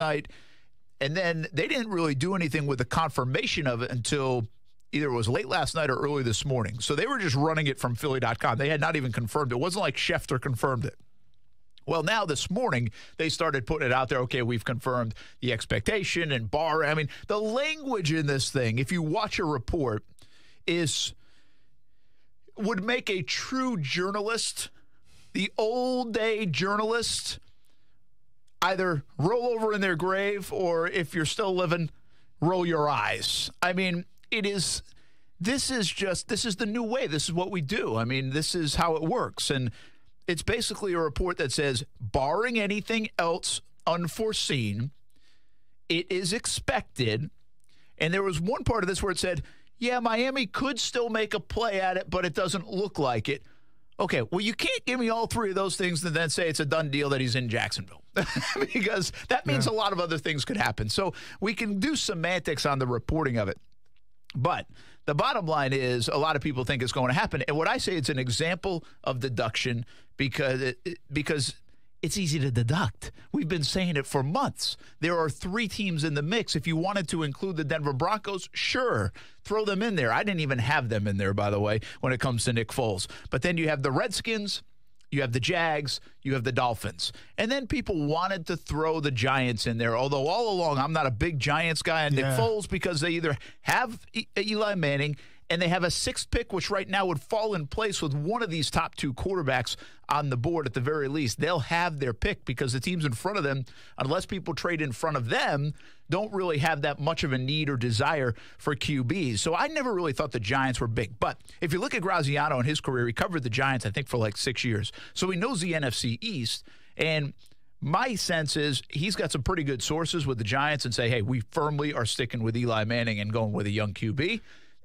night. And then they didn't really do anything with the confirmation of it until either it was late last night or early this morning. So they were just running it from Philly.com. They had not even confirmed it. It wasn't like Schefter confirmed it. Well, now this morning, they started putting it out there. Okay, we've confirmed the expectation and bar. I mean, the language in this thing, if you watch a report, would make a true journalist, the old day journalist, either roll over in their grave or if you're still living, roll your eyes. I mean, this is the new way. This is what we do. I mean, this is how it works. And it's basically a report that says, barring anything else unforeseen, it is expected. And there was one part of this where it said, yeah, Miami could still make a play at it, but it doesn't look like it. Okay, well, you can't give me all three of those things and then say it's a done deal that he's in Jacksonville because that means a lot of other things could happen. So we can do semantics on the reporting of it. But the bottom line is a lot of people think it's going to happen. And what I say, it's an example of deduction because it's easy to deduct. We've been saying it for months. There are three teams in the mix. If you wanted to include the Denver Broncos, sure, throw them in there. I didn't even have them in there, by the way, when it comes to Nick Foles. But then you have the Redskins, you have the Jags, you have the Dolphins. And then people wanted to throw the Giants in there, although all along I'm not a big Giants guy on Nick Foles because they either have Eli Manning and they have a sixth pick, which right now would fall in place with one of these top two quarterbacks on the board at the very least. They'll have their pick because the teams in front of them, unless people trade in front of them, don't really have that much of a need or desire for QBs. So I never really thought the Giants were big. But if you look at Graziano in his career, he covered the Giants, I think, for like 6 years. So he knows the NFC East. And my sense is he's got some pretty good sources with the Giants and say, hey, we firmly are sticking with Eli Manning and going with a young QB.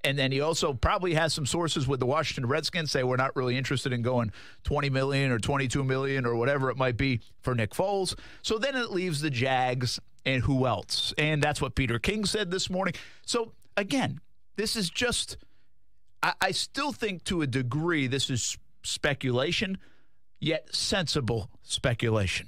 And then he also probably has some sources with the Washington Redskins say we're not really interested in going $20 million or $22 million or whatever it might be for Nick Foles. So then it leaves the Jags and who else? And that's what Peter King said this morning. So, again, this is just I still think to a degree this is speculation, yet sensible speculation.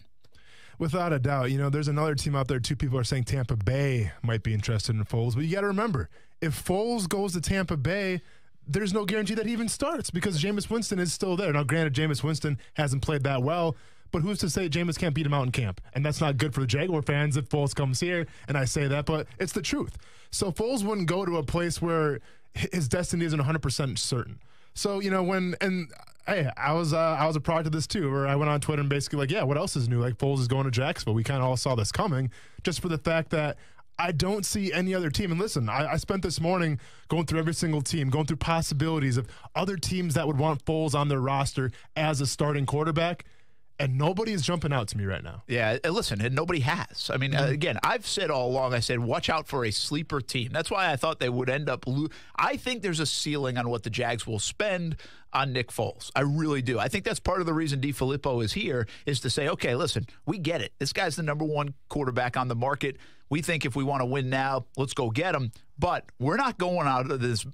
Without a doubt. There's another team out there, too. People are saying Tampa Bay might be interested in Foles. But you got to remember, if Foles goes to Tampa Bay, there's no guarantee that he even starts because Jameis Winston is still there. Now, granted, Jameis Winston hasn't played that well, but who's to say Jameis can't beat him out in camp? And that's not good for the Jaguar fans if Foles comes here, and I say that, but it's the truth. So Foles wouldn't go to a place where his destiny isn't 100% certain. So, I was a product of this too, where I went on Twitter and basically what else is new? Like Foles is going to Jacksonville. We kind of all saw this coming just for the fact that I don't see any other team. And listen, I spent this morning going through every single team, going through possibilities of other teams that would want Foles on their roster as a starting quarterback. And nobody is jumping out to me right now. Yeah, listen, and nobody has. I mean, again, I've said all along, I said, watch out for a sleeper team. That's why I thought they would end up I think there's a ceiling on what the Jags will spend on Nick Foles. I really do. I think that's part of the reason DeFilippo is here, is to say, okay, listen, we get it. This guy's the number one quarterback on the market. We think if we want to win now, let's go get him. But we're not going out of this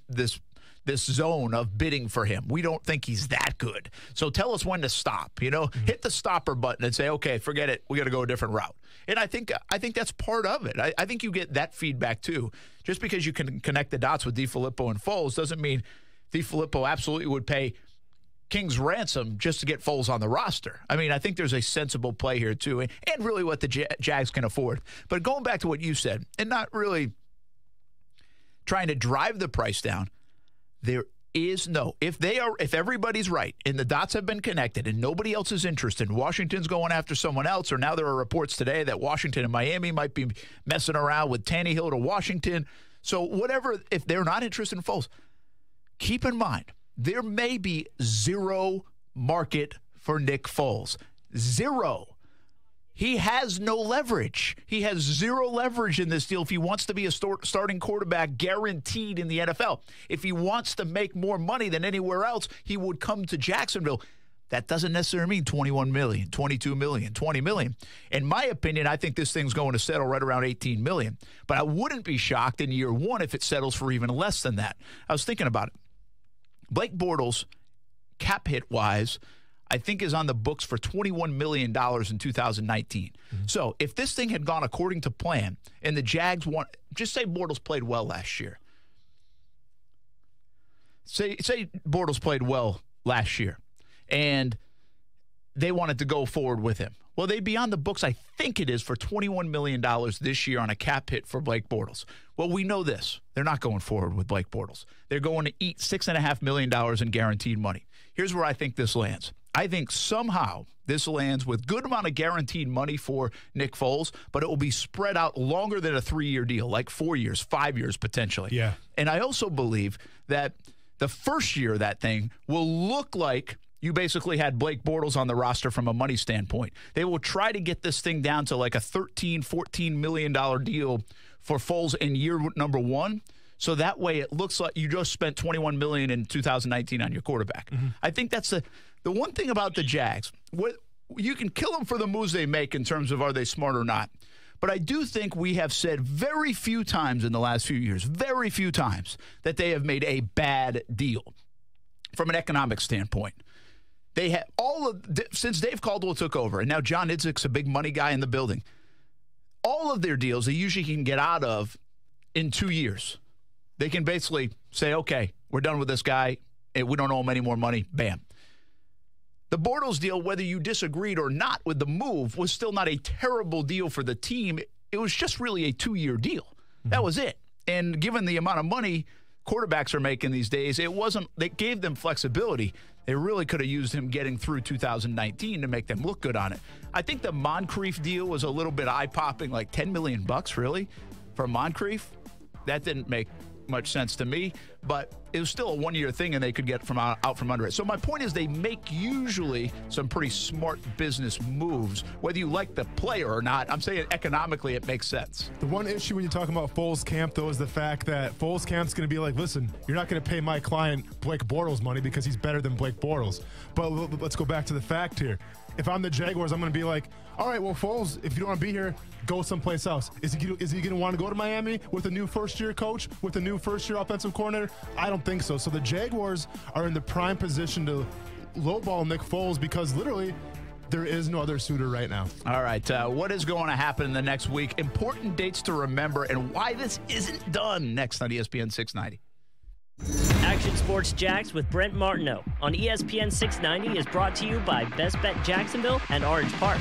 zone of bidding for him. We don't think he's that good. So tell us when to stop, hit the stopper button and say, okay, forget it. We got to go a different route. And I think that's part of it. I think you get that feedback too. Just because you can connect the dots with DeFilippo and Foles doesn't mean DeFilippo absolutely would pay King's ransom just to get Foles on the roster. I mean, I think there's a sensible play here too, and really what the Jags can afford. But going back to what you said, and not really trying to drive the price down, there is no, if everybody's right and the dots have been connected and nobody else is interested, Washington's going after someone else, or now there are reports today that Washington and Miami might be messing around with Tannehill to Washington. So whatever, if they're not interested in Foles, keep in mind, there may be zero market for Nick Foles. Zero. He has no leverage. He has zero leverage in this deal if he wants to be a starting quarterback guaranteed in the NFL. If he wants to make more money than anywhere else, he would come to Jacksonville. That doesn't necessarily mean $21 million, $22 million, $20 million. In my opinion, I think this thing's going to settle right around $18 million. But I wouldn't be shocked in year one if it settles for even less than that. I was thinking about it. Blake Bortles, cap hit-wise, I think is on the books for $21 million in 2019. So if this thing had gone according to plan and the Jags won, just say Bortles played well last year. Say Bortles played well last year and they wanted to go forward with him. Well, they'd be on the books, I think it is, for $21 million this year on a cap hit for Blake Bortles. Well, we know this. They're not going forward with Blake Bortles. They're going to eat $6.5 million in guaranteed money. Here's where I think this lands. I think somehow this lands with good amount of guaranteed money for Nick Foles, but it will be spread out longer than a 3-year deal, like 4 years, 5 years potentially. Yeah. And I also believe that the first year of that thing will look like you basically had Blake Bortles on the roster from a money standpoint. They will try to get this thing down to like a $13, $14 million deal for Foles in year number 1. So that way it looks like you just spent $21 million in 2019 on your quarterback. I think that's the one thing about the Jags. You can kill them for the moves they make in terms of are they smart or not. But I do think we have said very few times in the last few years, very few times, that they have made a bad deal from an economic standpoint. They had since Dave Caldwell took over, and now John Idzik's a big money guy in the building. All of their deals they usually can get out of in 2 years. They can basically say, okay, we're done with this guy, and we don't owe him any more money. Bam. The Bortles deal, whether you disagreed or not with the move, was still not a terrible deal for the team. It was just really a 2-year deal. That was it. And given the amount of money quarterbacks are making these days, they gave them flexibility. They really could have used him getting through 2019 to make them look good on it. I think the Moncrief deal was a little bit eye-popping, like $10 million really for Moncrief. That didn't make much sense to me, but it was still a 1-year thing and they could get out from under it. So my point is they make usually some pretty smart business moves, whether you like the player or not. I'm saying economically it makes sense. The one issue when you're talking about Foles camp, though, is the fact that Foles camp's going to be like, listen, you're not going to pay my client Blake Bortles money because he's better than Blake Bortles. But let's go back to the fact here. If I'm the Jaguars, I'm going to be like, all right, well, Foles, if you don't want to be here, go someplace else. Is he going to want to go to Miami with a new first-year coach, with a new first-year offensive coordinator? I don't think so. So the Jaguars are in the prime position to lowball Nick Foles because literally there is no other suitor right now. All right, what is going to happen in the next week? Important dates to remember and why this isn't done next on ESPN 690. Action Sports Jacks with Brent Martineau on ESPN 690 is brought to you by Best Bet Jacksonville and Orange Park.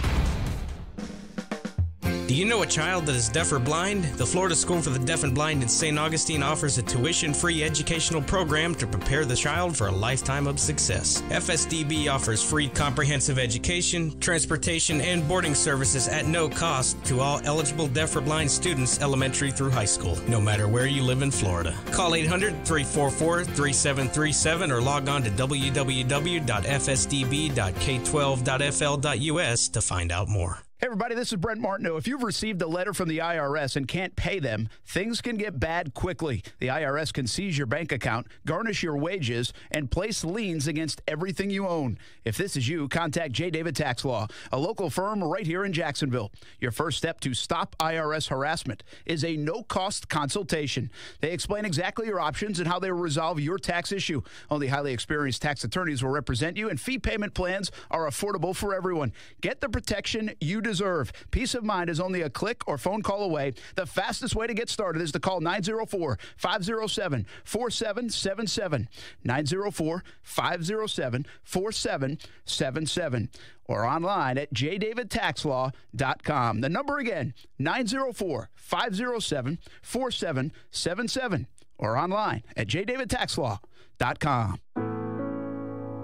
Do you know a child that is deaf or blind? The Florida School for the Deaf and Blind in St. Augustine offers a tuition-free educational program to prepare the child for a lifetime of success. FSDB offers free comprehensive education, transportation, and boarding services at no cost to all eligible deaf or blind students elementary through high school, no matter where you live in Florida. Call 800-344-3737 or log on to www.fsdb.k12.fl.us to find out more. Hey, everybody, this is Brent Martineau. If you've received a letter from the IRS and can't pay them, things can get bad quickly. The IRS can seize your bank account, garnish your wages, and place liens against everything you own. If this is you, contact J. David Tax Law, a local firm right here in Jacksonville. Your first step to stop IRS harassment is a no-cost consultation. They explain exactly your options and how they will resolve your tax issue. Only highly experienced tax attorneys will represent you, and fee payment plans are affordable for everyone. Get the protection you deserve. Peace of mind is only a click or phone call away. The fastest way to get started is to call 904-507-4777. 904-507-4777. Or online at jdavidtaxlaw.com. The number again, 904-507-4777. Or online at jdavidtaxlaw.com.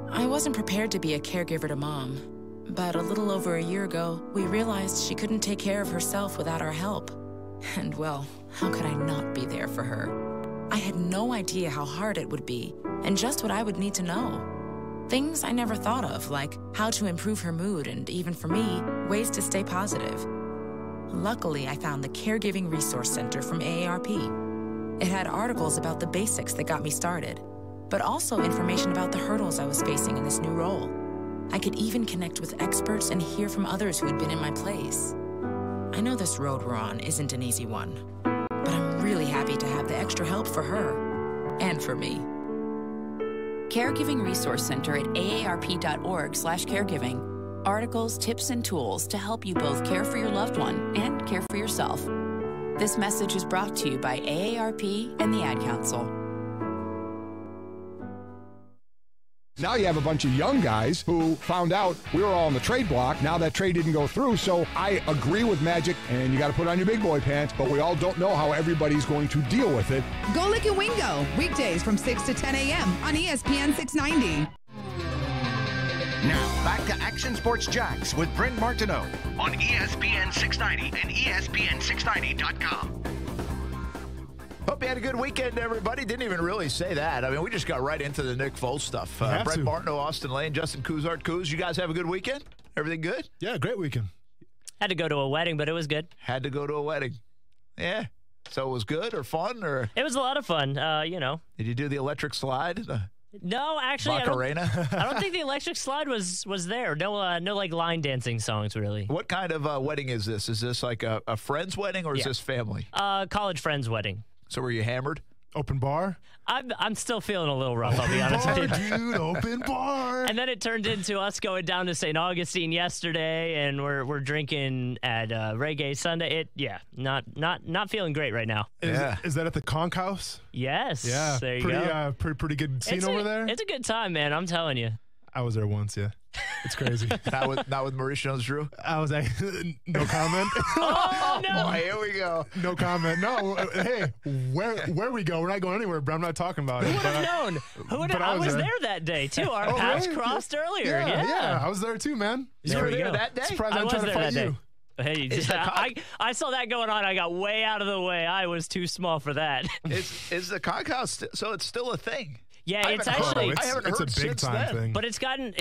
I wasn't prepared to be a caregiver to Mom. But a little over a year ago, we realized she couldn't take care of herself without our help. And well, how could I not be there for her? I had no idea how hard it would be, and just what I would need to know. Things I never thought of, like how to improve her mood and, even for me, ways to stay positive. Luckily, I found the Caregiving Resource Center from AARP. It had articles about the basics that got me started, but also information about the hurdles I was facing in this new role. I could even connect with experts and hear from others who had been in my place. I know this road we're on isn't an easy one, but I'm really happy to have the extra help for her and for me. Caregiving Resource Center at aarp.org/caregiving. Articles, tips, and tools to help you both care for your loved one and care for yourself. This message is brought to you by AARP and the Ad Council. Now you have a bunch of young guys who found out we were all on the trade block. Now that trade didn't go through, so I agree with Magic, and you got to put on your big boy pants, but we all don't know how everybody's going to deal with it. Go Lick and Wingo, weekdays from 6 to 10 a.m. on ESPN 690. Now, back to Action Sports Jacks with Brent Martineau on ESPN 690 and ESPN690.com. Hope you had a good weekend, everybody. Didn't even really say that. I mean, we just got right into the Nick Foles stuff. Brett Martineau, Austin Lane, Justin Kuzart. Kuz, you guys have a good weekend? Everything good? Yeah, great weekend. Had to go to a wedding, but it was good. Had to go to a wedding. Yeah. So it was good or fun? Or It was a lot of fun, you know. Did you do the electric slide? No, actually, I don't think the electric slide was there. No, like line dancing songs, really. What kind of wedding is this? Is this like a friend's wedding or is this family? College friend's wedding. So were you hammered? Open bar? I'm still feeling a little rough, I'll be honest with you. Dude, open bar. And then it turned into us going down to St. Augustine yesterday, and we're drinking at Reggae Sunday. Not feeling great right now. Is that at the Conch House? Yes. Yeah. There you go. Pretty good scene over there. It's a good time, man. I'm telling you. I was there once, yeah. It's crazy. not with Mauricio Jones-Drew? I was like, no comment. Oh, no. Boy, here we go. No comment. No, hey, where we go, we're not going anywhere, but I'm not talking about it. Who would have known? I was there that day, too. Our paths crossed earlier. Yeah, I was there, too, man. You were there that day? Surprised I'm trying to fight you. Hey, I saw that going on. I got way out of the way. I was too small for that. Is the Conch House, so it's still a thing? Yeah, it's actually. I haven't heard a big time thing. But it's gotten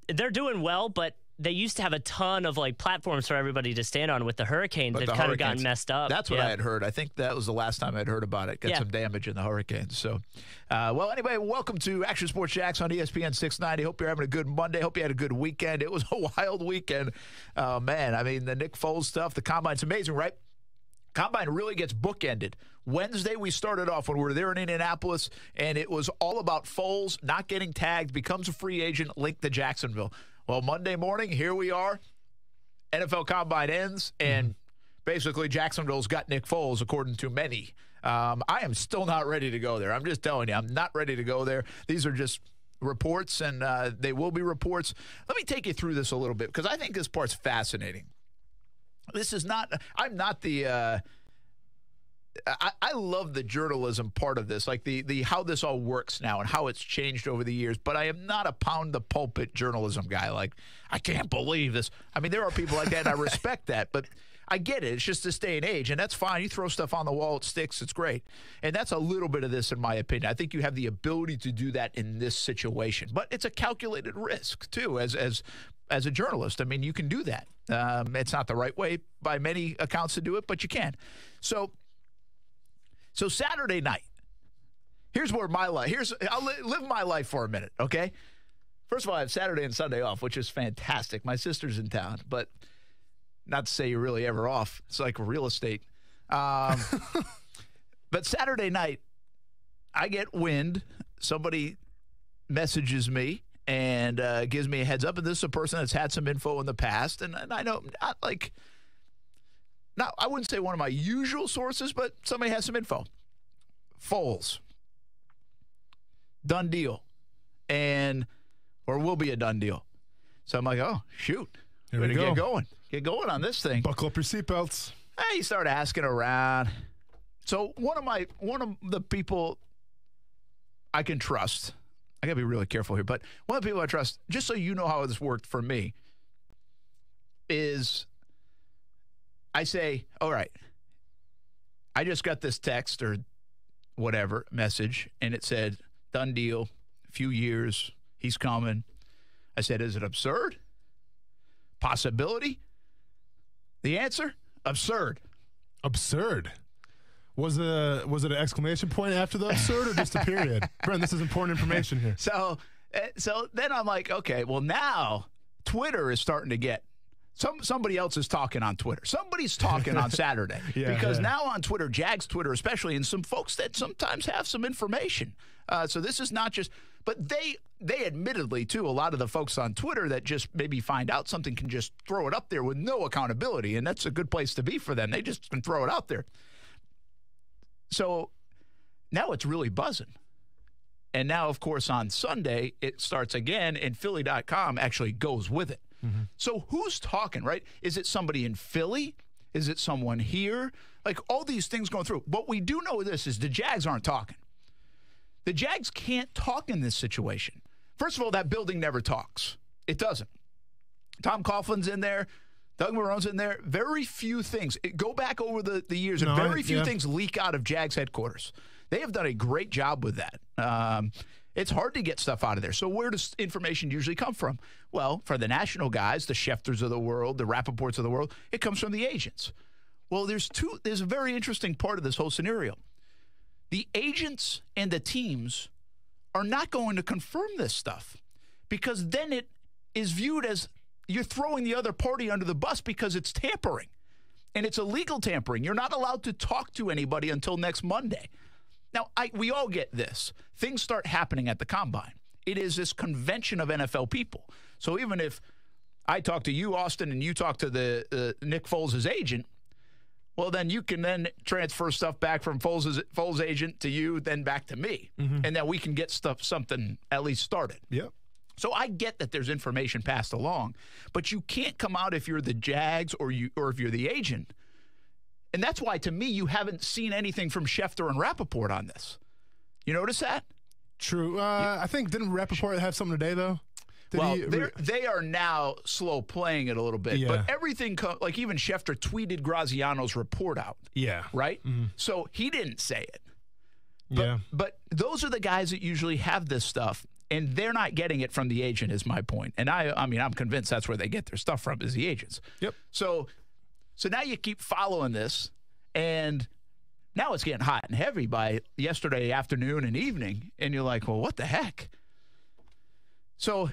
they're doing well, but they used to have a ton of like platforms for everybody to stand on with the hurricanes. They've kind of gotten messed up. That's what I had heard. I think that was the last time I'd heard about it. Got some damage in the hurricanes. So, well, anyway, welcome to Action Sports Jacks on ESPN 690. Hope you're having a good Monday. Hope you had a good weekend. It was a wild weekend. Man, I mean, the Nick Foles stuff, the Combine's amazing, right? Combine really gets bookended. Wednesday, we started off when we were there in Indianapolis, and it was all about Foles not getting tagged, becomes a free agent, linked to Jacksonville. Well, Monday morning, here we are. NFL Combine ends, and basically Jacksonville's got Nick Foles, according to many. I am still not ready to go there. I'm just telling you, I'm not ready to go there. These are just reports, and they will be reports. Let me take you through this a little bit, because I think this part's fascinating. This is not – I'm not the I love the journalism part of this, like the how this all works now and how it's changed over the years, but I am not a pound-the-pulpit journalism guy. Like, I can't believe this. I mean, there are people like that, and I respect that, but I get it. It's just this day and age, and that's fine. You throw stuff on the wall, it sticks, it's great. And that's a little bit of this, in my opinion. I think you have the ability to do that in this situation, but it's a calculated risk, too, as a journalist. I mean, you can do that. It's not the right way by many accounts to do it, but you can. So Saturday night, here's where my life, I'll live my life for a minute, okay? First of all, I have Saturday and Sunday off, which is fantastic. My sister's in town, but not to say you're really ever off. It's like real estate. But Saturday night, I get wind. Somebody messages me and gives me a heads up. And this is a person that's had some info in the past. And I know, I wouldn't say one of my usual sources, but somebody has some info. Foles. Done deal. Or will be a done deal. So I'm like, oh, shoot. Here we go. Get going. Get going on this thing. Buckle up your seatbelts. You start asking around. So one of the people I can trust, I got to be really careful here, but one of the people I trust, just so you know how this worked for me, is I say, all right, I just got this text or whatever message, and it said, done deal, a few years, he's coming. I said, is it absurd? Possibility? The answer? Absurd. Absurd. Was it an exclamation point after the absurd or just a period? Brent, this is important information here. So then I'm like, okay, well now Twitter is starting to get somebody else is talking on Twitter. Somebody's talking on Saturday. Because now on Twitter, Jags Twitter especially, and some folks that sometimes have some information. So this is not just, But they admittedly, too, a lot of the folks on Twitter that just maybe find out something can just throw it up there with no accountability, and that's a good place to be for them. They just can throw it out there. So now it's really buzzing. And now, of course, on Sunday, it starts again, and Philly.com actually goes with it. Mm-hmm. So who's talking, right? Is it somebody in Philly? Is it someone here? Like, all these things going through. What we do know this is the Jags aren't talking. The Jags can't talk in this situation. First of all, that building never talks. It doesn't. Tom Coughlin's in there. Doug Marrone's in there. Very few things. Go back over the years, and very few things leak out of Jags headquarters. They have done a great job with that. It's hard to get stuff out of there. So where does information usually come from? Well, for the national guys, the Schefters of the world, the Rappaports of the world, it comes from the agents. Well, there's a very interesting part of this whole scenario. The agents and the teams are not going to confirm this stuff, because then it is viewed as you're throwing the other party under the bus because it's tampering, and it's illegal tampering. You're not allowed to talk to anybody until next Monday. Now, we all get this. Things start happening at the Combine. It is this convention of NFL people. So even if I talk to you, Austin, and you talk to the Nick Foles' agent, well, then you can then transfer stuff back from Foles' agent to you, then back to me. Mm-hmm. And then we can get something at least started. Yep. So I get that there's information passed along, but you can't come out if you're the Jags or if you're the agent. And that's why, to me, you haven't seen anything from Schefter and Rappaport on this. You notice that? True. I think, didn't Rappaport have something today, though? They are now slow playing it a little bit. Yeah. But everything, like even Schefter tweeted Graziano's report out. Yeah. Right? Mm-hmm. So he didn't say it. But those are the guys that usually have this stuff, and they're not getting it from the agent, is my point. And I'm convinced that's where they get their stuff from, is the agents. Yep. So now you keep following this, and now it's getting hot and heavy by yesterday afternoon and evening, and you're like, well, what the heck? So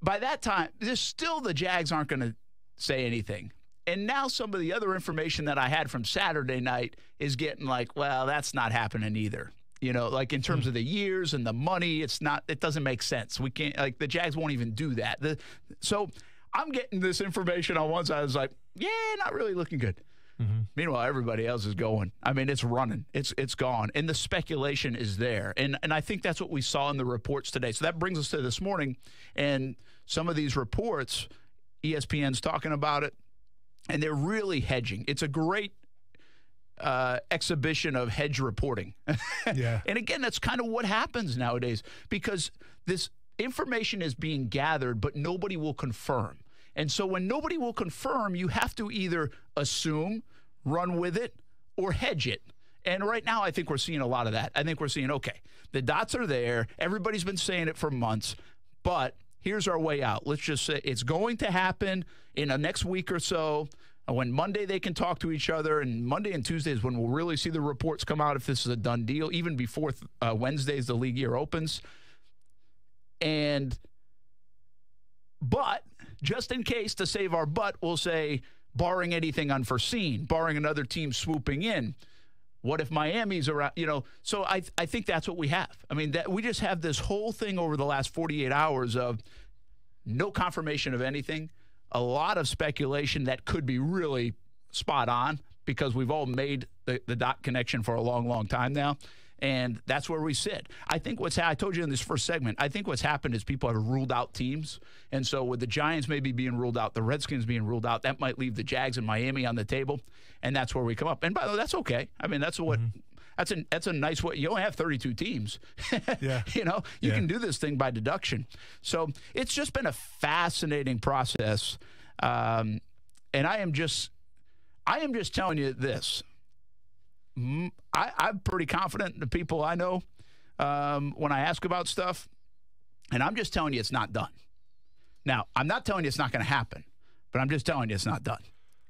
by that time, there's still the Jags aren't going to say anything. And now some of the other information that I had from Saturday night is getting like, well, that's not happening either. You know, like in terms of the years and the money, it doesn't make sense. We can't, like, the Jags won't even do that. So I'm getting this information on one side. I was like, yeah, not really looking good. Mm-hmm. Meanwhile, everybody else is going. I mean, it's running. It's gone. And the speculation is there. And I think that's what we saw in the reports today. So that brings us to this morning. And some of these reports, ESPN's talking about it, and they're really hedging. It's a great exhibition of hedge reporting. Yeah. And again, that's kind of what happens nowadays, because this information is being gathered, but nobody will confirm. And so when nobody will confirm, you have to either assume, run with it, or hedge it. And right now, I think we're seeing a lot of that. I think we're seeing, okay, the dots are there. Everybody's been saying it for months, but here's our way out. Let's just say it's going to happen in the next week or so. When Monday they can talk to each other, and Monday and Tuesday is when we'll really see the reports come out if this is a done deal, even before Wednesdays the league year opens. But just in case, to save our butt, we'll say, barring anything unforeseen, barring another team swooping in, what if Miami's around? You know, so I think that's what we have. I mean, that we just have this whole thing over the last 48 hours of no confirmation of anything, a lot of speculation that could be really spot on, because we've all made the dot connection for a long, long time now. And that's where we sit. I think I told you in this first segment, I think what's happened is people have ruled out teams. And so with the Giants maybe being ruled out, the Redskins being ruled out, that might leave the Jags and Miami on the table. And that's where we come up. And by the way, that's okay. I mean, that's what that's a nice way. You only have 32 teams. Yeah. You know, you can do this thing by deduction. So it's just been a fascinating process. And I am just telling you this. I'm pretty confident in the people I know when I ask about stuff, and I'm just telling you it's not done. Now, I'm not telling you it's not going to happen, but I'm just telling you it's not done.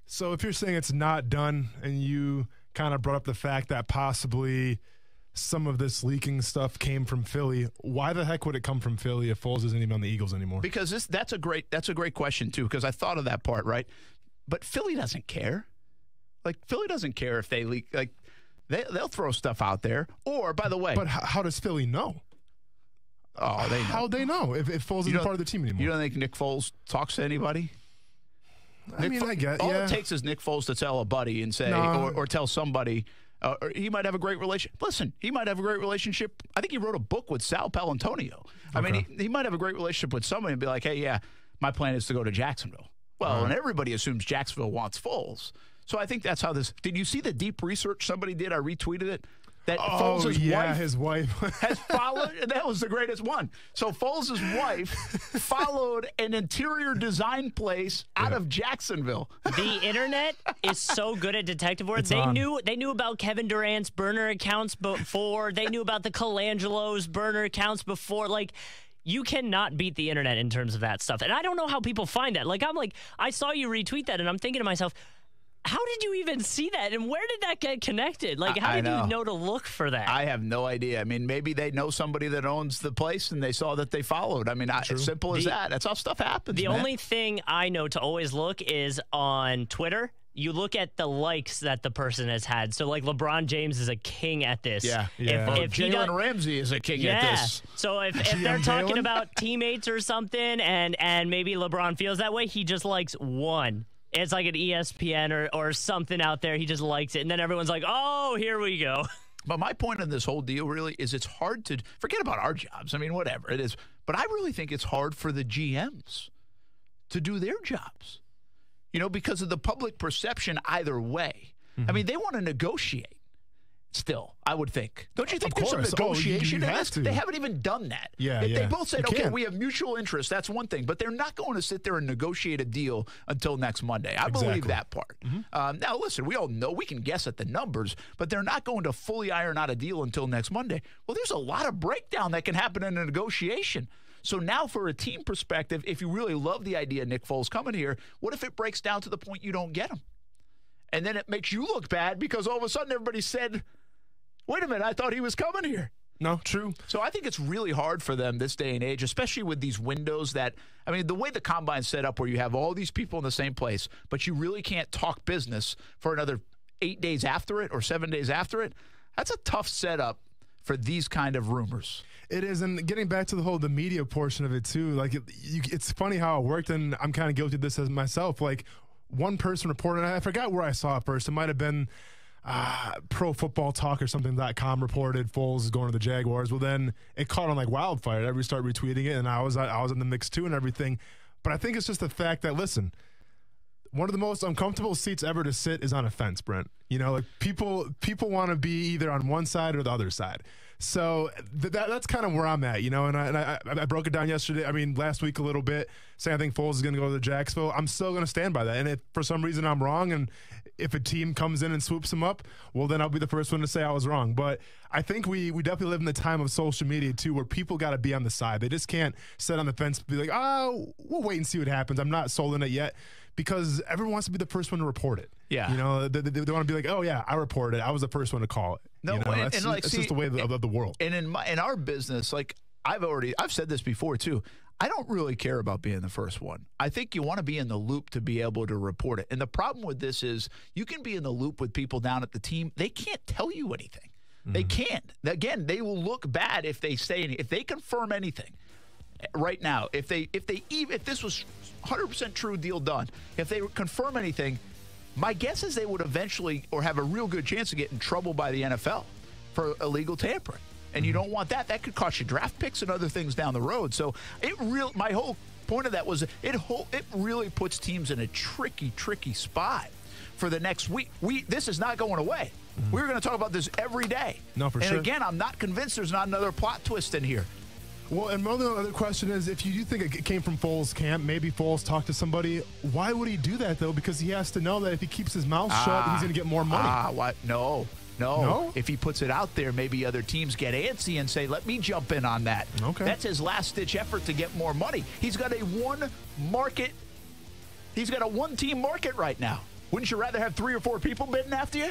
So if you're saying it's not done, and you kind of brought up the fact that possibly some of this leaking stuff came from Philly, why the heck would it come from Philly if Foles isn't even on the Eagles anymore? Because that's a great question too, because I thought of that part, right? But Philly doesn't care. Like, Philly doesn't care if they leak. Like, they'll throw stuff out there. Or, by the way, but how does Philly know? Oh, they know. How'd they know if Foles isn't part of the team anymore? You don't think Nick Foles talks to anybody? I mean, I get, all yeah. it takes is Nick Foles to tell a buddy and say, or tell somebody, or he might have a great relationship. Listen, he might have a great relationship. I think he wrote a book with Sal Palantonio. I mean, he might have a great relationship with somebody and be like, hey, yeah, my plan is to go to Jacksonville. Well, and everybody assumes Jacksonville wants Foles. So I think that's how this. Did you see the deep research somebody did? I retweeted it. That Foles' his wife has followed. That was the greatest one. So Foles' wife followed an interior design place out of Jacksonville. The internet is so good at detective work. They knew about Kevin Durant's burner accounts before. They knew about the Colangelo's burner accounts before. Like, you cannot beat the internet in terms of that stuff. And I don't know how people find that. I saw you retweet that, and I'm thinking to myself, how did you even see that, and where did that get connected? How did you know to look for that? I have no idea. I mean, maybe they know somebody that owns the place, and they saw that they followed. I mean, as simple as that. That's how stuff happens. The only thing I know to always look is on Twitter. You look at the likes that the person has had. So, LeBron James is a king at this. Yeah. If Jalen Ramsey is a king at this. So if they're talking about teammates or something, and maybe LeBron feels that way, he just likes one. It's like an ESPN or something out there. He just likes it. And then everyone's like, oh, here we go. But my point in this whole deal really is it's hard to forget about our jobs. I mean, whatever it is. But I really think it's hard for the GMs to do their jobs, because of the public perception either way. I mean, they want to negotiate. Still, I would think. Don't you think there's some negotiation in this? They haven't even done that. If they both said, okay, we have mutual interest, that's one thing. But they're not going to sit there and negotiate a deal until next Monday. I believe that part. Now, listen, we all know we can guess at the numbers, but they're not going to fully iron out a deal until next Monday. Well, there's a lot of breakdown that can happen in a negotiation. So now for a team perspective, if you really love the idea of Nick Foles coming here, what if it breaks down to the point you don't get him? And then it makes you look bad because all of a sudden everybody said, wait a minute, I thought he was coming here. No, true. So I think it's really hard for them this day and age, especially with these windows that, I mean, the way the combine's set up where you have all these people in the same place, but you really can't talk business for another 8 days after it or 7 days after it. That's a tough setup for these kind of rumors. It is, and getting back to the media portion of it too, it's funny how it worked, and I'm kind of guilty of this as myself. One person reported, and I forgot where I saw it first. It might have been Pro Football Talk or something.com reported Foles is going to the Jaguars. Well, then it caught on like wildfire. Everybody started retweeting it, and I was in the mix too and everything. But I think it's just the fact that, listen, one of the most uncomfortable seats ever to sit is on a fence, Brent. People want to be either on one side or the other side. So that's kind of where I'm at, and I broke it down yesterday. I mean, last week a little bit, saying I think Foles is going to go to Jacksonville. I'm still going to stand by that. And if for some reason I'm wrong, and if a team comes in and swoops him up, well, then I'll be the first one to say I was wrong. But I think we definitely live in the time of social media too, where people got to be on the side. They just can't sit on the fence and be like, oh, we'll wait and see what happens. I'm not sold on it yet. Because everyone wants to be the first one to report it. Yeah. They want to be like, oh, yeah, I reported it. I was the first one to call it. No, it's just the way of the world. And in our business, I've said this before, too. I don't really care about being the first one. I think you want to be in the loop to be able to report it. And the problem with this is you can be in the loop with people down at the team. They can't tell you anything. They can't. Again, they will look bad if they say anything. If they confirm anything. Right now, if this was 100% true deal done, if they confirm anything, my guess is they would eventually or have a real good chance to get in trouble by the NFL for illegal tampering. And you don't want that. That could cost you draft picks and other things down the road. So my whole point of that was it really puts teams in a tricky spot for the next week. This is not going away. We're going to talk about this every day. No, for sure. And again, I'm not convinced there's not another plot twist in here. Well, and the other question is, if you do think it came from Foles' camp, maybe Foles talked to somebody, why would he do that, though? Because he has to know that if he keeps his mouth shut, he's going to get more money. What? No. If he puts it out there, maybe other teams get antsy and say, let me jump in on that. Okay. That's his last-ditch effort to get more money. He's got a one-team market right now. Wouldn't you rather have 3 or 4 people bidding after you?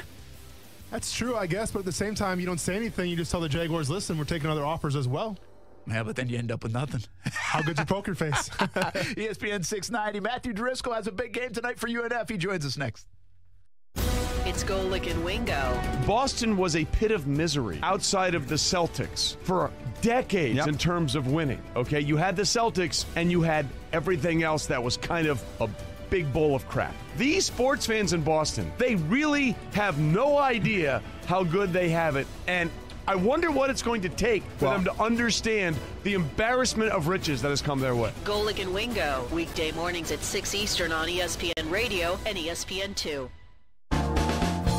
That's true, I guess, but at the same time, you don't say anything. You just tell the Jaguars, listen, we're taking other offers as well. Yeah, but then you end up with nothing. How good's your poker face? ESPN 690. Matthew Driscoll has a big game tonight for UNF. He joins us next. It's It's Golick and Wingo. Boston was a pit of misery outside of the Celtics for decades in terms of winning. Okay, you had the Celtics and you had everything else that was kind of a big bowl of crap. These sports fans in Boston, they really have no idea how good they have it, and I wonder what it's going to take for them to understand the embarrassment of riches that has come their way. Golick and Wingo, weekday mornings at 6 Eastern on ESPN Radio and ESPN2.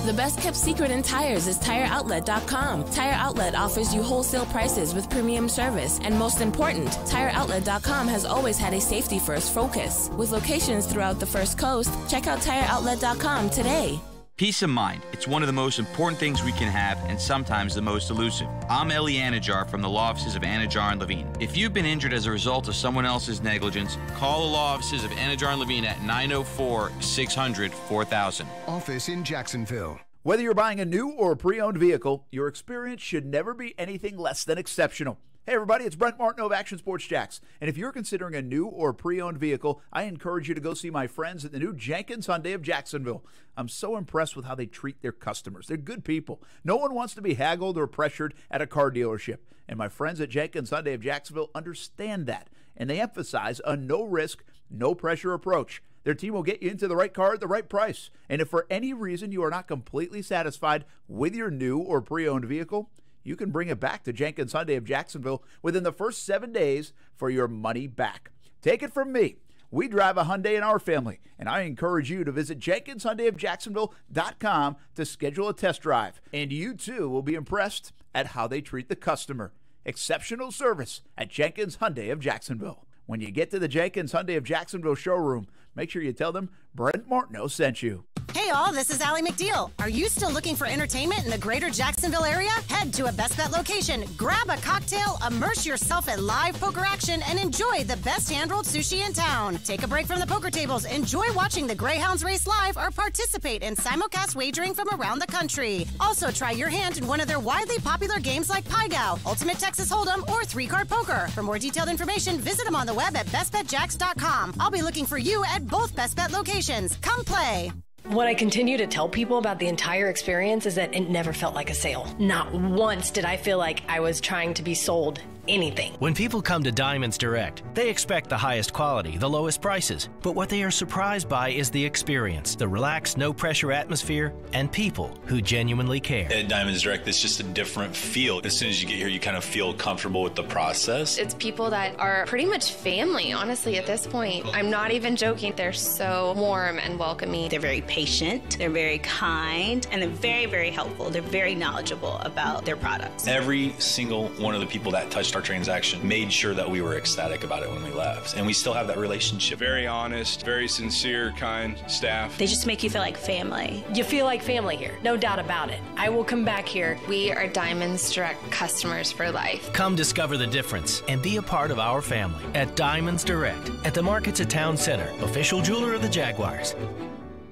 The best kept secret in tires is TireOutlet.com. Tire Outlet offers you wholesale prices with premium service. And most important, TireOutlet.com has always had a safety first focus. With locations throughout the First Coast, check out TireOutlet.com today. Peace of mind. It's one of the most important things we can have and sometimes the most elusive. I'm Eli Anajar from the law offices of Anajar & Levine. If you've been injured as a result of someone else's negligence, call the law offices of Anajar & Levine at 904-600-4000. Office in Jacksonville. Whether you're buying a new or pre-owned vehicle, your experience should never be anything less than exceptional. Hey everybody, it's Brent Martineau of Action Sports Jacks. And if you're considering a new or pre-owned vehicle, I encourage you to go see my friends at the new Jenkins Hyundai of Jacksonville. I'm so impressed with how they treat their customers. They're good people. No one wants to be haggled or pressured at a car dealership. And my friends at Jenkins Hyundai of Jacksonville understand that. And they emphasize a no-risk, no-pressure approach. Their team will get you into the right car at the right price. And if for any reason you are not completely satisfied with your new or pre-owned vehicle, you can bring it back to Jenkins Hyundai of Jacksonville within the first 7 days for your money back. Take it from me. We drive a Hyundai in our family, and I encourage you to visit JenkinsHyundaiofJacksonville.com to schedule a test drive. And you, too, will be impressed at how they treat the customer. Exceptional service at Jenkins Hyundai of Jacksonville. When you get to the Jenkins Hyundai of Jacksonville showroom, make sure you tell them Brent Martineau sent you. Hey all, this is Allie McDeal. Are you still looking for entertainment in the greater Jacksonville area? Head to a Best Bet location, grab a cocktail, immerse yourself in live poker action, and enjoy the best hand-rolled sushi in town. Take a break from the poker tables, enjoy watching the Greyhounds race live, or participate in simulcast wagering from around the country. Also, try your hand in one of their widely popular games like Pai Gow, Ultimate Texas Hold'em, or 3-Card Poker. For more detailed information, visit them on the web at bestbetjacks.com. I'll be looking for you at both Best Bet locations. Come play. What I continue to tell people about the entire experience is that it never felt like a sale. Not once did I feel like I was trying to be sold anything. When people come to Diamonds Direct, they expect the highest quality, the lowest prices. But what they are surprised by is the experience, the relaxed, no-pressure atmosphere, and people who genuinely care. At Diamonds Direct, it's just a different feel. As soon as you get here, you kind of feel comfortable with the process. It's people that are pretty much family, honestly, at this point. I'm not even joking. They're so warm and welcoming. They're very patient, they're very kind, and they're very, very helpful. They're very knowledgeable about their products. Every single one of the people that touched our transaction made sure that we were ecstatic about it when we left. And we still have that relationship. Very honest, very sincere, kind staff. They just make you feel like family. You feel like family here, no doubt about it. I will come back here. We are Diamonds Direct customers for life. Come discover the difference and be a part of our family at Diamonds Direct at the Markets at Town Center, official jeweler of the Jaguars.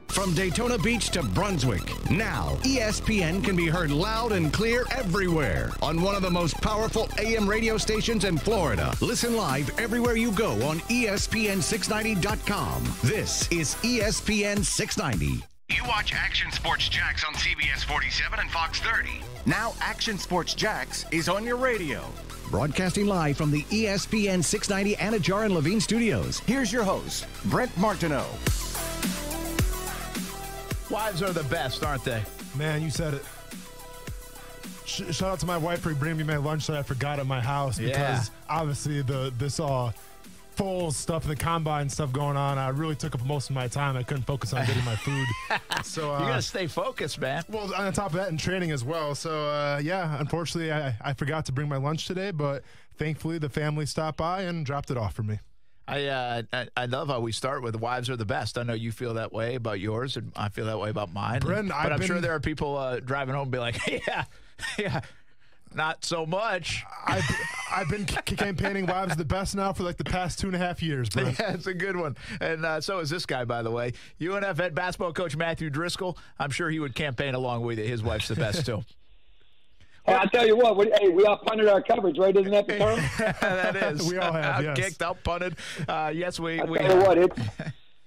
From Daytona Beach to Brunswick, now ESPN can be heard loud and clear everywhere on one of the most powerful AM radio stations in Florida. Listen live everywhere you go on ESPN690.com. This is ESPN 690. You watch Action Sports Jacks on CBS 47 and Fox 30. Now Action Sports Jacks is on your radio. Broadcasting live from the ESPN 690 Anajar and Levine studios. Here's your host, Brent Martineau. Wives are the best, aren't they? Man, you said it. Shout out to my wife for bringing me my lunch that I forgot at my house because obviously this Foles stuff and the combine stuff going on, I really took up most of my time. I couldn't focus on getting my food. So you got to stay focused, man. Well, on top of that, and training as well. So, unfortunately, I forgot to bring my lunch today, but thankfully the family stopped by and dropped it off for me. I love how we start with wives are the best. I know you feel that way about yours, and I feel that way about mine. Bren, but I'm sure there are people driving home and be like, yeah, not so much. I've been campaigning wives are the best now for like the past 2.5 years, bro. Yeah, it's a good one. And so is this guy, by the way. UNF head basketball coach Matthew Driscoll. I'm sure he would campaign along with you. His wife's the best, too. Hey, I'll tell you what, we all punted our coverage, right? Isn't that the term? That is. We all have, yes. Kicked, out punted. Yes, we I'll tell you what,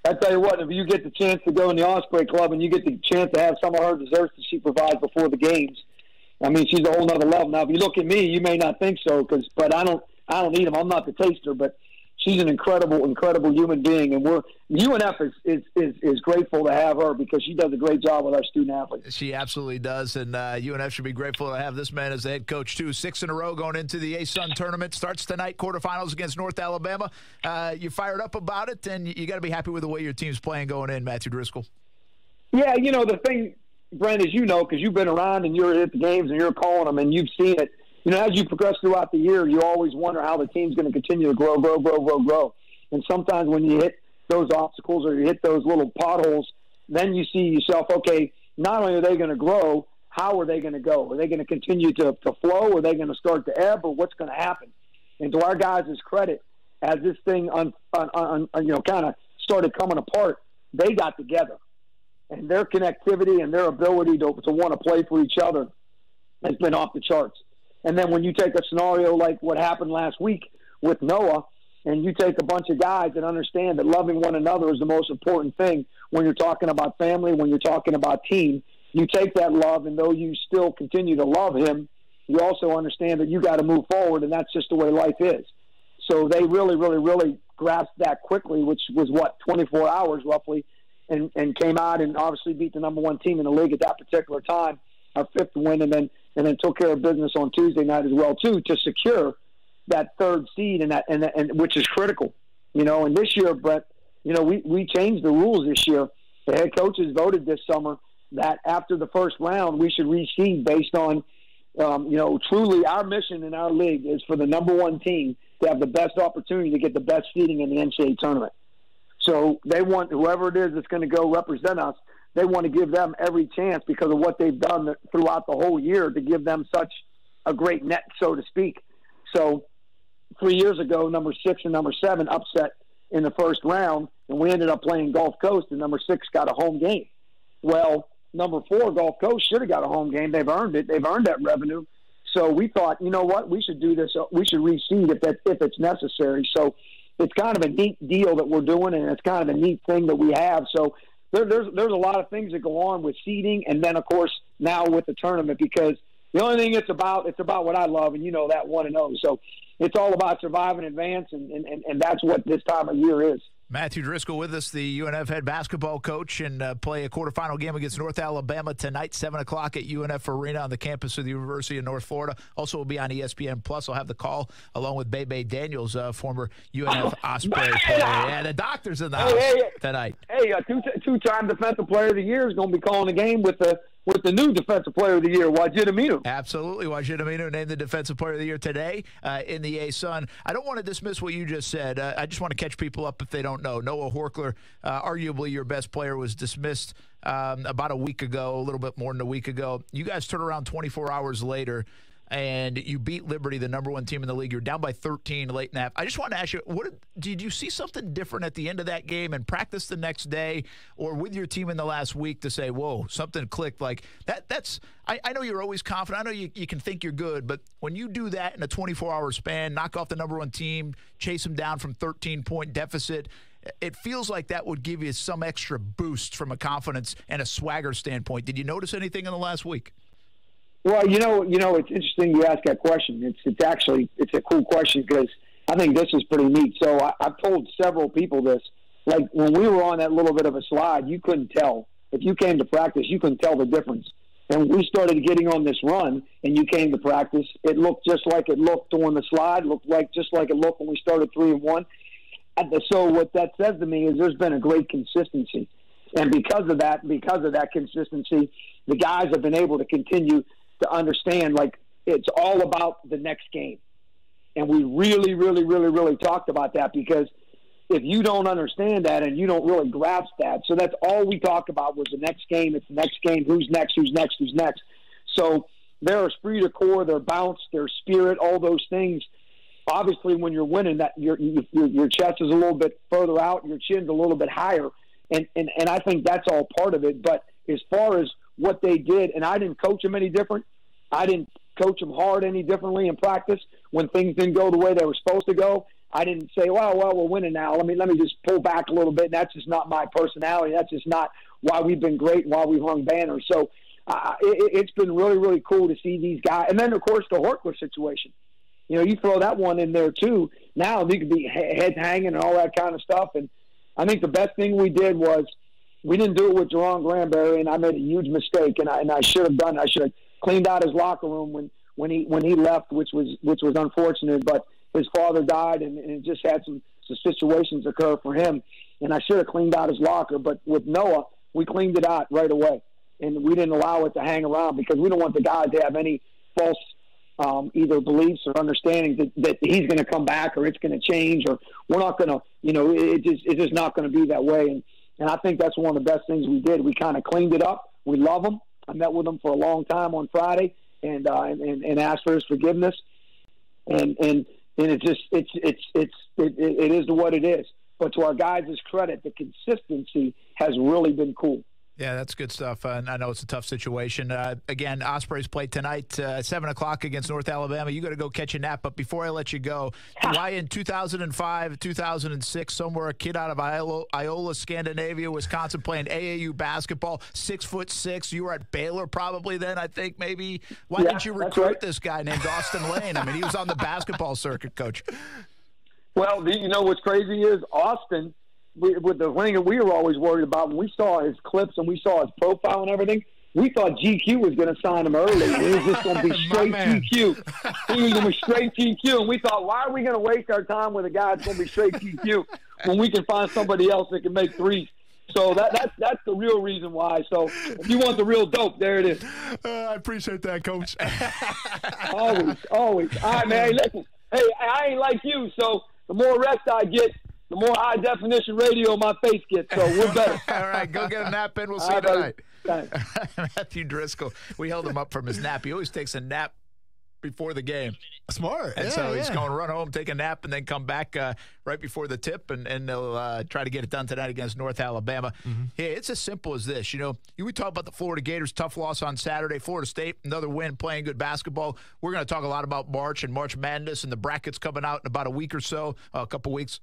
I tell you what, if you get the chance to go in the Osprey Club and you get the chance to have some of her desserts that she provides before the games, I mean, she's a whole nother level. Now, if you look at me, you may not think so, but I don't eat them. I'm not the taster, but she's an incredible, incredible human being, and UNF is grateful to have her because she does a great job with our student athletes. She absolutely does, and UNF should be grateful to have this man as the head coach too. 6 in a row going into the ASUN tournament. Starts tonight, quarterfinals against North Alabama. You fired up about it, and you got to be happy with the way your team's playing going in, Matthew Driscoll. Yeah, the thing, Brent, as you know, because you've been around and you're at the games and you're calling them and you've seen it. As you progress throughout the year, you always wonder how the team's going to continue to grow. And sometimes when you hit those obstacles or you hit those little potholes, then you see yourself, okay, not only are they going to grow, how are they going to go? Are they going to continue to flow? Are they going to start to ebb? Or what's going to happen? And to our guys' credit, as this thing kind of started coming apart, they got together. And their connectivity and their ability to want to play for each other has been off the charts. And then when you take a scenario like what happened last week with Noah, and you take a bunch of guys that understand that loving one another is the most important thing when you're talking about family, when you're talking about team, you take that love, and though you still continue to love him, you also understand that you got to move forward, and that's just the way life is. So they really, really, really grasped that quickly, which was, 24 hours roughly, and came out and obviously beat the number one team in the league at that particular time, our 5th win, and then took care of business on Tuesday night as well too to secure that 3rd seed and which is critical, And this year, Brett, we changed the rules this year. The head coaches voted this summer that after the first round we should reseed based on, truly our mission in our league is for the number one team to have the best opportunity to get the best seeding in the NCAA tournament. So they want whoever it is that's going to go represent us. They want to give them every chance because of what they've done throughout the whole year to give them such a great net, so to speak. So 3 years ago, number 6 and number 7 upset in the first round, and we ended up playing Gulf Coast, and number 6 got a home game. Well, number 4, Gulf Coast, should have got a home game. They've earned it. They've earned that revenue. So we thought, you know what, we should do this. We should reseed if it's necessary. So it's kind of a neat deal that we're doing, and it's kind of a neat thing that we have. So there's a lot of things that go on with seeding, and then, of course, now with the tournament, because the only thing it's about what I love, and you know that 1-0. So it's all about surviving advance, and that's what this time of year is. Matthew Driscoll with us, the UNF head basketball coach, and play a quarterfinal game against North Alabama tonight, 7 o'clock at UNF Arena on the campus of the University of North Florida. Also will be on ESPN+. I'll have the call along with Bebe Daniels, former UNF Osprey player. Yeah, the doctor's in the house tonight. Hey, two-time defensive player of the year is going to be calling the game with the new defensive player of the year, Wajid Aminu. Absolutely. Wajid Aminu named the defensive player of the year today in the ASUN. I don't want to dismiss what you just said. I just want to catch people up if they don't know. Noah Horkler, arguably your best player, was dismissed about a week ago, a little bit more than a week ago. You guys turn around 24 hours later, and you beat Liberty, the number one team in the league. You're down by 13 late in the half. I just want to ask you, did you see something different at the end of that game and practice the next day or with your team in the last week to say, whoa, something clicked like that? I know you're always confident. I know you can think you're good, but when you do that in a 24-hour span, knock off the number one team, chase them down from 13-point deficit, it feels like that would give you some extra boost from a confidence and a swagger standpoint. Did you notice anything in the last week? Well, you know, it's interesting you ask that question. It's a cool question because I think this is pretty neat. So I've told several people this. Like when we were on that little bit of a slide, you couldn't tell. If you came to practice, you couldn't tell the difference. And when we started getting on this run and you came to practice, it looked just like it looked on the slide, just like it looked when we started 3-1. So what that says to me is there's been a great consistency. And because of that consistency, the guys have been able to continue to understand, like, it's all about the next game. And we really, really, really, really talked about that because if you don't understand that and you don't really grasp that, so that's all we talked about was the next game. It's the next game. Who's next? So their esprit de corps, their bounce, their spirit, all those things. Obviously, when you're winning, that your chest is a little bit further out, your chin's a little bit higher, and I think that's all part of it. But as far as what they did, and I didn't coach them any different. I didn't coach them hard any differently in practice when things didn't go the way they were supposed to go. I didn't say, well, we're winning now. Let me just pull back a little bit. And that's just not my personality. That's just not why we've been great and why we've hung banners. So it's been really, really cool to see these guys. And then, of course, the Horkler situation. You know, you throw that one in there, too. Now you could be heads hanging and all that kind of stuff. And I think the best thing we did was we didn't do it with Jerron Granberry, and I made a huge mistake. And I should have done it. I should have cleaned out his locker room when he left, which was unfortunate. But his father died, and it just had some situations occur for him. And I should have cleaned out his locker. But with Noah, we cleaned it out right away. And we didn't allow it to hang around because we don't want the guy to have any false either beliefs or understandings that he's going to come back or it's going to change or we're not going to, it's just not going to be that way. And I think that's one of the best things we did. We kind of cleaned it up. We love him. I met with him for a long time on Friday and asked for his forgiveness. And it is what it is. But to our guys' credit, the consistency has really been cool. Yeah, that's good stuff. And I know it's a tough situation. Again, Ospreys play tonight, 7 o'clock against North Alabama. You got to go catch a nap. But before I let you go, why in 2005, 2006, somewhere a kid out of Iola, Scandinavia, Wisconsin, playing AAU basketball, 6'6". You were at Baylor probably then, I think, maybe. Why didn't you recruit this guy named Austin Lane? I mean, he was on the basketball circuit, Coach. Well, what's crazy is Austin – with the thing that we were always worried about, when we saw his clips and we saw his profile and everything, we thought GQ was going to sign him early. It was just going to be straight GQ. He was going to be straight GQ. And we thought, why are we going to waste our time with a guy that's going to be straight GQ when we can find somebody else that can make threes? So that's the real reason why. So if you want the real dope, there it is. I appreciate that, Coach. Always. All right, man. Hey, listen. Hey, I ain't like you, so the more rest I get, the more high-definition radio my face gets, so we're better. All right, go get a nap in. We'll see you tonight. Matthew Driscoll, we held him up from his nap. He always takes a nap before the game. Smart. And so he's going to run home, take a nap, and then come back right before the tip, and they'll try to get it done tonight against North Alabama. Mm-hmm. Hey, it's as simple as this. We talk about the Florida Gators, tough loss on Saturday. Florida State, another win, playing good basketball. We're going to talk a lot about March and March Madness and the brackets coming out in about a week or so, a couple weeks.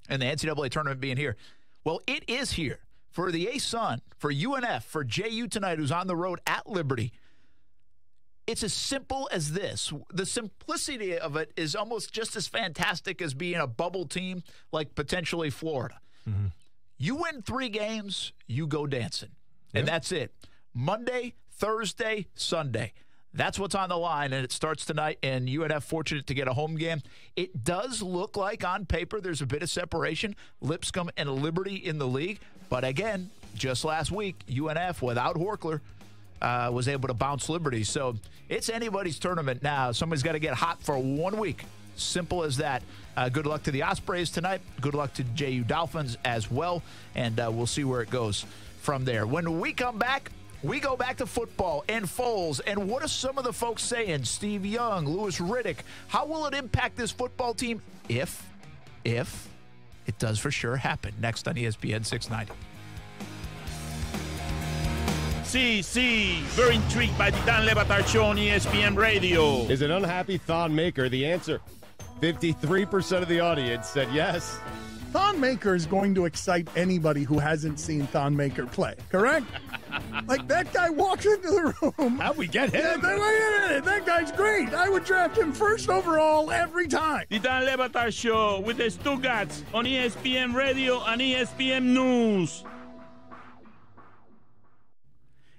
And the NCAA tournament being here. Well, it is here for the A-Sun, for UNF, for JU tonight, who's on the road at Liberty. It's as simple as this. The simplicity of it is almost just as fantastic as being a bubble team like potentially Florida. Mm-hmm. You win 3 games, you go dancing. And that's it. Monday, Thursday, Sunday. That's what's on the line, and it starts tonight, and UNF fortunate to get a home game. It does look like on paper there's a bit of separation, Lipscomb and Liberty in the league. But again, just last week, UNF, without Horkler, was able to bounce Liberty. So it's anybody's tournament now. Somebody's got to get hot for 1 week. Simple as that. Good luck to the Ospreys tonight. Good luck to JU Dolphins as well, and we'll see where it goes from there. When we come back, we go back to football and Foles, and what are some of the folks saying? Steve Young, Louis Riddick. How will it impact this football team if it does for sure happen? Next on ESPN 690. See, very intrigued by the Dan Le Batard Show on ESPN Radio. Is an unhappy Thon Maker the answer? 53% of the audience said yes. Thon Maker is going to excite anybody who hasn't seen Thon Maker play, correct? Like, that guy walks into the room. How'd we get him? Wait a minute. That guy's great. I would draft him first overall every time. The Dan Le Batard Show with the Stuttgarts on ESPN Radio and ESPN News.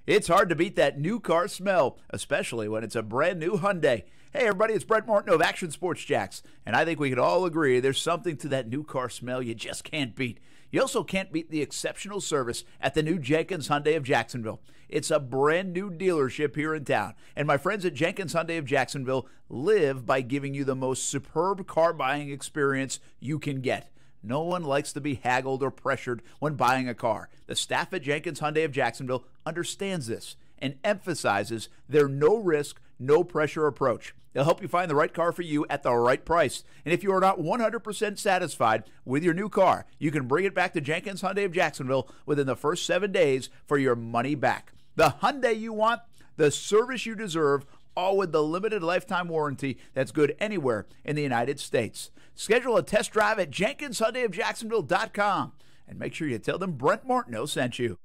It's hard to beat that new car smell, especially when it's a brand new Hyundai. Hey, everybody, it's Brent Martin of Action Sports Jacks, and I think we could all agree there's something to that new car smell you just can't beat. You also can't beat the exceptional service at the new Jenkins Hyundai of Jacksonville. It's a brand new dealership here in town, and my friends at Jenkins Hyundai of Jacksonville live by giving you the most superb car buying experience you can get. No one likes to be haggled or pressured when buying a car. The staff at Jenkins Hyundai of Jacksonville understands this and emphasizes their no-risk, no-pressure approach. They'll help you find the right car for you at the right price. And if you are not 100% satisfied with your new car, you can bring it back to Jenkins Hyundai of Jacksonville within the first 7 days for your money back. The Hyundai you want, the service you deserve, all with the limited lifetime warranty that's good anywhere in the United States. Schedule a test drive at JenkinsHyundaiofJacksonville.com and make sure you tell them Brent Martineau sent you.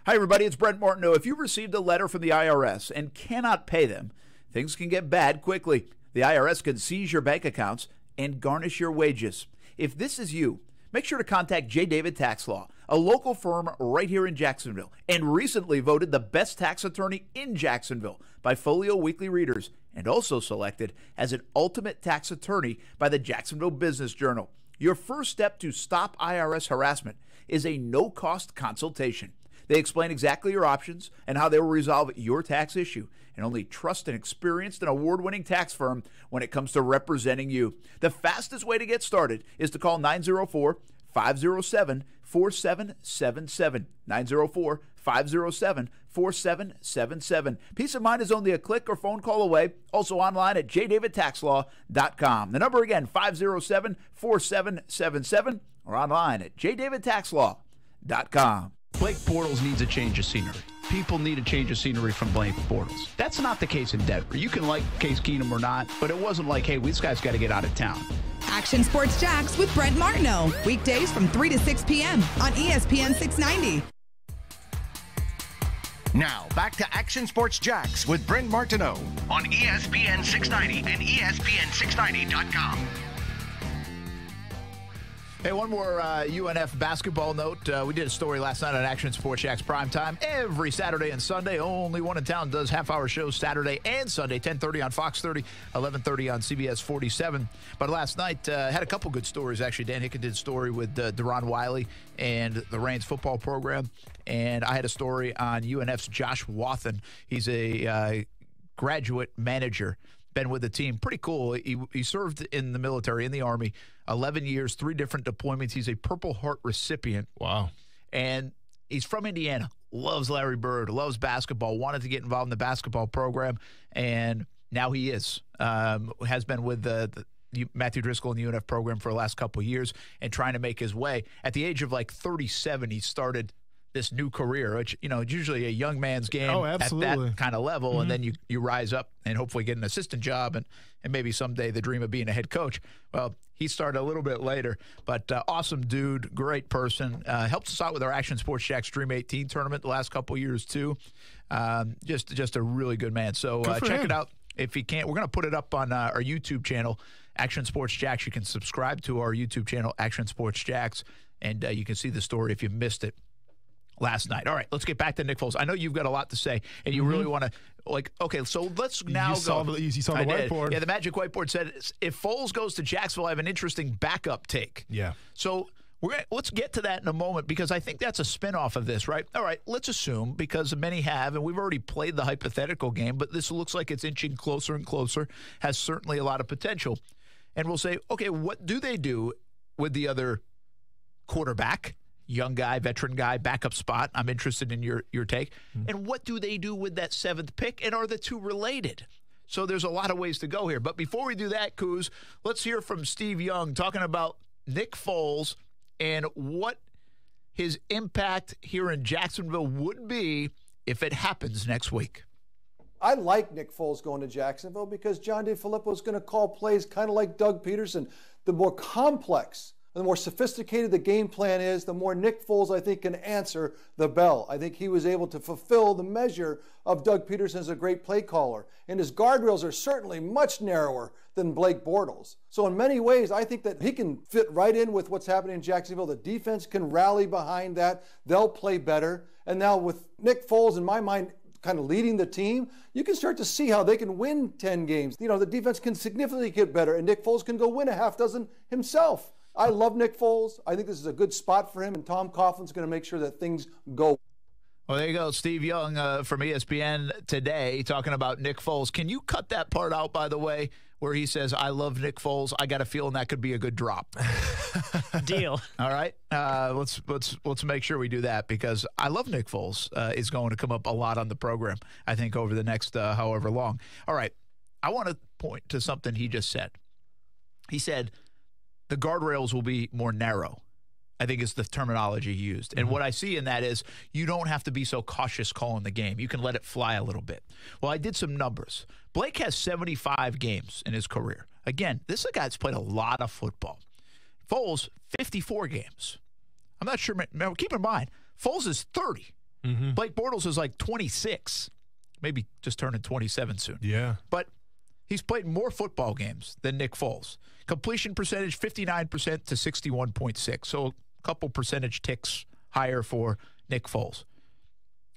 Hi, everybody. It's Brent Martineau. If you received a letter from the IRS and cannot pay them, things can get bad quickly. The IRS can seize your bank accounts and garnish your wages. If this is you, make sure to contact J. David Tax Law, a local firm right here in Jacksonville, and recently voted the best tax attorney in Jacksonville by Folio Weekly Readers, and also selected as an ultimate tax attorney by the Jacksonville Business Journal. Your first step to stop IRS harassment is a no-cost consultation. They explain exactly your options and how they will resolve your tax issue, and only trust an experienced and award-winning tax firm when it comes to representing you. The fastest way to get started is to call 904-507-4777. 904-507-4777. Peace of mind is only a click or phone call away. Also online at jdavidtaxlaw.com. The number again, 507-4777, or online at jdavidtaxlaw.com. Blake Bortles needs a change of scenery. People need a change of scenery from Blake Bortles. That's not the case in Denver. You can like Case Keenum or not, but it wasn't like, hey, this guy's got to get out of town. Action Sports Jacks with Brent Martineau. Weekdays from 3 to 6 p.m. on ESPN 690. Now, back to Action Sports Jacks with Brent Martineau on ESPN 690 and ESPN690.com. Hey, one more UNF basketball note. We did a story last night on Action Sports Jacks Primetime. Every Saturday and Sunday, only one in town does half-hour shows Saturday and Sunday, 10:30 on Fox 30, 11:30 on CBS 47. But last night had a couple good stories, actually. Dan Hicken did a story with Deron Wiley and the Reigns football program. And I had a story on UNF's Josh Wathan. He's a graduate manager. Been with the team. Pretty cool. He served in the military, in the Army, 11 years, 3 different deployments. He's a Purple Heart recipient. Wow. And he's from Indiana. Loves Larry Bird. Loves basketball. Wanted to get involved in the basketball program. And now he is. Has been with the Matthew Driscoll in the UNF program for the last couple of years and trying to make his way. At the age of like 37, he started this new career, which, it's usually a young man's game at that kind of level. Mm-hmm. And then you rise up and hopefully get an assistant job and maybe someday the dream of being a head coach. Well, he started a little bit later, but awesome dude, great person. Helped us out with our Action Sports Jacks Dream 18 tournament the last couple of years too. Just a really good man. So check it out if you can't. We're going to put it up on our YouTube channel, Action Sports Jacks. You can subscribe to our YouTube channel, Action Sports Jacks, and you can see the story if you missed it last night. All right, let's get back to Nick Foles. I know you've got a lot to say, and you really want to, okay, so let's now you saw the whiteboard. Yeah, the magic whiteboard said, if Foles goes to Jacksonville, I have an interesting backup take. Yeah. So let's get to that in a moment, because I think that's a spinoff of this, right? All right, let's assume, because many have, and we've already played the hypothetical game, but this looks like it's inching closer and closer, has certainly a lot of potential. And we'll say, okay, what do they do with the other quarterback? Young guy, veteran guy, backup spot. I'm interested in your take. And what do they do with that 7th pick? And are the two related? So there's a lot of ways to go here. But before we do that, Kuz, let's hear from Steve Young talking about Nick Foles and what his impact here in Jacksonville would be if it happens next week. I like Nick Foles going to Jacksonville because John DeFilippo is going to call plays kind of like Doug Peterson. The more complex, the more sophisticated the game plan is, the more Nick Foles, I think, can answer the bell. I think he was able to fulfill the measure of Doug Peterson as a great play caller. And his guardrails are certainly much narrower than Blake Bortles. So in many ways, I think that he can fit right in with what's happening in Jacksonville. The defense can rally behind that. They'll play better. And now with Nick Foles, in my mind, kind of leading the team, you can start to see how they can win 10 games. The defense can significantly get better, and Nick Foles can go win a half dozen himself. I love Nick Foles. I think this is a good spot for him, and Tom Coughlin's going to make sure that things go. Well, there you go. Steve Young from ESPN today talking about Nick Foles. Can you cut that part out, by the way, where he says, I love Nick Foles? I got a feeling that could be a good drop. Deal. All right. Let's make sure we do that, because I love Nick Foles. Is going to come up a lot on the program, I think, over the next however long. All right. I want to point to something he just said. He said, the guardrails will be more narrow. I think is the terminology used. And what I see in that is you don't have to be so cautious calling the game. You can let it fly a little bit. Well, I did some numbers. Blake has 75 games in his career. Again, this is a guy that's played a lot of football. Foles, 54 games. I'm not sure. Keep in mind, Foles is 30. Blake Bortles is like 26. Maybe just turning 27 soon. Yeah. But he's played more football games than Nick Foles. Completion percentage, 59% to 61.6. So a couple percentage ticks higher for Nick Foles.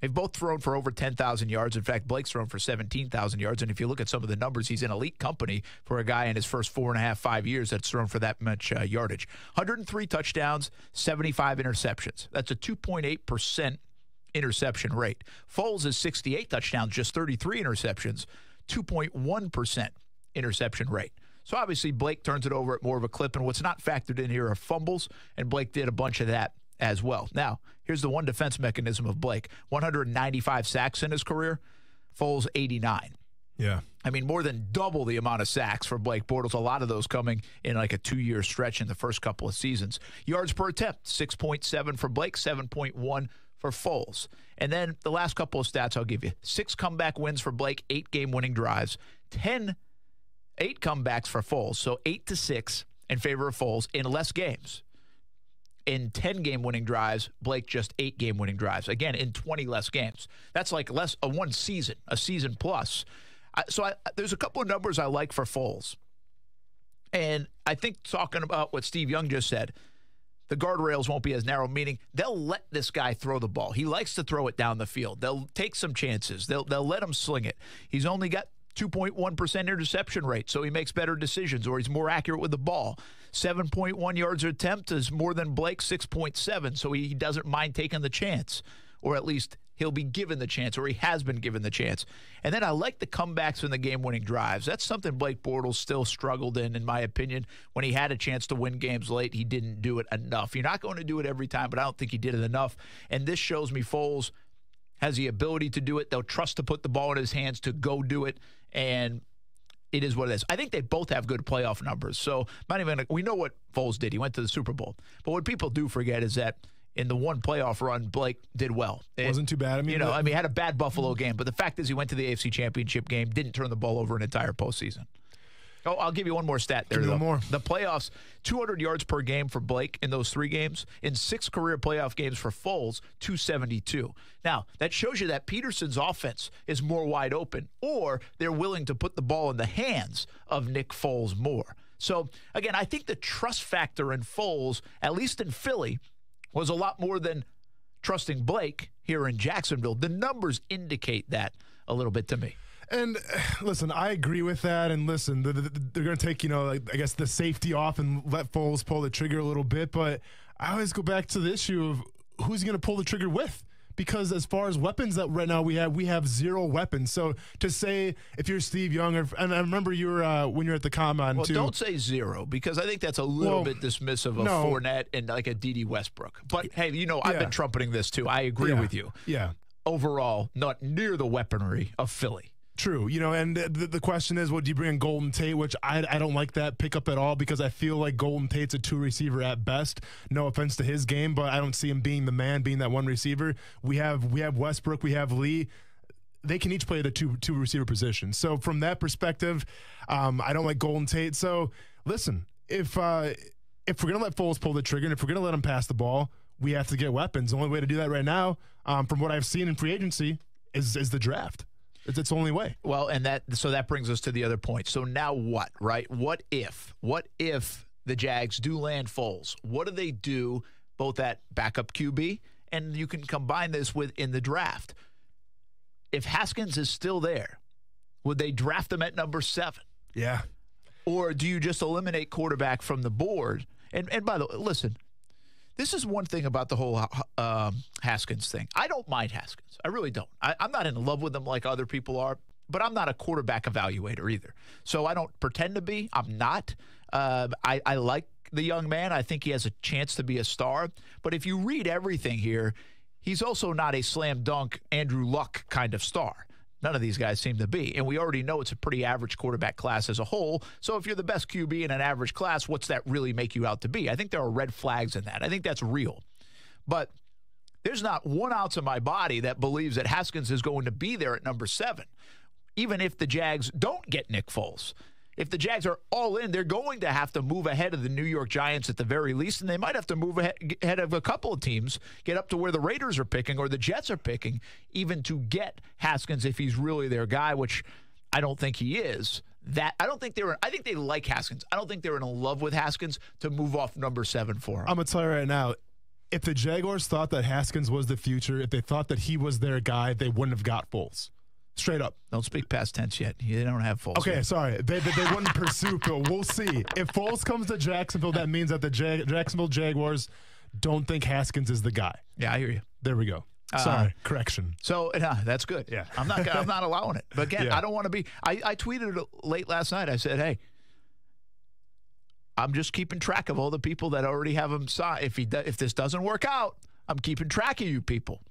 They've both thrown for over 10,000 yards. In fact, Blake's thrown for 17,000 yards. And if you look at some of the numbers, he's in elite company for a guy in his first 4.5, 5 years that's thrown for that much yardage. 103 touchdowns, 75 interceptions. That's a 2.8% interception rate. Foles is 68 touchdowns, just 33 interceptions, 2.1% interception rate. So obviously Blake turns it over at more of a clip, and what's not factored in here are fumbles, and Blake did a bunch of that as well. Now, here's the one defense mechanism of Blake. 195 sacks in his career, Foles 89. Yeah. I mean, more than double the amount of sacks for Blake Bortles, a lot of those coming in like a 2-year stretch in the first couple of seasons. Yards per attempt, 6.7 for Blake, 7.1 for Foles. And then the last couple of stats I'll give you. 6 comeback wins for Blake, 8 game-winning drives, 8 comebacks for Foles, so 8-6 in favor of Foles in less games. In 10 game-winning drives, Blake just 8 game-winning drives. Again, in 20 less games. That's like less a one season, a season plus. There's a couple of numbers I like for Foles. And I think talking about what Steve Young just said, the guardrails won't be as narrow, meaning they'll let this guy throw the ball. He likes to throw it down the field. They'll take some chances. They'll let him sling it. He's only got 2.1% interception rate, so he makes better decisions, or he's more accurate with the ball. 7.1 yards per attempt is more than Blake, 6.7, so he doesn't mind taking the chance, or at least he'll be given the chance, or he has been given the chance. And then I like the comebacks and the game-winning drives. That's something Blake Bortles still struggled in my opinion. When he had a chance to win games late, he didn't do it enough. You're not going to do it every time, but I don't think he did it enough. And this shows me Foles has the ability to do it. They'll trust to put the ball in his hands to go do it, and it is what it is. I think they both have good playoff numbers. So we know what Foles did. He went to the Super Bowl. But what people do forget is that in the one playoff run, Blake did well. Wasn't too bad. He had a bad Buffalo game, but the fact is he went to the AFC Championship game, didn't turn the ball over an entire postseason. Oh, I'll give you one more stat there. One more. The playoffs, 200 yards per game for Blake in those 3 games. In 6 career playoff games for Foles, 272. Now, that shows you that Peterson's offense is more wide open, or they're willing to put the ball in the hands of Nick Foles more. So, again, I think the trust factor in Foles, at least in Philly, was a lot more than trusting Blake here in Jacksonville. The numbers indicate that a little bit to me. And listen, I agree with that. And listen, they're going to take, I guess the safety off and let Foles pull the trigger a little bit. But I always go back to the issue of who's going to pull the trigger with. Because as far as weapons that right now we have 0 weapons. So to say if you're Steve Young, and I remember you were when you're at the Combine too. Well, don't say 0 because I think that's a little bit dismissive of Fournette and like a D.D. Westbrook. But hey, I've been trumpeting this too. I agree with you. Yeah. Overall, not near the weaponry of Philly. True, and the question is, do you bring in Golden Tate, which I don't like that pickup at all because I feel like Golden Tate's a 2 receiver at best. No offense to his game, but I don't see him being the man, being that 1 receiver. We have Westbrook, we have Lee. They can each play the two receiver position. So from that perspective, I don't like Golden Tate. So listen, if we're gonna let Foles pull the trigger, and if we're gonna let him pass the ball, we have to get weapons. The only way to do that right now, from what I've seen in free agency, is the draft. It's the only way. Well, and that brings us to the other point. So now what, right? What if the Jags do land Foles? What do they do both at backup QB, and you can combine this with in the draft? If Haskins is still there, would they draft him at number 7? Yeah. Or do you just eliminate quarterback from the board? And by the way, listen, this is one thing about the whole Haskins thing. I don't mind Haskins. I really don't. I'm not in love with him like other people are, but I'm not a quarterback evaluator either. So I don't pretend to be. I'm not. I like the young man. I think he has a chance to be a star. But if you read everything here, he's also not a slam dunk Andrew Luck kind of star. None of these guys seem to be. And we already know it's a pretty average quarterback class as a whole. So if you're the best QB in an average class, what's that really make you out to be? I think there are red flags in that. I think that's real. But there's not 1 ounce of my body that believes that Haskins is going to be there at number 7, even if the Jags don't get Nick Foles. If the Jags are all in, they're going to have to move ahead of the New York Giants at the very least, and they might have to move ahead of a couple of teams, get up to where the Raiders are picking or the Jets are picking, even to get Haskins if he's really their guy, which I don't think he is. I think they like Haskins. I don't think they're in love with Haskins to move off number 7 for him. I'm going to tell you right now, if the Jaguars thought that Haskins was the future, if they thought that he was their guy, they wouldn't have got Foles. Straight up. Don't speak past tense yet. They don't have Foles. Okay, yet. Sorry. They wouldn't pursue Phil. We'll see. If Foles comes to Jacksonville, that means that the Jacksonville Jaguars don't think Haskins is the guy. Yeah, I hear you. There we go. Sorry. Correction. So that's good. Yeah. I'm not allowing it. But again, I don't want to be. I tweeted it late last night. I said, hey, I'm just keeping track of all the people that already have him signed. If this doesn't work out, I'm keeping track of you people.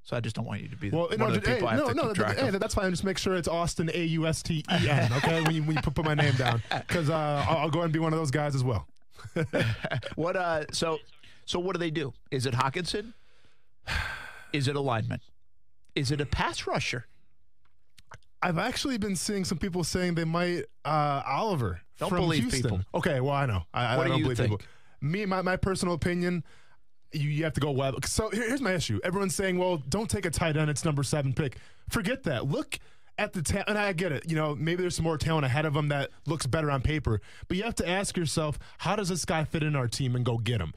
So I just don't want you to be one of the people I have to keep track of. That's fine. Just make sure it's Austin Austen, okay, when you put my name down, because I'll go ahead and be one of those guys as well. What? So what do they do? Is it Hawkinson? Is it a lineman? Is it a pass rusher? I've actually been seeing some people saying they might Oliver don't from believe Houston. people. Okay, well I know. I don't believe think? people. Me, my personal opinion. You have to go Webb. So here's my issue. Everyone's saying, well, don't take a tight end. It's number 7 pick. Forget that. Look at the talent. And I get it. Maybe there's some more talent ahead of him that looks better on paper. But you have to ask yourself, how does this guy fit in our team and go get him?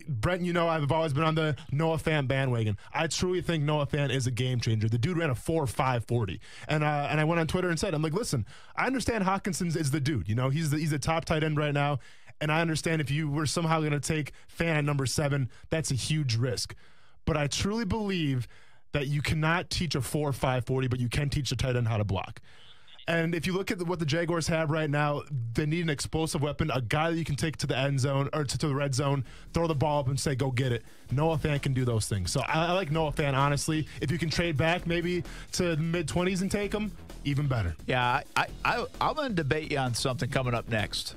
Brent, I've always been on the Noah Fant bandwagon. I truly think Noah Fant is a game changer. The dude ran a 4.5 40. And I went on Twitter and said, I'm like, listen, I understand Hawkinson is the dude. He's the top tight end right now. And I understand if you were somehow going to take Fant at number 7, that's a huge risk. But I truly believe that you cannot teach a 4.5 40, but you can teach a tight end how to block. And if you look at what the Jaguars have right now, they need an explosive weapon, a guy that you can take to the end zone or to the red zone, throw the ball up and say, go get it. Noah Fant can do those things. So I like Noah Fant, honestly. If you can trade back maybe to the mid-20s and take him, even better. Yeah, I'm going to debate you on something coming up next.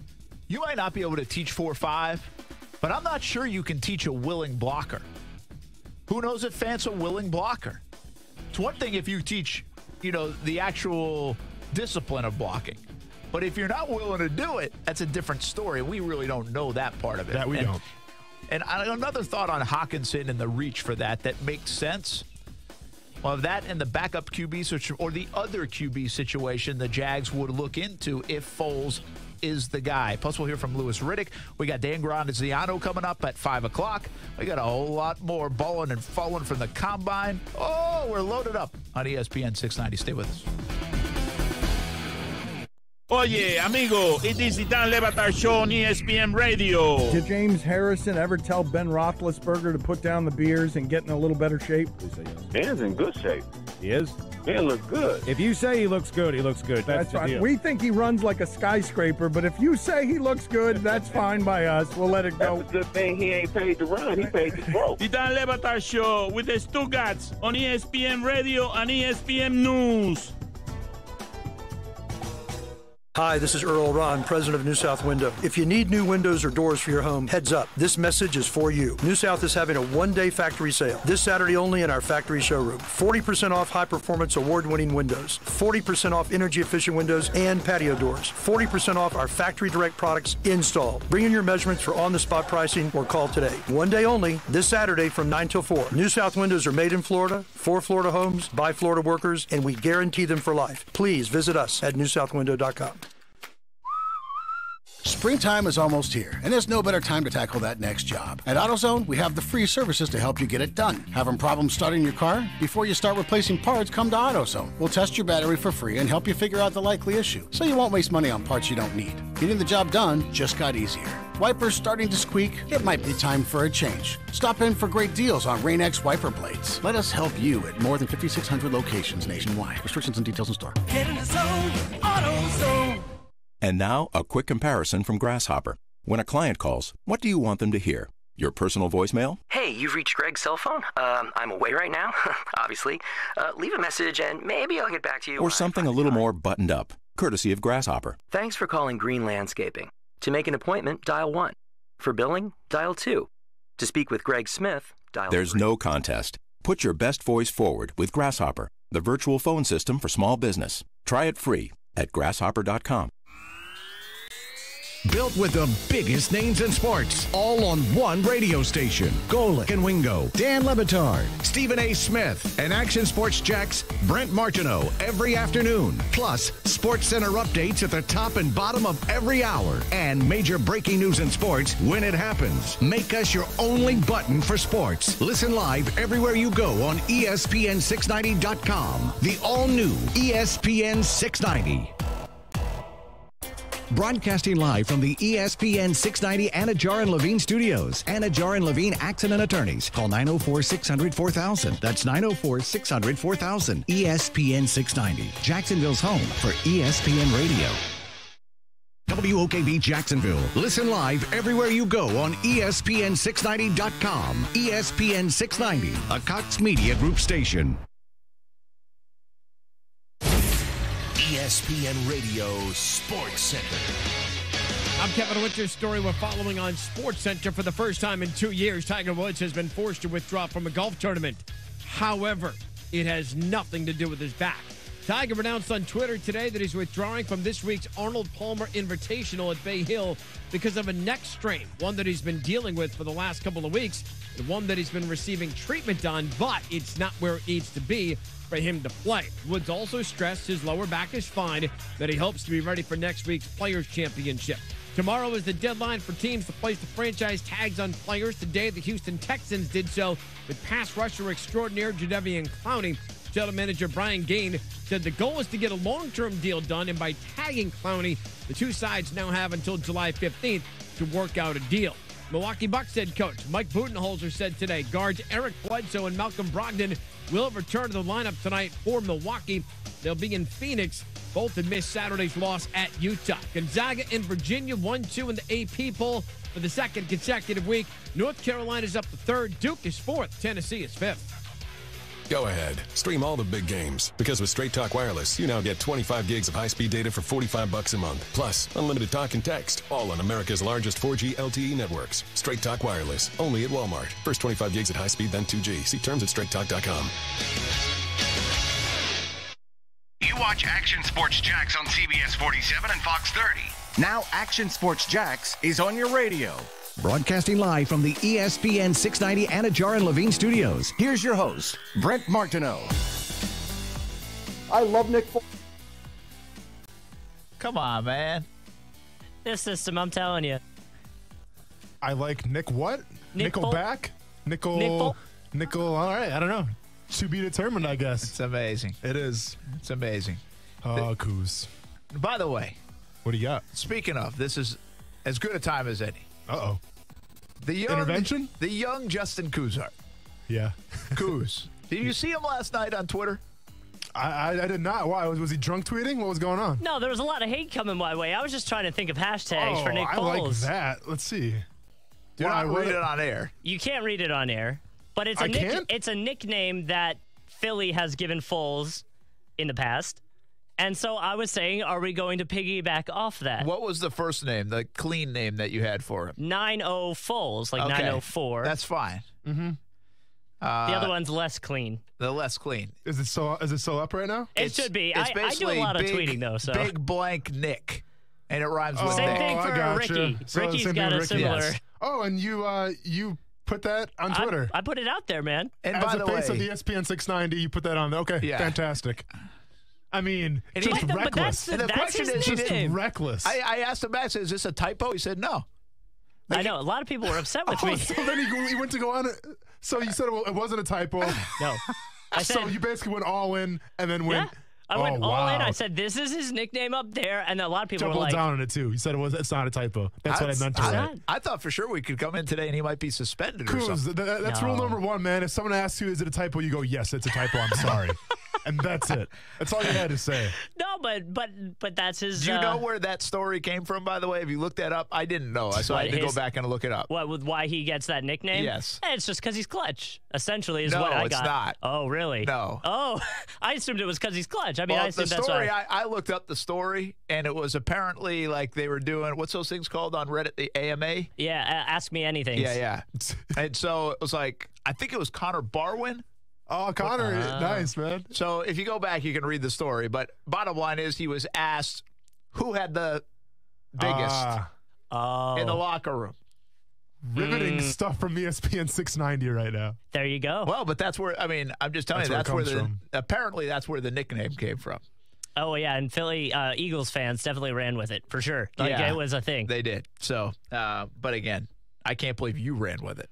You might not be able to teach 4.5, but I'm not sure you can teach a willing blocker. Who knows if Fant's a willing blocker? It's one thing if you teach, the actual discipline of blocking. But if you're not willing to do it, that's a different story. We really don't know that part of it. That we don't. And another thought on Hawkinson and the reach for that makes sense. Well, that and the backup QB situation or the other QB situation the Jags would look into if Foles is the guy. Plus, we'll hear from Louis Riddick. We got Dan Grandiziano coming up at 5 o'clock. We got a whole lot more balling and falling from the combine. Oh, we're loaded up on ESPN 690. Stay with us. Oye, amigo, it is the Dan Le Batard Show on ESPN Radio. Did James Harrison ever tell Ben Roethlisberger to put down the beers and get in a little better shape? Ben's in good shape. He is? Ben looks good. If you say he looks good, he looks good. That's the fine. deal. We think he runs like a skyscraper, but if you say he looks good, that's fine by us. We'll let it go. That's a good thing he ain't paid to run. He paid to throw. The Dan Le Batard Show with the Stuttgarts on ESPN Radio and ESPN News. Hi, this is Earl Ron, president of New South Window. If you need new windows or doors for your home, heads up, this message is for you. New South is having a one-day factory sale this Saturday only in our factory showroom. 40% off high-performance award-winning windows, 40% off energy-efficient windows and patio doors, 40% off our factory direct products installed. Bring in your measurements for on-the-spot pricing or call today. One day only, this Saturday from 9 till 4. New South Windows are made in Florida, for Florida homes, by Florida workers, and we guarantee them for life. Please visit us at newsouthwindow.com. Springtime is almost here, and there's no better time to tackle that next job. At AutoZone, we have the free services to help you get it done. Having problems starting your car? Before you start replacing parts, come to AutoZone. We'll test your battery for free and help you figure out the likely issue, so you won't waste money on parts you don't need. Getting the job done just got easier. Wipers starting to squeak? It might be time for a change. Stop in for great deals on Rain-X wiper blades. Let us help you at more than 5,600 locations nationwide. Restrictions and details in store. Get in the zone, AutoZone. And now, a quick comparison from Grasshopper. When a client calls, what do you want them to hear? Your personal voicemail? Hey, you've reached Greg's cell phone. I'm away right now, obviously. Leave a message and maybe I'll get back to you. Or something a little more buttoned up, courtesy of Grasshopper. Thanks for calling Green Landscaping. To make an appointment, dial 1. For billing, dial 2. To speak with Greg Smith, dial There's 3. no contest. Put your best voice forward with Grasshopper, the virtual phone system for small business. Try it free at grasshopper.com. Built with the biggest names in sports, all on one radio station. Golick and Wingo, Dan Lebitard, Stephen A. Smith, and Action Sports Jack's Brent Martineau every afternoon. Plus, Sports Center updates at the top and bottom of every hour. And major breaking news in sports when it happens. Make us your only button for sports. Listen live everywhere you go on ESPN690.com. The all-new ESPN 690. Broadcasting live from the ESPN 690 Anajar and Levine studios. Anajar and Levine Accident Attorneys. Call 904-600-4000. That's 904-600-4000. ESPN 690. Jacksonville's home for ESPN Radio. WOKV Jacksonville. Listen live everywhere you go on ESPN690.com. ESPN 690, a Cox Media Group station. ESPN Radio Sports Center. I'm Kevin Winter's story we're following on Sports Center. For the first time in 2 years, Tiger Woods has been forced to withdraw from a golf tournament. However, it has nothing to do with his back. Tiger announced on Twitter today that he's withdrawing from this week's Arnold Palmer Invitational at Bay Hill because of a neck strain, one that he's been dealing with for the last couple of weeks, and one that he's been receiving treatment on, but it's not where it needs to be for him to play. Woods also stressed his lower back is fine, that he hopes to be ready for next week's Players' Championship. Tomorrow is the deadline for teams to place the franchise tags on players. Today, the Houston Texans did so with pass rusher extraordinaire Jadeveon Clowney. General manager Brian Gain said the goal is to get a long-term deal done, and by tagging Clowney, the two sides now have until July 15th to work out a deal. Milwaukee Bucks head coach Mike Budenholzer said today guards Eric Bledsoe and Malcolm Brogdon will return to the lineup tonight for Milwaukee. They'll be in Phoenix. Both had missed Saturday's loss at Utah. Gonzaga and Virginia 1-2 in the AP poll for the second consecutive week. North Carolina's up to third. Duke is fourth. Tennessee is fifth. Go ahead. Stream all the big games. Because with Straight Talk Wireless, you now get 25 gigs of high-speed data for $45 a month. Plus, unlimited talk and text. All on America's largest 4G LTE networks. Straight Talk Wireless. Only at Walmart. First 25 gigs at high speed, then 2G. See terms at straighttalk.com. You watch Action Sports Jax on CBS 47 and Fox 30. Now Action Sports Jax is on your radio. Broadcasting live from the ESPN 690 Anajar and Levine studios. Here's your host, Brent Martineau. I love Nick Foles. Come on, man. This system, I'm telling you. I like Nick what? Nick Nickelback? Nickel. All right, I don't know. To be determined, I guess. It's amazing. It is. It's amazing. Oh, Coos. By the way, what do you got? Speaking of, this is as good a time as any. Uh-oh. The young, intervention? The young Justin Kuzart. Yeah. Kuz. Did you see him last night on Twitter? I did not. Why? Was he drunk tweeting? What was going on? No, there was a lot of hate coming my way. I was just trying to think of hashtags for Nick Foles. I like that. Let's see. Do not read it on air. You can't read it on air. But it's it's a nickname that Philly has given Foles in the past. And so I was saying, are we going to piggyback off that? What was the first name, the clean name that you had for him? 90 Foles, like 904. That's fine. Mm-hmm. The other one's less clean. The less clean. Is it still up right now? It should be. I do a lot of tweeting, though. So. Big blank Nick. And it rhymes with Same Nick. thing for Ricky. So Ricky's got a similar. Yes. Oh, and you put that on Twitter. I put it out there, man. And as by the the face way, of the ESPN 690, you put that on there. Okay, fantastic. I mean, just reckless. The question is, just reckless. I asked him back, is this a typo? He said no. I know. A lot of people were upset with me. So then he went to go on. So you said it wasn't a typo. No. I said, so you basically went all in and then went. Yeah. I went all in. I said, this is his nickname up there. And a lot of people were like. down on it, too. You said it's not a typo. That's what I meant to say. I thought for sure we could come in today and he might be suspended or something. That's rule number one, man. If someone asks you, is it a typo, you go, yes, it's a typo. I'm sorry. And that's it. That's all you had to say. No, but that's his. Do you know where that story came from, by the way? Have you looked that up? I didn't know. So I had to go back and look it up. What, with why he gets that nickname? Yes. It's just because he's clutch, essentially, is No, what I it's got. not. Oh, really? No. Oh, I assumed it was because he's clutch. I mean, Well, I assumed the that's story, why. I looked up the story, and it was apparently like they were doing, what's those things called on Reddit, the AMA? Yeah, ask me anything. Yeah. And so it was like, I think it was Connor Barwin. Oh, Connor, nice, man. So if you go back, you can read the story. But bottom line is he was asked who had the biggest in the locker room. Riveting stuff from ESPN 690 right now. There you go. Well, but that's where, I mean, I'm just telling you, that's where apparently that's where the nickname came from. Oh, yeah, and Philly Eagles fans definitely ran with it, for sure. Like, it was a thing. They did. So, but again, I can't believe you ran with it.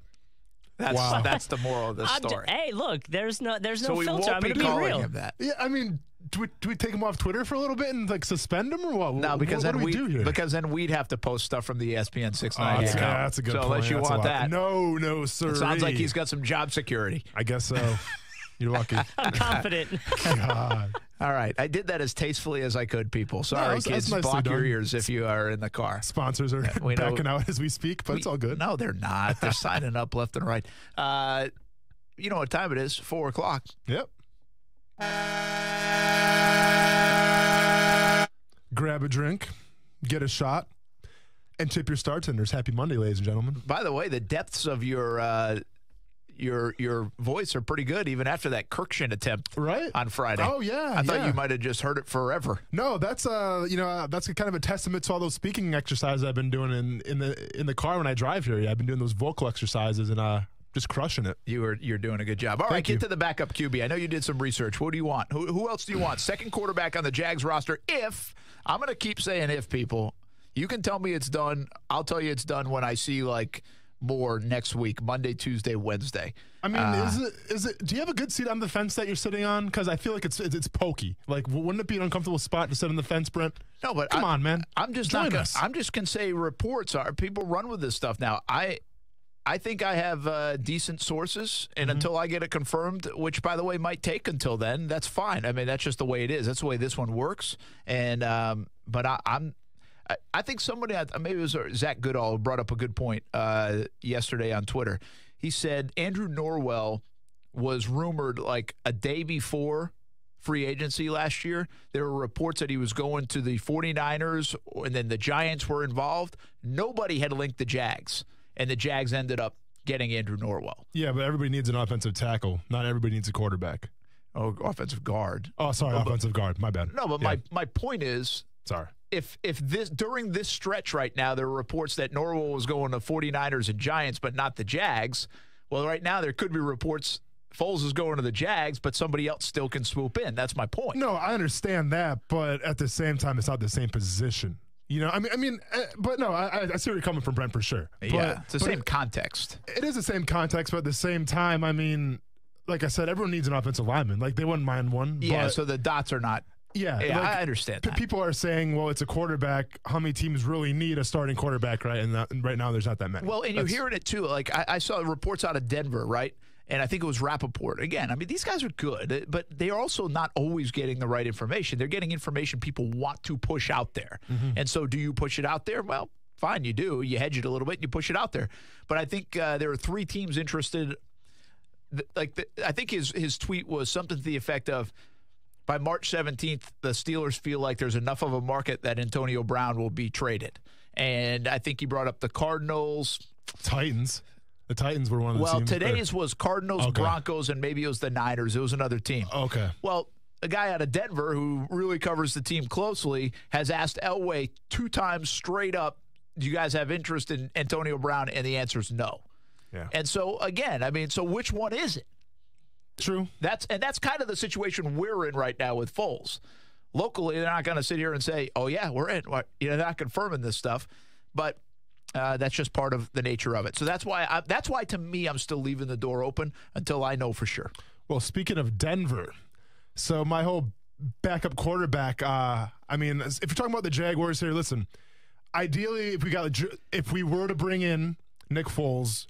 Wow. That's the moral of this story. Hey, look, there's no So we filter. won't I'm be going to be calling real. him that. Yeah, I mean, do we take him off Twitter for a little bit and like suspend him or what? No, because what then do we do here? Because then we'd have to post stuff from the ESPN 690 account. That's a good so point. unless you That's a want lot. that, no, sir. it sounds like he's got some job security. I guess so. You're lucky. I'm confident. God. All right, I did that as tastefully as I could, people. Sorry, that's kids, nicely block your done. ears if you are in the car. Sponsors are backing out as we speak, but it's all good. No, they're not. They're signing up left and right. You know what time it is? 4 o'clock. Yep. Grab a drink, get a shot, and tip your Startenders. Happy Monday, ladies and gentlemen. By the way, the depths of your voice are pretty good, even after that Kirkshin attempt on Friday. Oh yeah, I thought you might have just heard it forever. No, that's that's kind of a testament to all those speaking exercises I've been doing in the car when I drive here. Yeah, I've been doing those vocal exercises and just crushing it. You're doing a good job. All right, get to the backup QB. I know you did some research. What do you want? Who else do you want? Second quarterback on the Jags roster. If I'm going to keep saying if, people, you can tell me it's done. I'll tell you it's done when I see like more next week, Monday, Tuesday, Wednesday. I mean, is it? Do you have a good seat on the fence that you're sitting on? Because I feel like it's pokey. Like, wouldn't it be an uncomfortable spot to sit on the fence, Brent? No, but come on, man. I'm just Join not gonna, us. I'm just gonna say reports are people run with this stuff now. I think I have decent sources, and until I get it confirmed, which, by the way, might take until then, that's fine. I mean, that's just the way it is. That's the way this one works. And but I think somebody, maybe it was Zach Goodall, brought up a good point yesterday on Twitter. He said Andrew Norwell was rumored like a day before free agency last year. There were reports that he was going to the 49ers, and then the Giants were involved. Nobody had linked the Jags. And the Jags ended up getting Andrew Norwell. Yeah, but everybody needs an offensive tackle. Not everybody needs a quarterback. Oh, offensive guard. Oh, sorry, offensive guard. My bad. No, but my point is, sorry. If this during this stretch right now, there are reports that Norwell was going to 49ers and Giants, but not the Jags. Well, right now there could be reports Foles is going to the Jags, but somebody else still can swoop in. That's my point. No, I understand that, but at the same time, it's not the same position. You know, but no, I see where you're coming from, Brent, for sure. Yeah, it's the same context. It is the same context, but at the same time, I mean, like I said, everyone needs an offensive lineman. Like, they wouldn't mind one. Yeah, but, so the dots are not. Yeah, like, I understand that. People are saying, well, it's a quarterback. How many teams really need a starting quarterback, right? And right now, there's not that many. Well, and you're hearing it, too. Like, I saw reports out of Denver, right? And I think it was Rappaport. Again, I mean, these guys are good, but they are also not always getting the right information. They're getting information people want to push out there. And so do you push it out there? Well, fine, you do. You hedge it a little bit and you push it out there. But I think there are 3 teams interested. I think his tweet was something to the effect of, by March 17th, the Steelers feel like there's enough of a market that Antonio Brown will be traded. And I think he brought up the Cardinals. Titans. The Titans were one of the teams. Well, today's was Cardinals, Broncos, and maybe it was the Niners. It was another team. Okay. Well, a guy out of Denver who really covers the team closely has asked Elway 2 times straight up, do you guys have interest in Antonio Brown? And the answer is no. Yeah. And so, again, I mean, so which one is it? True. That's kind of the situation we're in right now with Foles. Locally, they're not going to sit here and say, oh, yeah, we're in. You know, they're not confirming this stuff. But that's just part of the nature of it. So that's why to me, I'm still leaving the door open until I know for sure. Well, speaking of Denver, so my whole backup quarterback, I mean, if you're talking about the Jaguars here, listen, ideally, if we were to bring in Nick Foles,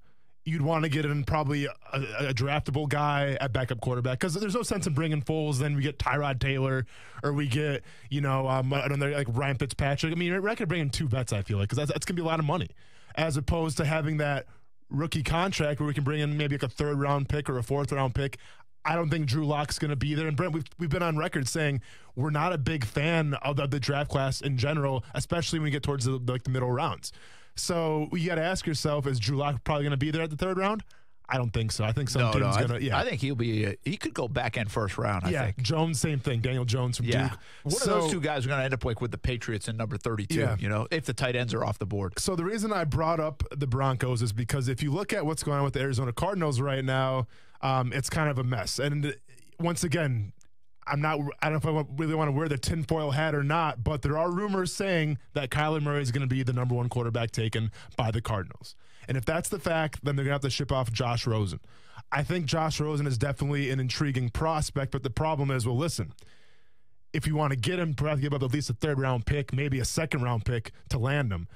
you'd want to get in probably a draftable guy at backup quarterback because there's no sense in bringing Foles. Then we get Tyrod Taylor or we get, another like Ryan Fitzpatrick. I mean, you're not going to bring in 2 vets, I feel like, because that's going to be a lot of money as opposed to having that rookie contract where we can bring in maybe like a 3rd-round pick or a 4th-round pick. I don't think Drew Lock's going to be there. And Brent, we've been on record saying we're not a big fan of the draft class in general, especially when we get towards the middle rounds. So you got to ask yourself, is Drew Lock probably going to be there at the 3rd round? I don't think so. I think some team's going to. Yeah, I think he'll be. He could go back end 1st round. I think Jones, same thing. Daniel Jones from Duke. One of those 2 guys are going to end up with the Patriots in number 32. If the tight ends are off the board. So the reason I brought up the Broncos is because if you look at what's going on with the Arizona Cardinals right now, it's kind of a mess. And once again, I don't know if I really want to wear the tinfoil hat or not, but there are rumors saying that Kyler Murray is going to be the number 1 quarterback taken by the Cardinals. And if that's the fact, then they're going to have to ship off Josh Rosen. I think Josh Rosen is definitely an intriguing prospect, but the problem is, well, listen, if you want to get him, perhaps give up at least a 3rd-round pick, maybe a 2nd-round pick to land him.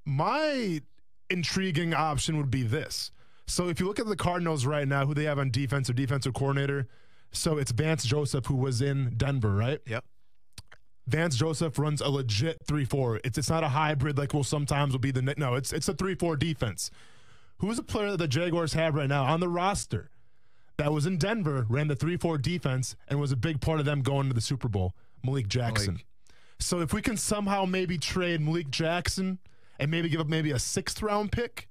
My intriguing option would be this. So if you look at the Cardinals right now, who they have on defense or defensive coordinator, so it's Vance Joseph, who was in Denver, right? Yep. Vance Joseph runs a legit 3-4. It's not a hybrid like sometimes will be the – no, it's a 3-4 defense. Who's a player that the Jaguars have right now on the roster that was in Denver, ran the 3-4 defense, and was a big part of them going to the Super Bowl? Malik Jackson. So if we can somehow maybe trade Malik Jackson and maybe give up maybe a 6th-round pick,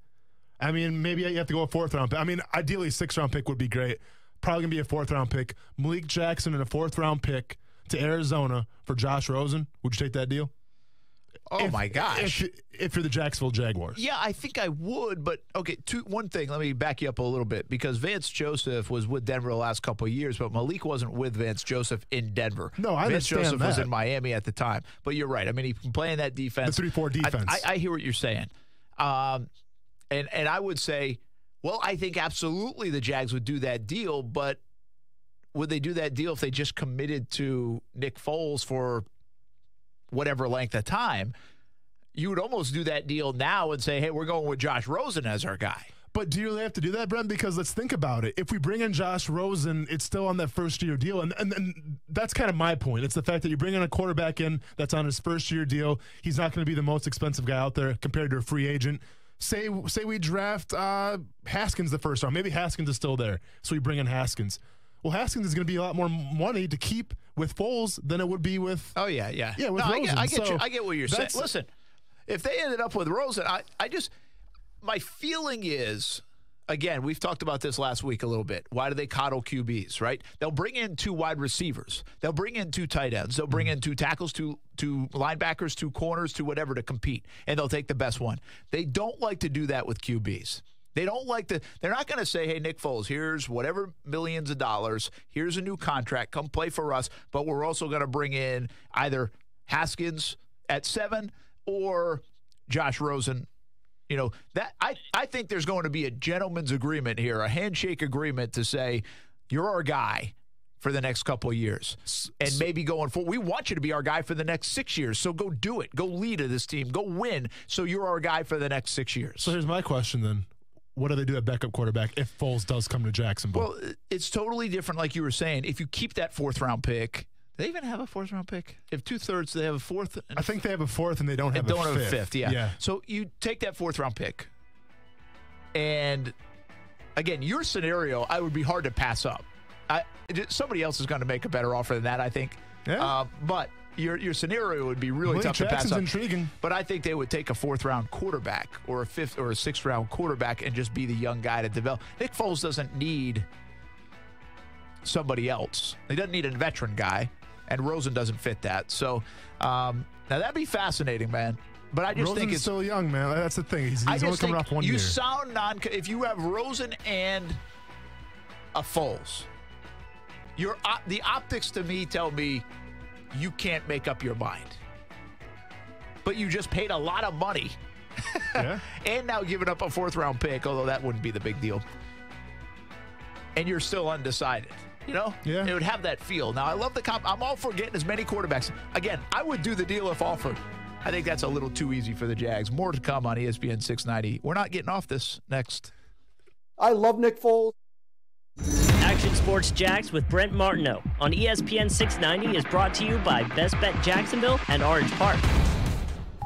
I mean, maybe you have to go a 4th-round pick. I mean, ideally, a 6th-round pick would be great. Probably going to be a 4th-round pick. Malik Jackson and a 4th-round pick to Arizona for Josh Rosen. Would you take that deal? My gosh. If you're the Jacksonville Jaguars. Yeah, I think I would. But, okay, one thing. Let me back you up a little bit because Vance Joseph was with Denver the last couple of years, but Malik wasn't with Vance Joseph in Denver. No, I understand Vance Joseph that. was in Miami at the time. But you're right. I mean, he can play in that defense. The 3-4 defense. I hear what you're saying. And I would say, well, I think absolutely the Jags would do that deal, but would they do that deal if they just committed to Nick Foles for whatever length of time? You would almost do that deal now and say, hey, we're going with Josh Rosen as our guy. But do you really have to do that, Brent? Because let's think about it. If we bring in Josh Rosen, it's still on that 1st-year deal. And that's kind of my point. It's the fact that you bring in a quarterback in that's on his 1st-year deal. He's not going to be the most expensive guy out there compared to a free agent. Say we draft Haskins the 1st round. Maybe Haskins is still there, so we bring in Haskins. Well, Haskins is going to be a lot more money to keep with Foles than it would be with. Oh yeah. Yeah, with Rosen. I get what you're saying. Listen, if they ended up with Rosen, my feeling is, again, we've talked about this last week a little bit. Why do they coddle QBs? Right? They'll bring in 2 wide receivers. They'll bring in 2 tight ends. They'll bring in 2 tackles, 2 linebackers, 2 corners, 2 whatever to compete, and they'll take the best one. They don't like to do that with QBs. They don't like to. They're not going to say, hey, Nick Foles, here's whatever millions of dollars. Here's a new contract. Come play for us. But we're also going to bring in either Haskins at 7 or Josh Rosen. That I think there's going to be a gentleman's agreement here, a handshake agreement to say, you're our guy for the next couple of years. And maybe going forward, we want you to be our guy for the next 6 years. So go do it. Go lead this team. Go win. So you're our guy for the next 6 years. So here's my question then. What do they do at backup quarterback if Foles does come to Jacksonville? Well, it's totally different, like you were saying. If you keep that 4th-round pick, do they even have a 4th-round pick? If 2/3, they have a 4th? I think they have a 4th, and they don't have a 5th. Yeah. So you take that 4th-round pick, and, again, your scenario, I would be hard to pass up. Somebody else is going to make a better offer than that, I think. Yeah. But your scenario would be really tough to pass up. Intriguing. But I think they would take a 4th-round quarterback or a 5th or a 6th-round quarterback and just be the young guy to develop. Nick Foles doesn't need somebody else. He doesn't need a veteran guy, and Rosen doesn't fit that. So now that'd be fascinating, man. But I just think it's still young, man. That's the thing. He's only coming off 1 year. You sound if you have Rosen and a Foles, the optics to me tell me you can't make up your mind. But you just paid a lot of money. Yeah. And now giving up a 4th-round pick, although that wouldn't be the big deal. And you're still undecided. Yeah. It would have that feel. Now, I love the comp. I'm all for getting as many quarterbacks. Again, I would do the deal if offered. I think that's a little too easy for the Jags. More to come on ESPN 690. We're not getting off this next. I love Nick Foles. Action Sports Jacks with Brent Martineau on ESPN 690 is brought to you by Best Bet Jacksonville and Orange Park.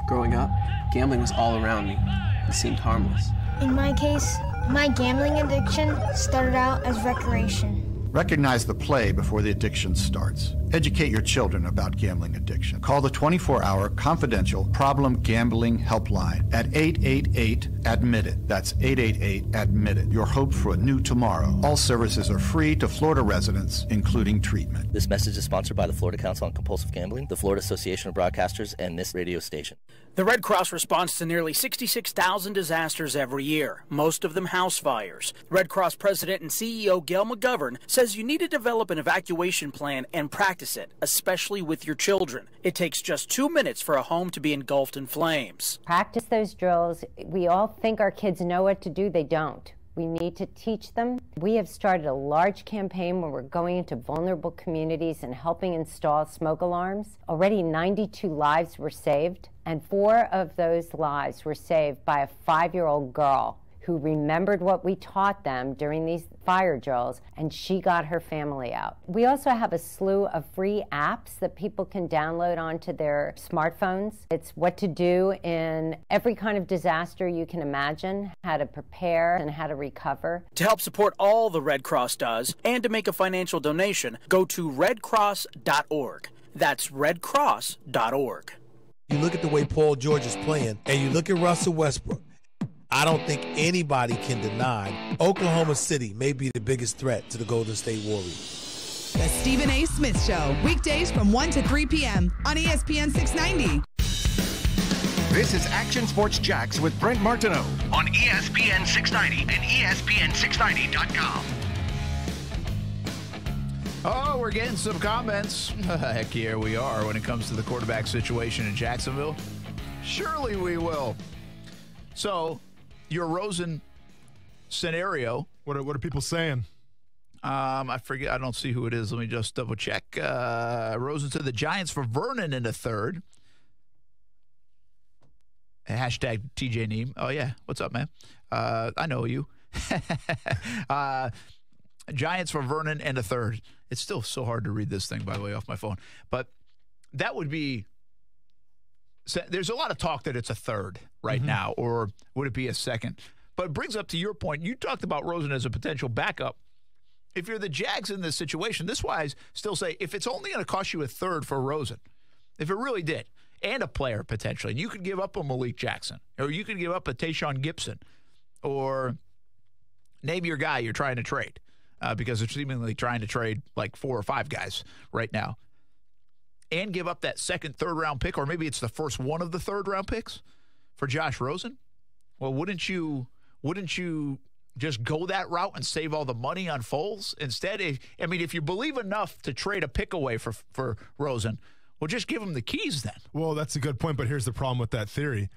Growing up, gambling was all around me. It seemed harmless. In my case, my gambling addiction started out as recreation. Recognize the play before the addiction starts. Educate your children about gambling addiction. Call the 24-hour confidential problem gambling helpline at 888-ADMIT-IT. That's 888-ADMIT-IT. Your hope for a new tomorrow. All services are free to Florida residents, including treatment. This message is sponsored by the Florida Council on Compulsive Gambling, the Florida Association of Broadcasters, and this radio station. The Red Cross responds to nearly 66,000 disasters every year, most of them house fires. Red Cross President and CEO Gail McGovern says you need to develop an evacuation plan and practice it, especially with your children. It takes just 2 minutes for a home to be engulfed in flames. Practice those drills. We all think our kids know what to do. They don't. We need to teach them. We have started a large campaign where we're going into vulnerable communities and helping install smoke alarms. Already 92 lives were saved, and 4 of those lives were saved by a 5-year-old girl who remembered what we taught them during these fire drills, and she got her family out. We also have a slew of free apps that people can download onto their smartphones. It's what to do in every kind of disaster you can imagine, how to prepare and how to recover. To help support all the Red Cross does and to make a financial donation, go to redcross.org. That's redcross.org. You look at the way Paul George is playing, and you look at Russell Westbrook. I don't think anybody can deny Oklahoma City may be the biggest threat to the Golden State Warriors. The Stephen A. Smith Show, weekdays from 1 to 3 p.m. on ESPN 690. This is Action Sports Jacks with Brent Martineau on ESPN 690 and ESPN690.com. Oh, we're getting some comments. Heck, here we are when it comes to the quarterback situation in Jacksonville. Surely we will. So, your Rosen scenario. What are people saying? I forget. I don't see who it is. Let me just double check. Rosen said the Giants for Vernon in the third. Hashtag TJ Neem. Oh, yeah. What's up, man? I know you. Giants for Vernon and a third. It's still so hard to read this thing, by the way, off my phone. But that would be. There's a lot of talk that it's a third right now, or would it be a second? But it brings up to your point. You talked about Rosen as a potential backup. If you're the Jags in this situation, this is why I still say if it's only going to cost you a third for Rosen, if it really did, and a player potentially, and you could give up a Malik Jackson, or you could give up a Tayshaun Gibson, or name your guy you're trying to trade, because they're seemingly trying to trade like 4 or 5 guys right now, and give up that second, third-round pick, or maybe it's the first one of the third-round picks for Josh Rosen? Well, wouldn't you just go that route and save all the money on Foles instead? If you believe enough to trade a pick away for Rosen, well, just give him the keys then. Well, that's a good point, but here's the problem with that theory.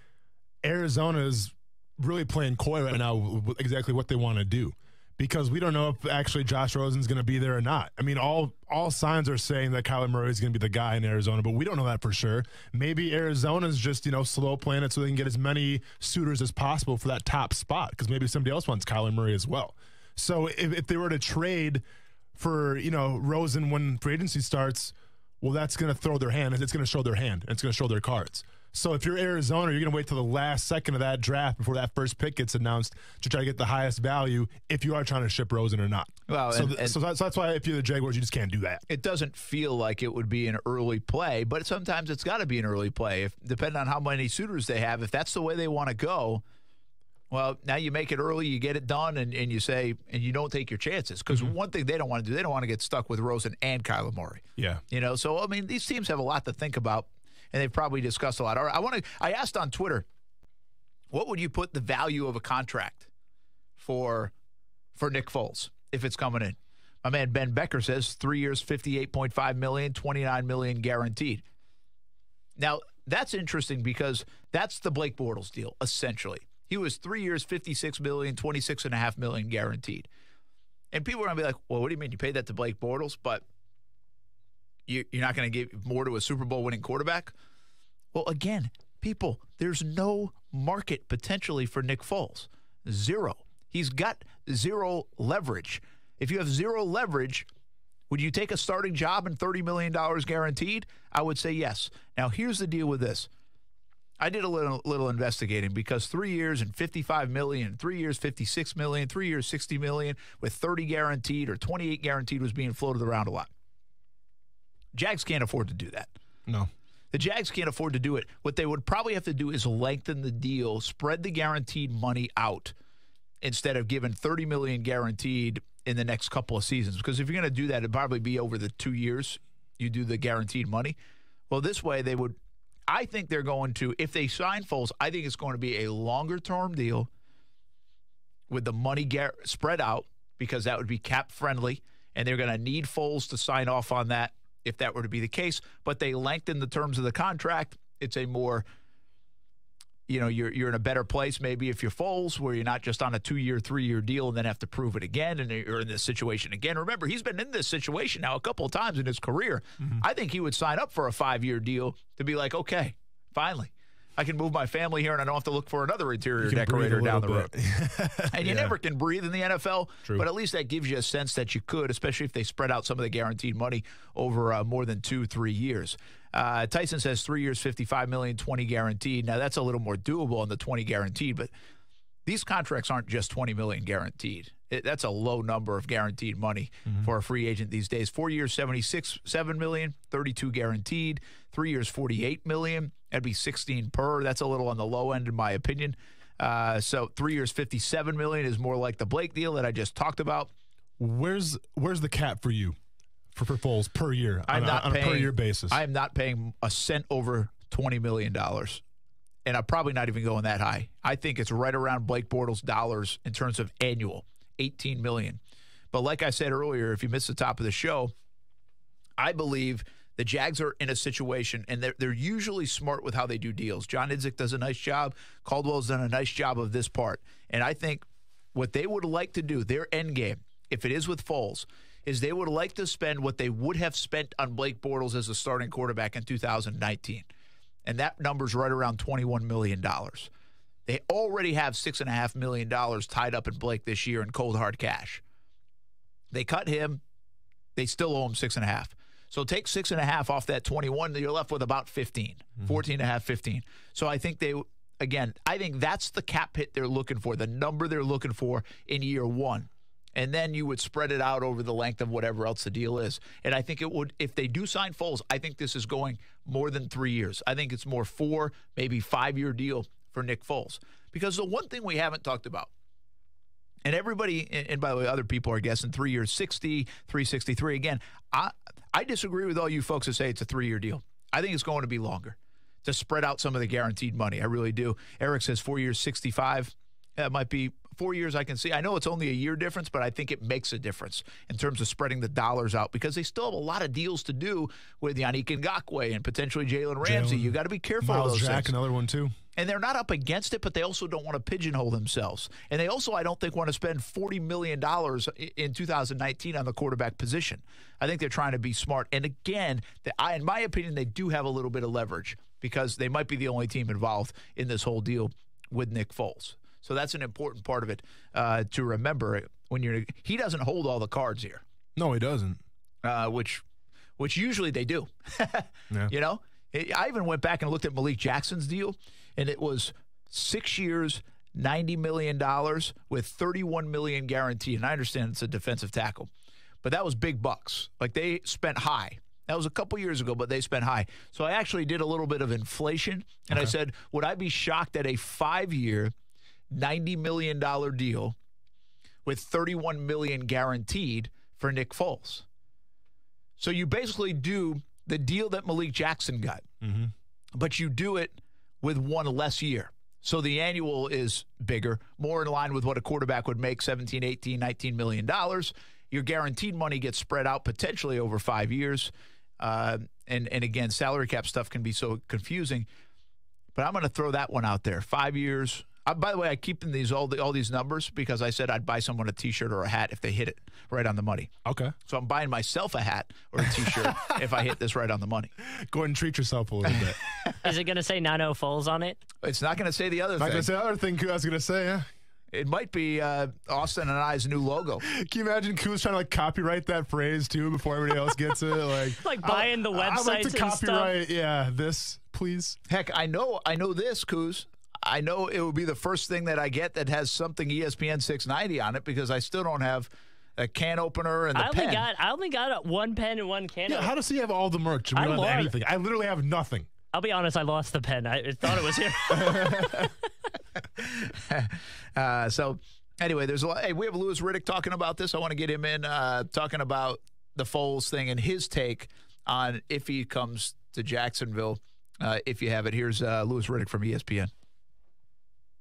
Arizona is really playing coy right now with exactly what they want to do, because we don't know if actually Josh Rosen's going to be there or not. I mean, all signs are saying that Kyler Murray is going to be the guy in Arizona, but we don't know that for sure. Maybe Arizona's just, slow playing it so they can get as many suitors as possible for that top spot, because maybe somebody else wants Kyler Murray as well. So if they were to trade for, Rosen when free agency starts, well, that's going to throw their hand. It's going to show their hand. And it's going to show their cards. So if you're Arizona, you're going to wait till the last second of that draft before that first pick gets announced to try to get the highest value if you are trying to ship Rosen or not. Well, so that's why if you're the Jaguars, you just can't do that. It doesn't feel like it would be an early play, but sometimes it's got to be an early play. Depending on how many suitors they have, if that's the way they want to go, well, now you make it early, you get it done, and you say, and you don't take your chances. Because one thing they don't want to do, they don't want to get stuck with Rosen and Kyler Murray. Yeah. So, these teams have a lot to think about. And they've probably discussed a lot. All right, I asked on Twitter, what would you put the value of a contract for Nick Foles if it's coming in? My man Ben Becker says 3 years, $58.5 million, $29 million guaranteed. Now, that's interesting because that's the Blake Bortles deal, essentially. He was 3 years, $56 million, $26.5 million guaranteed. And people are going to be like, well, what do you mean you paid that to Blake Bortles, but you're not going to give more to a Super Bowl winning quarterback? Well, again, people, there's no market potentially for Nick Foles. Zero. He's got zero leverage. If you have zero leverage, would you take a starting job and $30 million guaranteed? I would say yes. Now, here's the deal with this. I did a little investigating because 3 years and $55 million, 3 years $56 million, 3 years $60 million with 30 guaranteed or 28 guaranteed was being floated around a lot. Jags can't afford to do that. No. The Jags can't afford to do it. What they would probably have to do is lengthen the deal, spread the guaranteed money out instead of giving $30 million guaranteed in the next couple of seasons. Because if you're going to do that, it'd probably be over the 2 years you do the guaranteed money. Well, this way they would. I think they're going to, if they sign Foles, I think it's going to be a longer-term deal with the money spread out because that would be cap-friendly, and they're going to need Foles to sign off on that if that were to be the case. But they lengthen the terms of the contract. It's a more, you're in a better place maybe if you're Foles, where you're not just on a 2-year, 3-year deal and then have to prove it again, and you're in this situation again. Remember, he's been in this situation now a couple of times in his career. Mm-hmm. I think he would sign up for a 5-year deal to be like, okay, finally, I can move my family here and I don't have to look for another interior decorator down the road. And you never can breathe in the NFL, True. But at least that gives you a sense that you could, especially if they spread out some of the guaranteed money over more than 2-3 years. Tyson says 3 years, $55 million, 20 guaranteed. Now, that's a little more doable on the 20 guaranteed, but these contracts aren't just $20 million guaranteed. That's a low number of guaranteed money for a free agent these days. 4 years, $7 million, 32 guaranteed. 3 years, $48 million. That'd be 16 per. That's a little on the low end, in my opinion. So 3 years, $57 million is more like the Blake deal that I just talked about. Where's the cap for you for Foles per year on a per year basis? I am not paying a cent over $20 million. And I'm probably not even going that high. I think it's right around Blake Bortles dollars in terms of annual, $18 million. But like I said earlier, if you missed the top of the show, I believe the Jags are in a situation, and they're usually smart with how they do deals. John Idzik does a nice job. Caldwell's done a nice job of this part. And I think what they would like to do, their end game, if it is with Foles, is they would like to spend what they would have spent on Blake Bortles as a starting quarterback in 2019. And that number's right around $21 million. They already have $6.5 million tied up in Blake this year in cold hard cash. They cut him. They still owe him $6.5 million. So take 6.5 off that 21, you're left with about 15, 14.5, 15. So I think I think that's the cap hit they're looking for, the number they're looking for in year one. And then you would spread it out over the length of whatever else the deal is. And I think it would, if they do sign Foles, I think this is going more than 3 years. I think it's more 4, maybe 5-year deal for Nick Foles. Because the one thing we haven't talked about, and everybody, and by the way, other people are guessing 3 years, 60, 363. Again, I disagree with all you folks that say it's a 3-year deal. I think it's going to be longer to spread out some of the guaranteed money. I really do. Eric says 4 years, 65. That might be 4 years I can see. I know it's only a year difference, but I think it makes a difference in terms of spreading the dollars out because they still have a lot of deals to do with Yannick Ngakoue and potentially Jalen Ramsey. You got to be careful of those things. Jack, another one too. And they're not up against it, but they also don't want to pigeonhole themselves. And they also, I don't think, want to spend $40 million in 2019 on the quarterback position. I think they're trying to be smart. And again, in my opinion, they do have a little bit of leverage because they might be the only team involved in this whole deal with Nick Foles. So that's an important part of it to remember. He doesn't hold all the cards here. No, he doesn't. Which usually they do. Yeah. You know, I even went back and looked at Malik Jackson's deal, and it was 6 years, $90 million with $31 million guaranteed. And I understand it's a defensive tackle, but that was big bucks. Like they spent high. That was a couple years ago, but they spent high. So I actually did a little bit of inflation, and I said, would I be shocked at a 5-year, $90 million deal with $31 million guaranteed for Nick Foles? So you basically do the deal that Malik Jackson got, but you do it with one less year. So the annual is bigger, more in line with what a quarterback would make, $17, $18, $19 million. Your guaranteed money gets spread out potentially over 5 years. And again, salary cap stuff can be so confusing. But I'm going to throw that one out there. 5 years. By the way, I keep all these numbers because I said I'd buy someone a T-shirt or a hat if they hit it right on the money. Okay. So I'm buying myself a hat or a T-shirt if I hit this right on the money. Go ahead and treat yourself a little bit. Is it going to say 9-0 Foles on it? It's not going to say the other thing. Not going to say the other thing I was going to say, yeah. It might be Austin and I's new logo. Can you imagine Kuz trying to like copyright that phrase too before everybody else gets it? Like buying the websites I'd like to and copyright, stuff. this, please. Heck, I know this, Kuz. I know it would be the first thing that I get that has something ESPN 690 on it because I still don't have a can opener and the pen. I only got one pen and one can. Yeah, how does he have all the merch? We don't have anything. I literally have nothing. I'll be honest, I lost the pen. I thought it was here. So anyway, there's a lot. Hey, we have Louis Riddick talking about this. I want to get him in talking about the Foles thing and his take on if he comes to Jacksonville. If you have it, here's Louis Riddick from ESPN.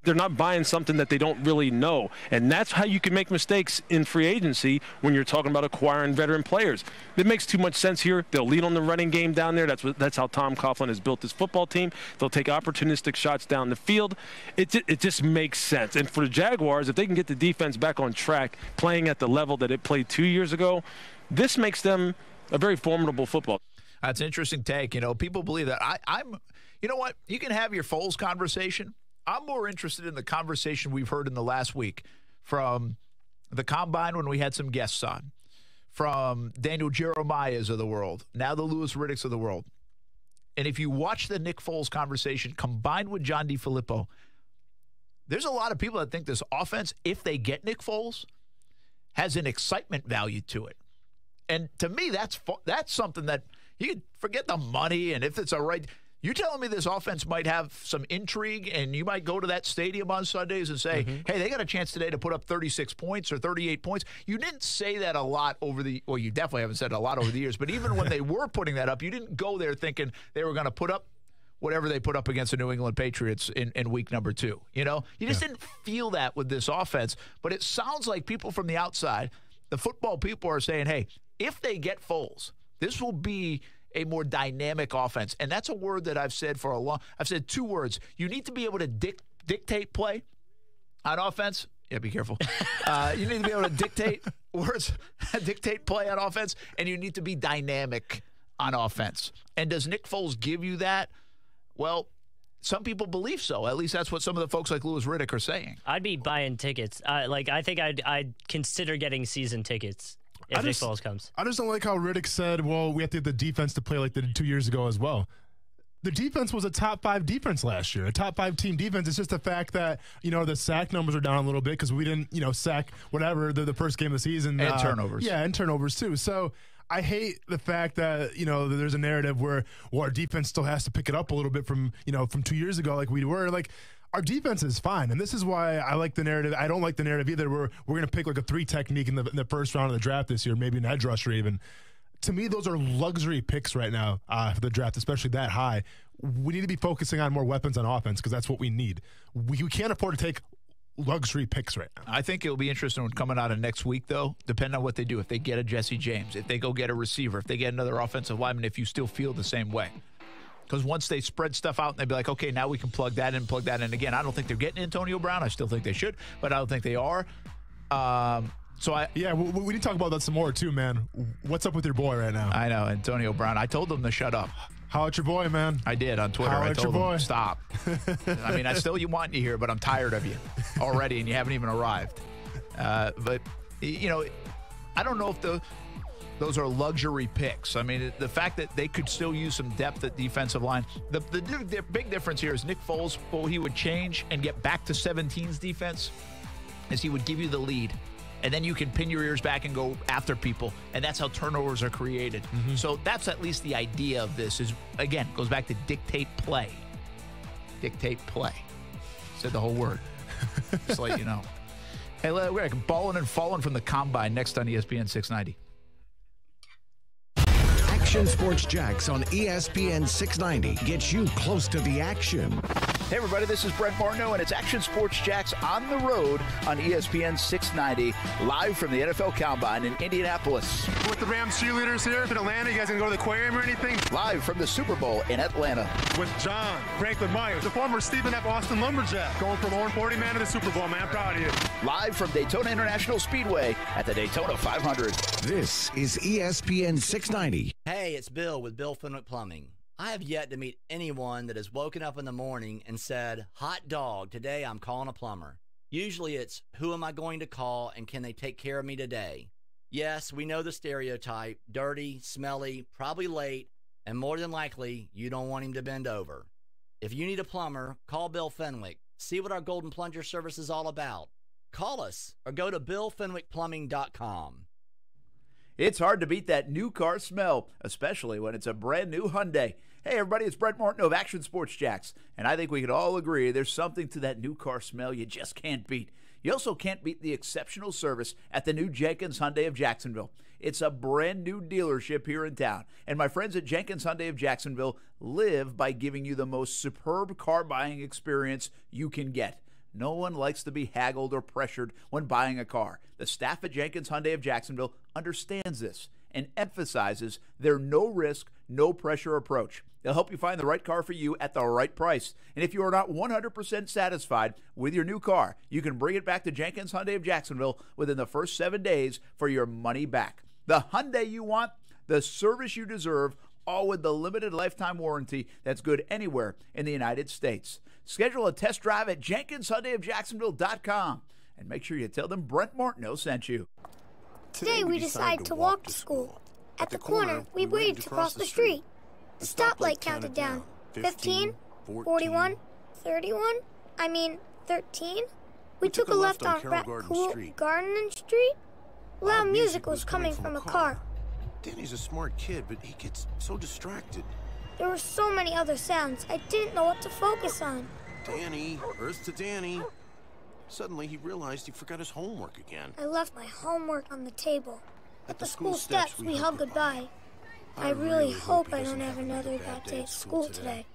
They're not buying something that they don't really know. And that's how you can make mistakes in free agency when you're talking about acquiring veteran players. It makes too much sense here. They'll lead on the running game down there. That's how Tom Coughlin has built his football team. They'll take opportunistic shots down the field. It just makes sense. And for the Jaguars, if they can get the defense back on track, playing at the level that it played 2 years ago, this makes them a very formidable football. That's an interesting take. You know, people believe that. I'm. You know what? You can have your Foles conversation. I'm more interested in the conversation we've heard in the last week from the Combine when we had some guests on, from Daniel Jeremiah's of the world, now the Louis Riddicks of the world. And if you watch the Nick Foles conversation combined with John DeFilippo, there's a lot of people that think this offense, if they get Nick Foles, has an excitement value to it. And to me, that's something that you could forget the money and if it's a right. You're telling me this offense might have some intrigue, and you might go to that stadium on Sundays and say, hey, they got a chance today to put up 36 points or 38 points. You didn't say that a lot well, you definitely haven't said it a lot over the years, but even when they were putting that up, you didn't go there thinking they were going to put up whatever they put up against the New England Patriots in week number 2. You know, you just didn't feel that with this offense, but it sounds like people from the outside, the football people are saying, hey, if they get Foles, this will be a more dynamic offense. And that's a word that I've said I've said 2 words. You need to be able to dictate play on offense. Yeah, be careful. You need to be able to dictate play on offense, and you need to be dynamic on offense. And does Nick Foles give you that? Well, some people believe so. At least that's what some of the folks like Louis Riddick are saying. I'd be buying tickets. I think I'd consider getting season tickets. If Nick Foles comes. I just don't like how Riddick said, well, we have to get the defense to play like they did 2 years ago as well. The defense was a top 5 defense last year, a top 5 team defense. It's just the fact that, the sack numbers are down a little bit because we didn't, sack whatever the first game of the season. And turnovers. Yeah, and turnovers too. So I hate the fact that, there's a narrative where, our defense still has to pick it up a little bit from 2 years ago like we were. Like, our defense is fine, and this is why I like the narrative. I don't like the narrative either. We're going to pick like a 3 technique in the first round of the draft this year, maybe an edge rusher even. To me, those are luxury picks right now for the draft, especially that high. We need to be focusing on more weapons on offense because that's what we need. We can't afford to take luxury picks right now. I think it'll be interesting when coming out of next week, though, depending on what they do. If they get a Jesse James, if they go get a receiver, if they get another offensive lineman, if you still feel the same way. Because once they spread stuff out and they'd be like, okay, now we can plug that in. Again, I don't think they're getting Antonio Brown. I still think they should, but I don't think they are. We need to talk about that some more too, man. What's up with your boy right now? I know, Antonio Brown. I told him to shut up. How about your boy, man? I did on Twitter. I told him, stop. I mean, I still want you here, but I'm tired of you already, and you haven't even arrived. But, I don't know if those are luxury picks. I mean, the fact that they could still use some depth at defensive line. The big difference here is Nick Foles, what he would change and get back to 17's defense is he would give you the lead. And then you can pin your ears back and go after people. And that's how turnovers are created. Mm-hmm. So that's at least the idea of this is, again, goes back to dictate play. Dictate play. Said the whole word. Just to let you know. Hey, we're balling and falling from the Combine next on ESPN 690. Action Sports Jacks on ESPN 690 gets you close to the action. Hey, everybody, this is Brent Martineau, and it's Action Sports Jacks on the road on ESPN 690, live from the NFL Combine in Indianapolis. With the Rams cheerleaders here in Atlanta, you guys gonna go to the aquarium or anything? Live from the Super Bowl in Atlanta. With John Franklin Myers, the former Stephen F. Austin Lumberjack, going from 0-40 man to the Super Bowl, man. I'm proud of you. Live from Daytona International Speedway at the Daytona 500. This is ESPN 690. Hey, it's Bill with Bill Fenwick Plumbing. I have yet to meet anyone that has woken up in the morning and said, hot dog, today I'm calling a plumber. Usually it's, who am I going to call and can they take care of me today? Yes, we know the stereotype, dirty, smelly, probably late, and more than likely, you don't want him to bend over. If you need a plumber, call Bill Fenwick. See what our Golden Plunger service is all about. Call us or go to BillFenwickPlumbing.com. It's hard to beat that new car smell, especially when it's a brand new Hyundai. Hey, everybody, it's Brett Martin of Action Sports Jacks, and I think we could all agree there's something to that new car smell you just can't beat. You also can't beat the exceptional service at the new Jenkins Hyundai of Jacksonville. It's a brand new dealership here in town, and my friends at Jenkins Hyundai of Jacksonville live by giving you the most superb car buying experience you can get. No one likes to be haggled or pressured when buying a car. The staff at Jenkins Hyundai of Jacksonville understands this and emphasizes their no-risk, no-pressure approach. They'll help you find the right car for you at the right price. And if you are not 100% satisfied with your new car, you can bring it back to Jenkins Hyundai of Jacksonville within the first 7 days for your money back. The Hyundai you want, the service you deserve, all with the limited lifetime warranty that's good anywhere in the United States. Schedule a test drive at JenkinsHyundaiofJacksonville.com and make sure you tell them Brent Martineau sent you. Today we decided to walk to school. At the corner, we waited to cross the street. The stoplight counted down. 15, 41, 31, 13. We took a left on Garden Street. Loud music was coming from a car. Danny's a smart kid, but he gets so distracted. There were so many other sounds, I didn't know what to focus on. Danny, Earth to Danny. Suddenly he realized he forgot his homework again. I left my homework on the table. At the school steps, we hugged goodbye. I really hope I don't have another bad day at school today.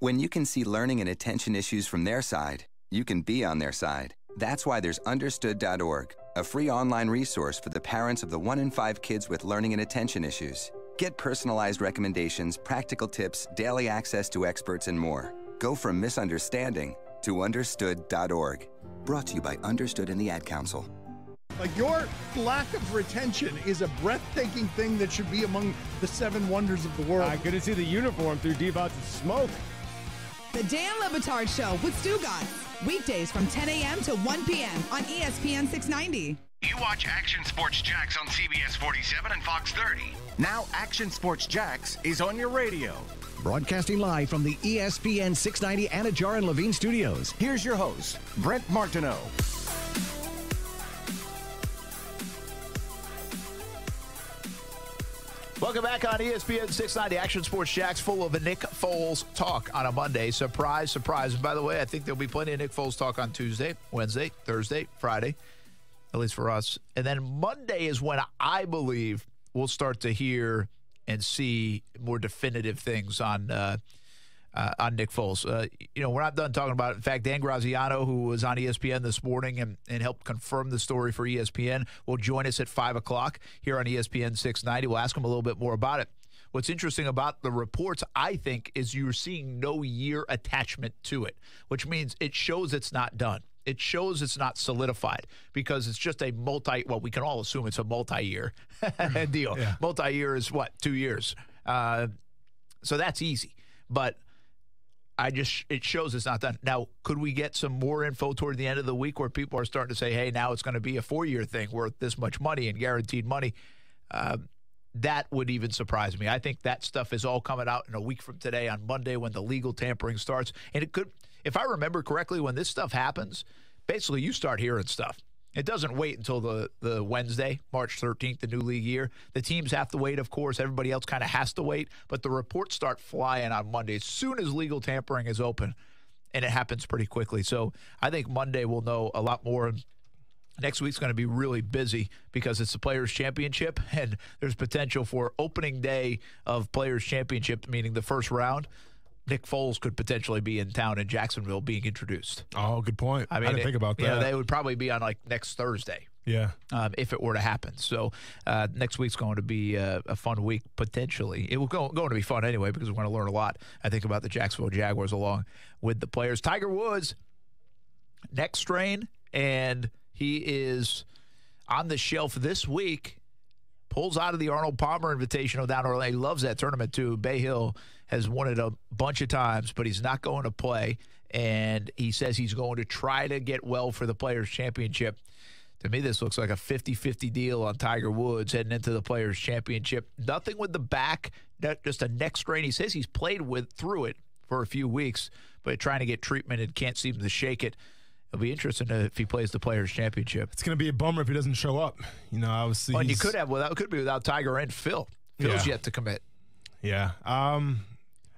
When you can see learning and attention issues from their side, you can be on their side. That's why there's Understood.org, a free online resource for the parents of the 1 in 5 kids with learning and attention issues. Get personalized recommendations, practical tips, daily access to experts, and more. Go from misunderstanding to Understood.org. Brought to you by Understood and the Ad Council. Like, your lack of retention is a breathtaking thing that should be among the 7 wonders of the world. I couldn't see the uniform through Devon's smoke. The Dan Le Batard Show with Stugotz. Weekdays from 10 a.m. to 1 p.m. on ESPN 690. You watch Action Sports Jacks on CBS 47 and Fox 30. Now Action Sports Jacks is on your radio. Broadcasting live from the ESPN 690 Anajar and Levine studios. Here's your host, Brent Martineau. Welcome back on ESPN 690 Action Sports Jacks, full of a Nick Foles talk on a Monday. Surprise, surprise. And by the way, I think there'll be plenty of Nick Foles talk on Tuesday, Wednesday, Thursday, Friday, at least for us. And then Monday is when I believe we'll start to hear and see more definitive things on Nick Foles. We're not done talking about it. In fact, Dan Graziano, who was on ESPN this morning and helped confirm the story for ESPN, will join us at 5 o'clock here on ESPN 690. We'll ask him a little bit more about it. What's interesting about the reports, I think, is you're seeing no year attachment to it, which means it shows it's not done. It shows it's not solidified because it's just a we can all assume it's a multi-year deal. Yeah. Multi-year is 2 years? So that's easy. But it shows it's not done. Now, could we get some more info toward the end of the week where people are starting to say, hey, now it's going to be a 4-year thing worth this much money and guaranteed money? That would even surprise me. I think that stuff is all coming out in a week from today on Monday when the legal tampering starts. And it could, if I remember correctly, when this stuff happens, basically you start hearing stuff. It doesn't wait until the Wednesday, March 13th, the new league year. The teams have to wait, of course. Everybody else kind of has to wait. But the reports start flying on Monday as soon as legal tampering is open, and it happens pretty quickly. So I think Monday we'll know a lot more. Next week's going to be really busy because it's the Players' Championship, and there's potential for opening day of Players' Championship, meaning the first round. Nick Foles could potentially be in town in Jacksonville being introduced. Oh, good point. I didn't think about that. They would probably be on next Thursday. Yeah. If it were to happen. So next week's going to be a fun week, potentially. It will going to be fun anyway because we're going to learn a lot, I think, about the Jacksonville Jaguars along with the players. Tiger Woods, neck strain, and he is on the shelf this week. Pulls out of the Arnold Palmer Invitational down Orlando. He loves that tournament, too. Bay Hill has won it a bunch of times, but he's not going to play. And he says he's going to try to get well for the Players' Championship. To me, this looks like a 50-50 deal on Tiger Woods heading into the Players' Championship. Nothing with the back, just a neck strain. He says he's played through it for a few weeks, but trying to get treatment and can't seem to shake it. It'll be interesting if he plays the Players' Championship. It's going to be a bummer if he doesn't show up. Obviously. Well, and you could be without Tiger and Phil. Phil's yet to commit. Yeah.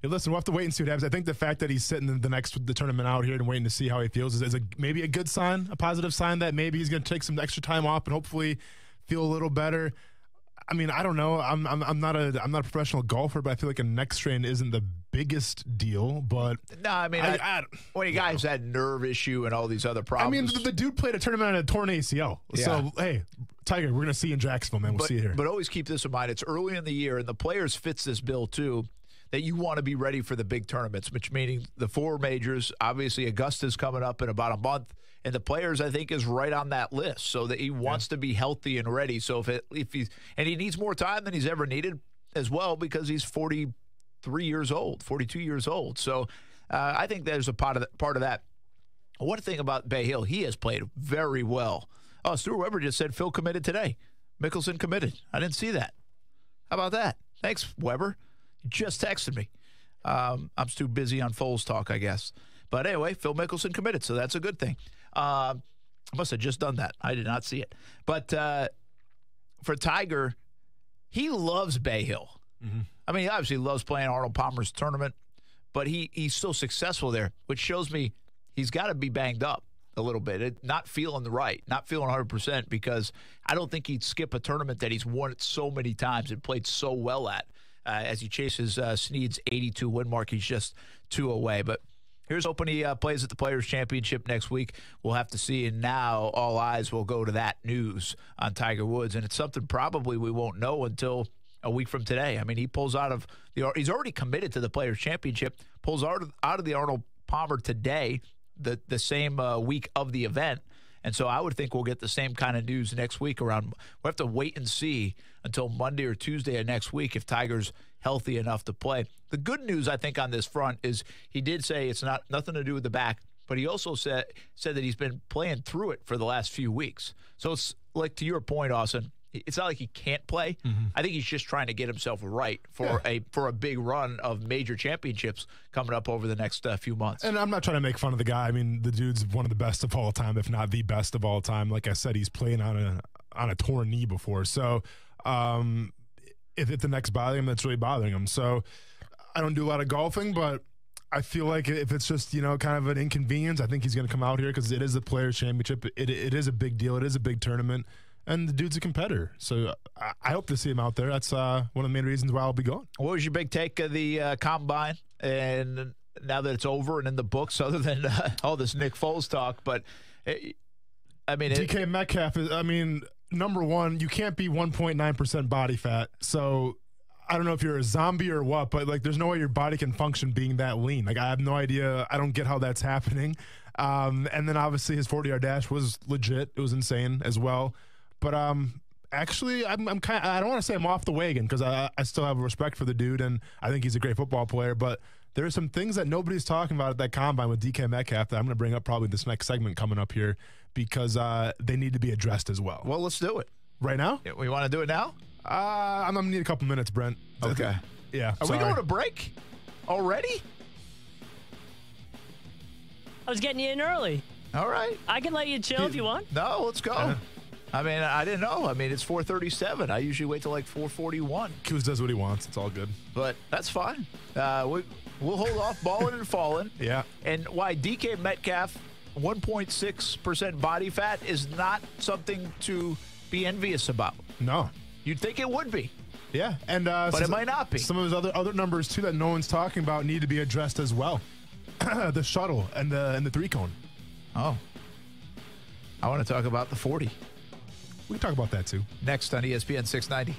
Hey, listen, we'll have to wait and see what happens. I think the fact that he's sitting the tournament out here and waiting to see how he feels is maybe a good sign, a positive sign that maybe he's going to take some extra time off and hopefully feel a little better. I mean, I don't know. I'm not a professional golfer, but I feel like a neck strain isn't the biggest deal. But no, I mean, when you guys had nerve issue and all these other problems. I mean, the dude played a tournament on a torn ACL. Yeah. So hey, Tiger, we're gonna see you in Jacksonville, man. We'll see you here. But always keep this in mind. It's early in the year, and the Players fits this bill too. That you want to be ready for the big tournaments, which meaning the 4 majors. Obviously, Augusta's coming up in about a month, and the Players, I think, is right on that list. So that he wants to be healthy and ready. So and he needs more time than he's ever needed as well because he's 42 years old. So I think there's a part of that. One thing about Bay Hill, he has played very well. Oh, Stuart Weber just said Phil committed today. Mickelson committed. I didn't see that. How about that? Thanks, Weber. Just texted me. I'm too busy on Foles talk, I guess. But anyway, Phil Mickelson committed, so that's a good thing. I must have just done that. I did not see it. But for Tiger, he loves Bay Hill. Mm-hmm. I mean, he obviously loves playing Arnold Palmer's tournament, but he's so successful there, which shows me he's got to be banged up a little bit, not feeling not feeling 100%, because I don't think he'd skip a tournament that he's won it so many times and played so well at. As he chases Snead's 82 win mark, he's just 2 away. But here's hoping he plays at the Players' Championship next week. We'll have to see. And now all eyes will go to that news on Tiger Woods. And it's something probably we won't know until a week from today. I mean, he pulls out of he's already committed to the Players' Championship, pulls out of the Arnold Palmer today, the same week of the event. And so I would think we'll get the same kind of news next week around. We'll have to wait and see until Monday or Tuesday of next week if Tiger's healthy enough to play. The good news, I think, on this front is he did say it's nothing to do with the back, but he also said that he's been playing through it for the last few weeks. So it's like, to your point, Austin, it's not like he can't play. Mm-hmm. I think he's just trying to get himself right for a big run of major championships coming up over the next few months. And I'm not trying to make fun of the guy. I mean, the dude's one of the best of all time, if not the best of all time. Like I said, he's playing on a torn knee before. So if the neck's bothering him, that's really bothering him. So I don't do a lot of golfing, but I feel like if it's just, kind of an inconvenience, I think he's going to come out here because it is a Players' Championship. It is a big deal. It is a big tournament. And the dude's a competitor. So I hope to see him out there. That's one of the main reasons why I'll be going. What was your big take of the combine? And now that it's over and in the books, other than all this Nick Foles talk. But, DK Metcalf is, number one, you can't be 1.9% body fat. So I don't know if you're a zombie or what, but, there's no way your body can function being that lean. I have no idea. I don't get how that's happening. And then, obviously, his 40-yard dash was legit. It was insane as well. But actually, I'm kind of, I don't want to say I'm off the wagon because I still have respect for the dude, and I think he's a great football player. But there are some things that nobody's talking about at that combine with DK Metcalf that I'm going to bring up probably this next segment coming up here because they need to be addressed as well. Well, let's do it. Right now? Yeah, we want to do it now? I'm going to need a couple minutes, Brent. Okay. Yeah. Are we going to break already? I was getting you in early. All right. I can let you chill if you want. No, let's go. I didn't know. It's 4:37. I usually wait till 4:41. Kuz does what he wants. It's all good. But that's fine. We'll hold off balling and falling. Yeah. And why DK Metcalf, 1.6% body fat is not something to be envious about. No. You'd think it would be. Yeah. And but it might not be. Some of his other numbers, too, that no one's talking about need to be addressed as well. The shuttle and the 3-cone. Oh. I want to talk about the 40. We can talk about that, too. Next on ESPN 690.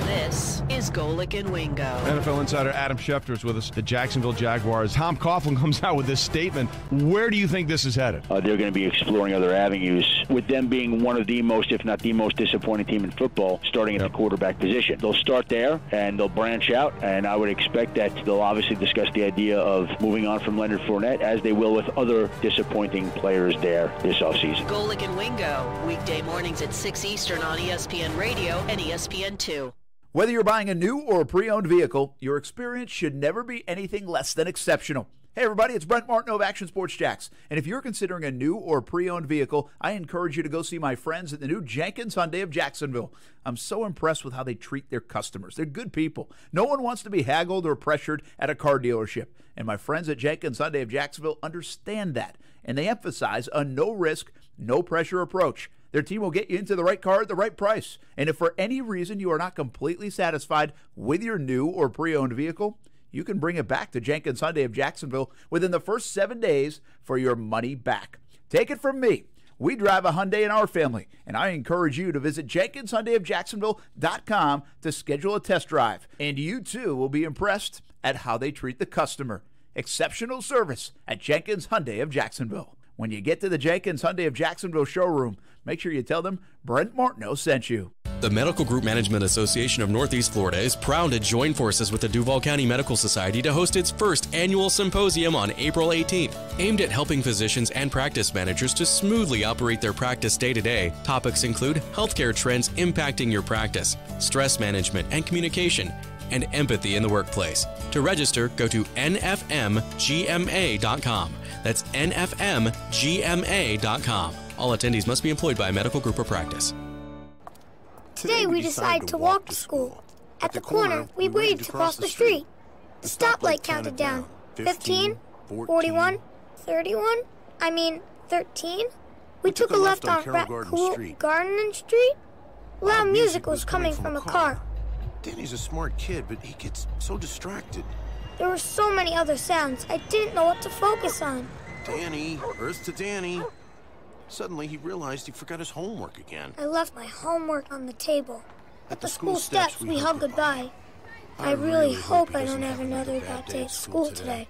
This is Golick and Wingo. NFL insider Adam Schefter is with us. The Jacksonville Jaguars. Tom Coughlin comes out with this statement. Where do you think this is headed? They're going to be exploring other avenues, with them being one of the most, if not the most disappointing team in football, starting at the quarterback position. They'll start there, and they'll branch out, and I would expect that they'll obviously discuss the idea of moving on from Leonard Fournette, as they will with other disappointing players there this offseason. Golick and Wingo, weekday mornings at 6 Eastern on ESPN Radio and ESPN2. Whether you're buying a new or a pre-owned vehicle, your experience should never be anything less than exceptional. Hey everybody, it's Brent Martineau of Action Sports Jacks. And if you're considering a new or pre-owned vehicle, I encourage you to go see my friends at the new Jenkins Hyundai of Jacksonville. I'm so impressed with how they treat their customers. They're good people. No one wants to be haggled or pressured at a car dealership. And my friends at Jenkins Hyundai of Jacksonville understand that. And they emphasize a no-risk, no-pressure approach. Their team will get you into the right car at the right price. And if for any reason you are not completely satisfied with your new or pre-owned vehicle, you can bring it back to Jenkins Hyundai of Jacksonville within the first 7 days for your money back. Take it from me. We drive a Hyundai in our family, and I encourage you to visit JenkinsHyundaiofJacksonville.com to schedule a test drive. And you, too, will be impressed at how they treat the customer. Exceptional service at Jenkins Hyundai of Jacksonville. When you get to the Jenkins Hyundai of Jacksonville showroom, make sure you tell them Brent Martineau sent you. The Medical Group Management Association of Northeast Florida is proud to join forces with the Duval County Medical Society to host its first annual symposium on April 18th. Aimed at helping physicians and practice managers to smoothly operate their practice day to day, topics include healthcare trends impacting your practice, stress management and communication, and empathy in the workplace. To register, go to nfmgma.com. That's nfmgma.com. All attendees must be employed by a medical group or practice. Today we decide to walk to school. At the corner, we waited to cross the street. The stoplight counted down. 15, 41, 31, 13. We took a left on Garden Street. Loud music was coming from a car. Danny's a smart kid, but he gets so distracted. There were so many other sounds, I didn't know what to focus on. Danny, Earth to Danny. Suddenly, he realized he forgot his homework again. I left my homework on the table. At the school steps, we hugged goodbye. I really hope I don't have another bad day at school today.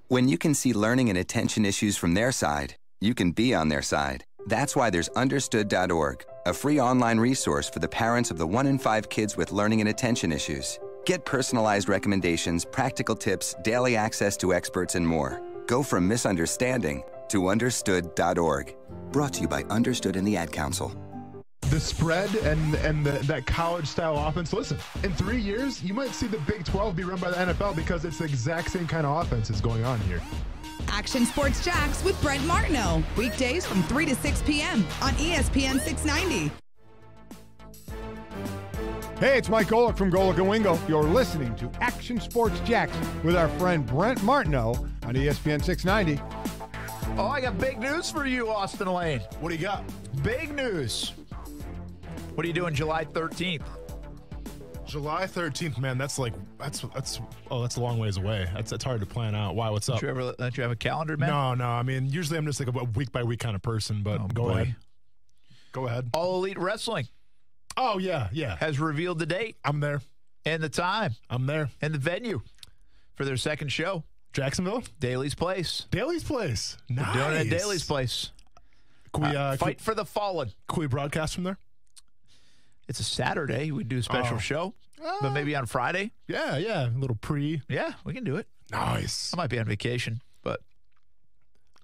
When you can see learning and attention issues from their side, you can be on their side. That's why there's Understood.org, a free online resource for the parents of the 1 in 5 kids with learning and attention issues. Get personalized recommendations, practical tips, daily access to experts, and more. Go from misunderstanding to Understood.org. Brought to you by Understood and the Ad Council. The spread and that college-style offense. Listen, in 3 years, you might see the Big 12 be run by the NFL because it's the exact same kind of offense that's going on here. Action Sports Jacks with Brent Martineau. Weekdays from 3 to 6 p.m. on ESPN 690. Hey, it's Mike Golick from Golick and Wingo. You're listening to Action Sports Jacks with our friend Brent Martineau on ESPN 690. Oh, I got big news for you, Austin Lane. What do you got? Big news. What are you doing July 13th? July 13th, man, that's a long ways away. That's hard to plan out. Why? What's up? Don't you have a calendar, man? No. I mean, usually I'm just like a week by week kind of person, but go ahead. Go ahead. All Elite Wrestling. Oh, yeah. Has revealed the date. I'm there. And the time. I'm there. And the venue for their second show. Jacksonville? Daly's Place. Daly's Place. Nice. They're doing it at Daly's Place. Can we, Fight for the Fallen. Can we broadcast from there? It's a Saturday. We'd do a special show. But maybe on Friday. Yeah. A little pre. Yeah, we can do it. Nice. I might be on vacation, but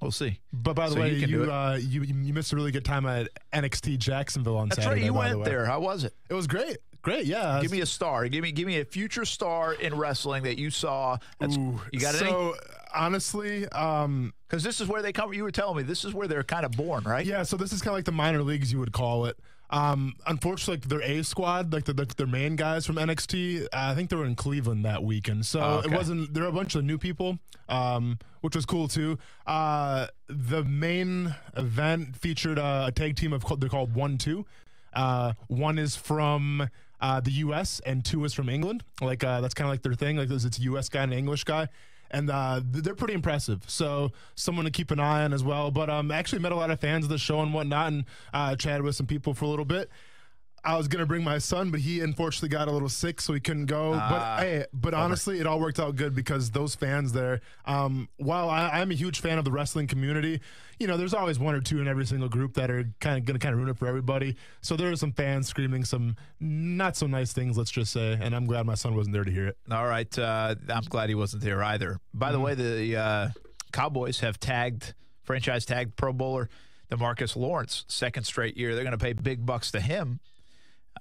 we'll see. But by the way, you missed a really good time at NXT Jacksonville on Saturday. That's right. You went there. How was it? It was great. Great, yeah. Give me a star. Give me a future star in wrestling that you saw. You got any? So honestly, because this is where they come. You were telling me this is where they're kind of born, right? Yeah. So this is kind of like the minor leagues, you would call it. Unfortunately, like their A squad, like their main guys from NXT, I think they were in Cleveland that weekend. So it wasn't. There were a bunch of new people, which was cool too. The main event featured a tag team they're called 1-2. One is from the U.S. and 2 is from England. Like that's kind of like their thing. Like it's a U.S. guy and an English guy. And they're pretty impressive. So someone to keep an eye on as well. But actually met a lot of fans of the show and whatnot and chatted with some people for a little bit. I was going to bring my son, but he unfortunately got a little sick, so he couldn't go. But honestly, it all worked out good because those fans there, while I'm a huge fan of the wrestling community, there's always one or two in every single group that are going to ruin it for everybody. So there are some fans screaming some not so nice things, let's just say, and I'm glad my son wasn't there to hear it. All right. I'm glad he wasn't there either. By the way, the Cowboys have franchise tagged Pro Bowler DeMarcus Lawrence, second straight year. They're going to pay big bucks to him.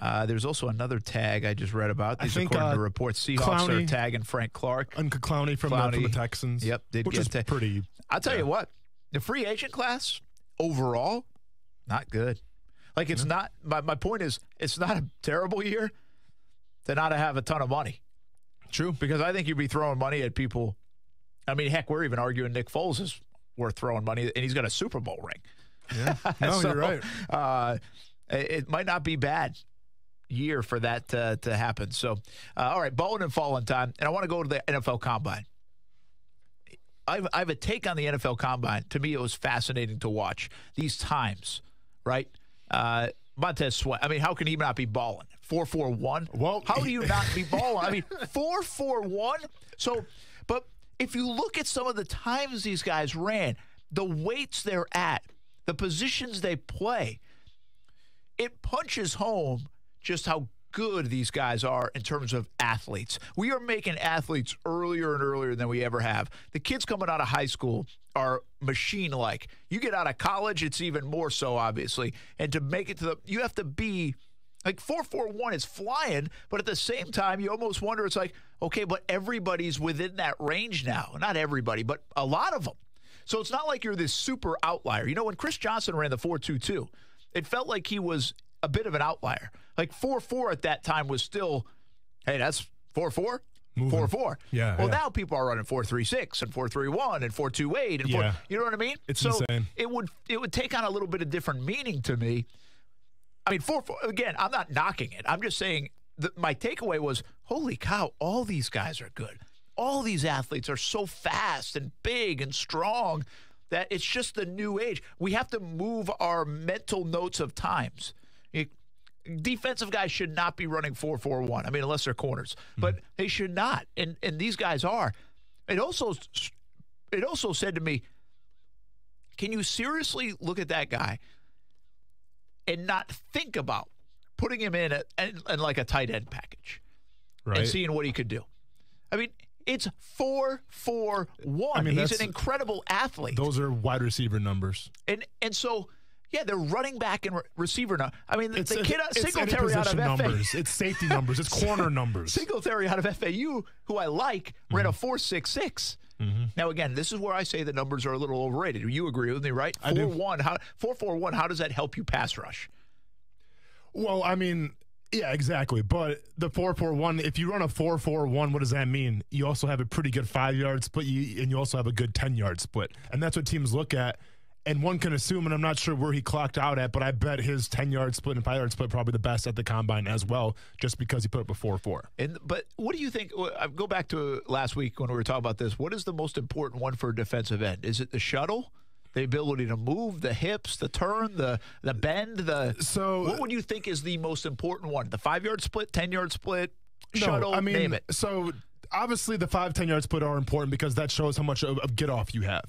There's also another tag I just read about. These according to reports. Seahawks are tagging Frank Clark. And Clowney from the Texans. Yep. Which is pretty. I'll tell you what. The free agent class, overall, not good. Like, it's not – my point is, it's not a terrible year to not have a ton of money. True. Because I think you'd be throwing money at people. I mean, heck, we're even arguing Nick Foles is worth throwing money, and he's got a Super Bowl ring. Yeah. No, you're right. It might not be bad year for that to happen. So, all right, balling and falling time. And I want to go to the NFL Combine. I have a take on the NFL Combine. To me, it was fascinating to watch these times, right? Montez Sweat. I mean, how can he not be balling? 4.41? Well, how do you not be balling? I mean, 4.41? So, but if you look at some of the times these guys ran, the weights they're at, the positions they play, it punches home just how good these guys are in terms of athletes. We are making athletes earlier and earlier than we ever have. The kids coming out of high school are machine-like. You get out of college, it's even more so, obviously. And to make it you have to be, like 4.41 is flying, but at the same time, you almost wonder, it's like, okay, but everybody's within that range now. Not everybody, but a lot of them. So it's not like you're this super outlier. When Chris Johnson ran the 4.22, it felt like he was a bit of an outlier. Like 4.4 at that time was still, hey, that's 4.4? 4.4. Yeah. Well, now people are running 4.36 and 4.31 and 4.28 and 4. You know what I mean? It's insane. It would take on a little bit of different meaning to me. I mean, 4.4, again, I'm not knocking it. I'm just saying my takeaway was, holy cow, all these guys are good. All these athletes are so fast and big and strong that it's just the new age. We have to move our mental notes of times. Defensive guys should not be running 4.41. I mean, unless they're corners, but they should not. And these guys are. It also said to me, can you seriously look at that guy and not think about putting him in like a tight end package, right, and seeing what he could do? I mean, it's 4.41. I mean, he's an incredible athlete. Those are wide receiver numbers. And so. Yeah, they're running back and receiver now. I mean, the kid Singletary out of numbers. It's safety numbers. It's corner numbers. Singletary out of FAU, who I like, ran a 4.66. Now, again, this is where I say the numbers are a little overrated. You agree with me, right? 4.41. How does that help you pass rush? Well, I mean, yeah, exactly. But the 4.41, if you run a 4.41, what does that mean? You also have a pretty good 5-yard split, and you also have a good 10-yard split. And that's what teams look at. And one can assume, and I'm not sure where he clocked out at, but I bet his 10-yard split and 5-yard split probably the best at the Combine as well, just because he put up a 4.4. But what do you think? I go back to last week when we were talking about this. What is the most important one for a defensive end? Is it the shuttle, the ability to move, the hips, the turn, the bend? What would you think is the most important one? The 5-yard split, 10-yard split, shuttle, name it. So obviously the 5-10-yard split are important because that shows how much of get-off you have.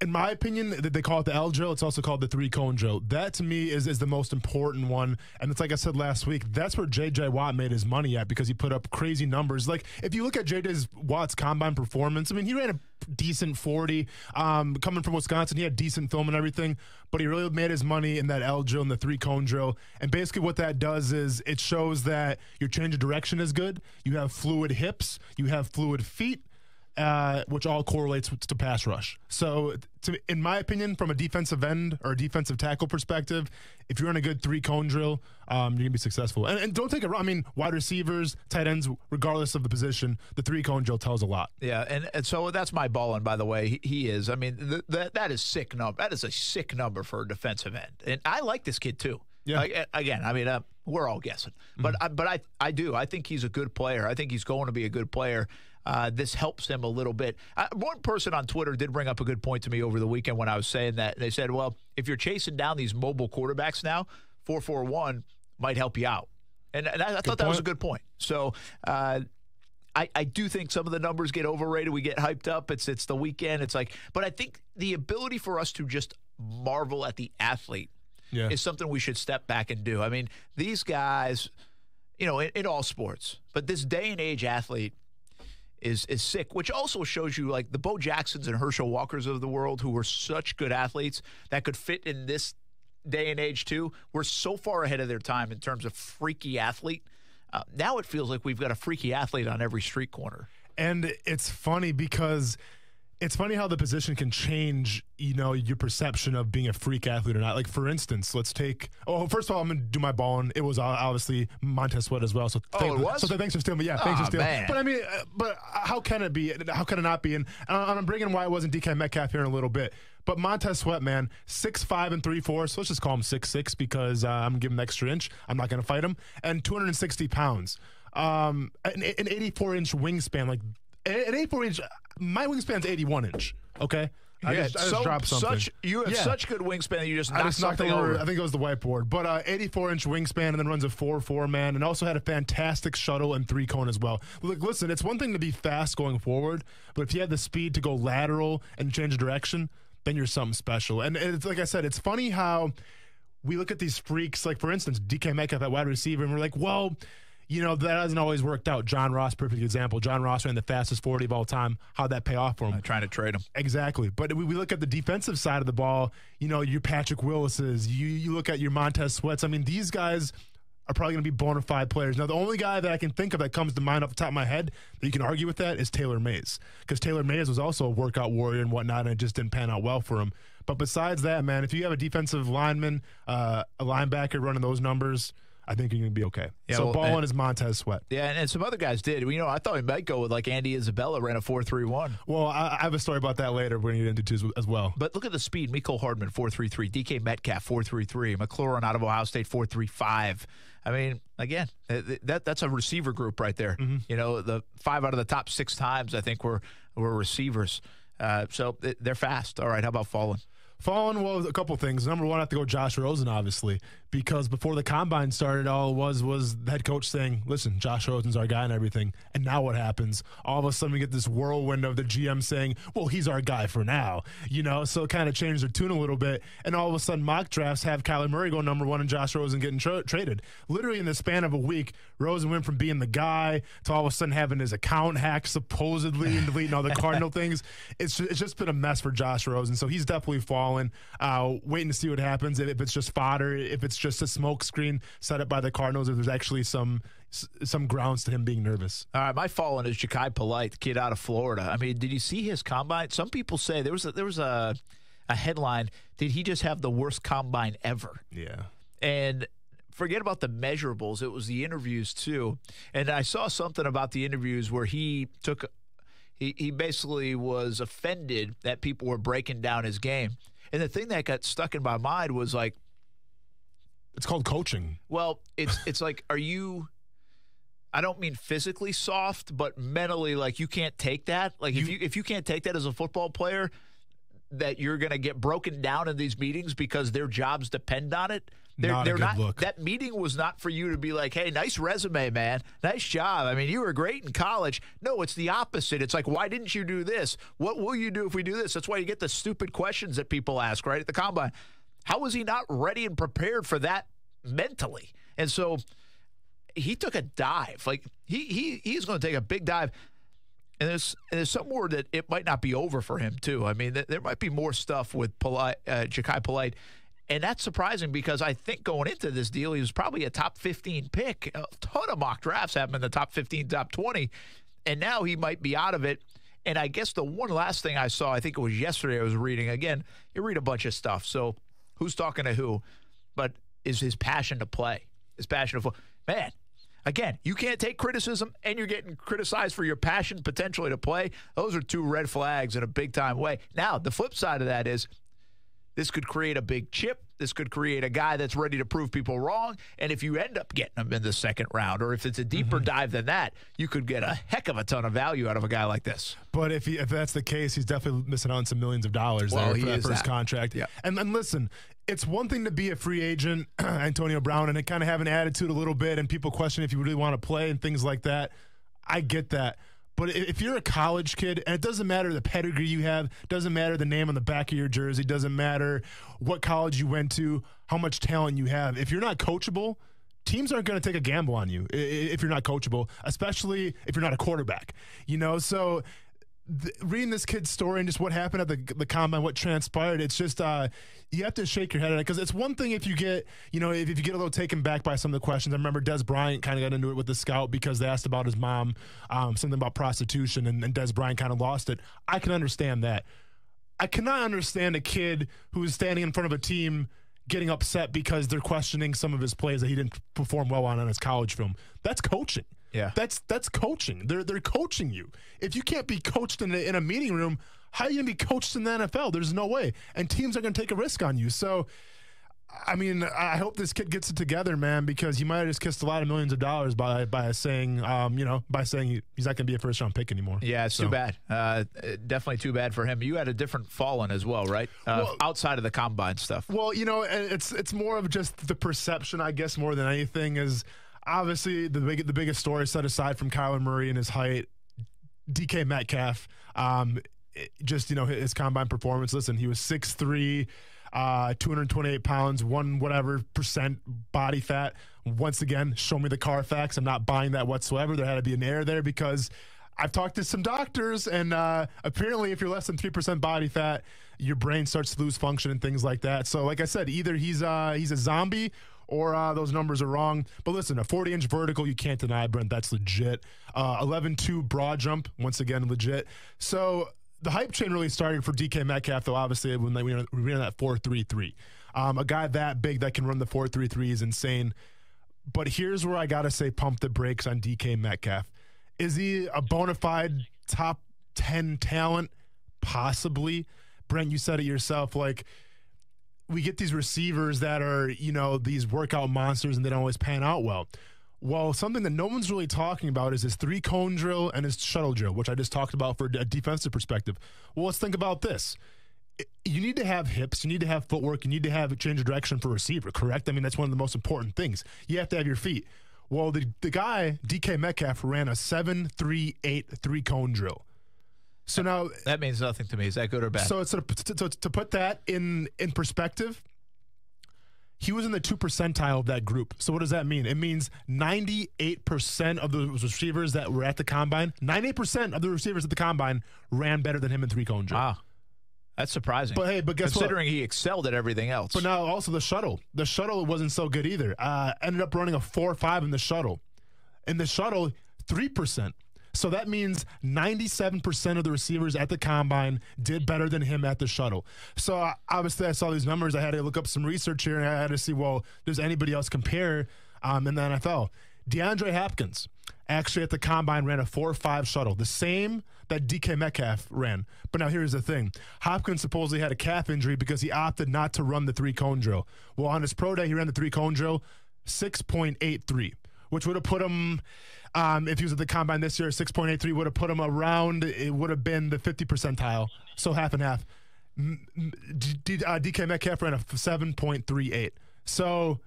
In my opinion, they call it the L drill. It's also called the 3-cone drill. That, to me, is the most important one. And it's like I said last week, that's where J.J. Watt made his money at because he put up crazy numbers. Like, if you look at J.J. Watt's Combine performance, I mean, he ran a decent 40. Coming from Wisconsin, he had decent film and everything. But he really made his money in that L drill and the 3-cone drill. And basically what that does is it shows that your change of direction is good. You have fluid hips. You have fluid feet. Which all correlates to pass rush. So, in my opinion, from a defensive end or a defensive tackle perspective, if you're in a good 3-cone drill, you're going to be successful. And don't take it wrong. I mean, wide receivers, tight ends, regardless of the position, the 3-cone drill tells a lot. Yeah, and so that's my ballin', by the way. He is. I mean, that is sick number. That is a sick number for a defensive end. And I like this kid, too. Yeah. Again, I mean, we're all guessing. But I do. I think he's a good player. I think he's going to be a good player. This helps him a little bit. One person on Twitter did bring up a good point to me over the weekend when I was saying that. They said, well, if you're chasing down these mobile quarterbacks now, 4.41, might help you out. And I thought that was a good point. So I do think some of the numbers get overrated. We get hyped up. It's the weekend. It's like, but I think the ability for us to just marvel at the athlete is something we should step back and do. I mean, these guys, in all sports, but this day and age athlete is sick, which also shows you like the Bo Jacksons and Herschel Walkers of the world, who were such good athletes that could fit in this day and age too, were so far ahead of their time in terms of freaky athlete. Now it feels like we've got a freaky athlete on every street corner. And it's funny because it's funny how the position can change, your perception of being a freak athlete or not. Like, for instance, let's take – first of all, I'm going to do my balling. It was obviously Montez Sweat as well. So it was? So thanks for stealing me. Yeah, thanks for stealing. Man. But, I mean, how can it be? How can it not be? And I'm bringing why it wasn't DK Metcalf here in a little bit. But Montez Sweat, man, 6'5" and 3/4, so let's just call him 6'6" because I'm going to give him an extra inch. I'm not going to fight him. And 260 pounds. An 84-inch wingspan. Like, an 84-inch – my wingspan's 81-inch, okay? I just dropped something. You have such good wingspan that you just knocked something over. I think it was the whiteboard. But 84-inch wingspan and then runs a 4.4, man, and also had a fantastic shuttle and 3-cone as well. Look, listen, it's one thing to be fast going forward, but if you have the speed to go lateral and change direction – then you're something special. And it's like I said, it's funny how we look at these freaks, like, for instance, DK Metcalf at wide receiver, and we're like, well, that hasn't always worked out. John Ross, perfect example. John Ross ran the fastest 40 of all time. How'd that pay off for him? Trying to trade him. Exactly. But we look at the defensive side of the ball, your Patrick Willis's, you look at your Montez Sweats. I mean, these guys are probably going to be bona fide players. Now, the only guy that I can think of that comes to mind off the top of my head that you can argue with that is Taylor Mays, because Taylor Mays was also a workout warrior and whatnot, and it just didn't pan out well for him. But besides that, man, if you have a defensive lineman, a linebacker running those numbers, I think you're going to be okay. Yeah, so balling is Montez Sweat. Yeah, and some other guys did. I thought he might go with like Andy Isabella, ran a 4.31. Well, I have a story about that later. We're going to get into as well. But look at the speed. Mecole Hardman, 4.33. DK Metcalf, 4.33. McLaurin out of Ohio State, 4.35. I mean, again, that's a receiver group right there. Mm-hmm. The 5 out of the top 6 times, I think, were receivers. So they're fast. All right, how about Fallen? Fallen, well, a couple things. Number one, I have to go Josh Rosen, obviously, because before the combine started, all it was the head coach saying, listen, Josh Rosen's our guy and everything. And now what happens? All of a sudden we get this whirlwind of the GM saying, well, he's our guy for now. So it kind of changed their tune a little bit. And all of a sudden mock drafts have Kyler Murray go number 1 and Josh Rosen getting traded. Literally in the span of a week, Rosen went from being the guy to all of a sudden having his account hacked supposedly and deleting all the Cardinal things. It's just been a mess for Josh Rosen. So he's definitely fallen. Waiting to see what happens, if it's just fodder, if it's just a smoke screen set up by the Cardinals, if there's actually some grounds to him being nervous. All right, my fallen is Ja'Kai Polite, the kid out of Florida. I mean, did you see his combine? Some people say there was a headline, did he just have the worst combine ever? Yeah. And forget about the measurables, it was the interviews too. And I saw something about the interviews where he basically was offended that people were breaking down his game. And the thing that got stuck in my mind was like, it's called coaching. Well, it's like, are you, I don't mean physically soft, but mentally, like, you can't take that. Like, if you can't take that as a football player, that you're going to get broken down in these meetings because their jobs depend on it. They're not. Look. That meeting was not for you to be like, hey, nice resume, man. Nice job. I mean, you were great in college. No, it's the opposite. It's like, why didn't you do this? What will you do if we do this? That's why you get the stupid questions that people ask, right, at the combine. How was he not ready and prepared for that mentally? And so he took a dive. Like, he's going to take a big dive. And there's some word that it might not be over for him, too. I mean, there might be more stuff with Ja'Kai Polite. And that's surprising because I think going into this deal, he was probably a top 15 pick. A ton of mock drafts have him in the top 15, top 20. And now he might be out of it. And I guess the one last thing I saw, I think it was yesterday I was reading. Again, you read a bunch of stuff. So who's talking to who? But is his passion to play. His passion to man, again, you can't take criticism and you're getting criticized for your passion potentially to play. Those are 2 red flags in a big-time way. Now, the flip side of that is, This could create a big chip. This could create a guy that's ready to prove people wrong. And if you end up getting him in the second round, or if it's a deeper dive than that, you could get a heck of a ton of value out of a guy like this. But if that's the case, he's definitely missing out on some millions of dollars there for that first contract. Yeah. And listen, it's one thing to be a free agent, Antonio Brown, and kind of have an attitude a little bit, and people question if you really want to play and things like that. I get that. But if you're a college kid, and it doesn't matter the pedigree you have, doesn't matter the name on the back of your jersey, doesn't matter what college you went to, how much talent you have. If you're not coachable, teams aren't going to take a gamble on you if you're not coachable, especially if you're not a quarterback. So reading this kid's story and just what happened at the combine, what transpired, it's just you have to shake your head at it, because it's one thing if you get, if you get a little taken back by some of the questions. I remember Des Bryant kind of got into it with the scout because they asked about his mom, something about prostitution, and Des Bryant kind of lost it. I can understand that. I cannot understand a kid who's standing in front of a team getting upset because they're questioning some of his plays that he didn't perform well on his college film. That's coaching. Yeah, that's coaching. They're coaching you. If you can't be coached in a meeting room, how are you going to be coached in the NFL? There's no way. And teams are going to take a risk on you. So, I mean, I hope this kid gets it together, man, because you might have just kissed a lot of millions of dollars by saying, by saying he's not going to be a first-round pick anymore. Yeah, it's too bad. Definitely too bad for him. You had a different fallen as well, right? Outside of the combine stuff. Well, it's more of just the perception, I guess, more than anything is. Obviously, the biggest story set aside from Kyler Murray and his height, DK Metcalf, his combine performance. Listen, he was 6'3", 228 pounds, 1% body fat. Once again, show me the Carfax. I'm not buying that whatsoever. There had to be an error there because I've talked to some doctors, and apparently if you're less than 3% body fat, your brain starts to lose function and things like that. So like I said, either he's a zombie or those numbers are wrong. But listen, a 40-inch vertical, you can't deny, Brent. That's legit. 11.2 broad jump, once again, legit. So the hype chain really started for DK Metcalf, though, obviously, when we ran that 4.33. A guy that big that can run the 4.33 is insane. But here's where I got to say pump the brakes on DK Metcalf. Is he a bona fide top 10 talent? Possibly. Brent, you said it yourself, we get these receivers that are, these workout monsters and they don't always pan out well. Well, something that no one's really talking about is his 3-cone drill and his shuttle drill, which I just talked about for a defensive perspective. Well, let's think about this. You need to have hips, you need to have footwork, you need to have a change of direction for a receiver, correct? I mean, that's one of the most important things. You have to have your feet. Well, the guy, DK Metcalf, ran a 7-3-8 3-cone drill. So now that means nothing to me. Is that good or bad? So to put that in perspective, he was in the 2 percentile of that group. So what does that mean? It means 98% of the receivers that were at the combine, 98% of the receivers at the combine ran better than him in 3-cone drill. Wow. That's surprising. But hey, guess considering what? he excelled at everything else. But now also the shuttle. The shuttle wasn't so good either. Ended up running a 4.5 in the shuttle. In the shuttle, 3%. So that means 97% of the receivers at the combine did better than him at the shuttle. So obviously I saw these numbers. I had to look up some research here, and I had to see, does anybody else compare in the NFL? DeAndre Hopkins actually at the combine ran a 4.5 shuttle, the same that DK Metcalf ran. But now here's the thing. Hopkins supposedly had a calf injury because he opted not to run the 3-cone drill. Well, on his pro day, he ran the 3-cone drill, 6.83, which would have put him, if he was at the combine this year, 6.83 would have put him around, it would have been the 50 percentile, so half and half. DK Metcalf ran a 7.38. So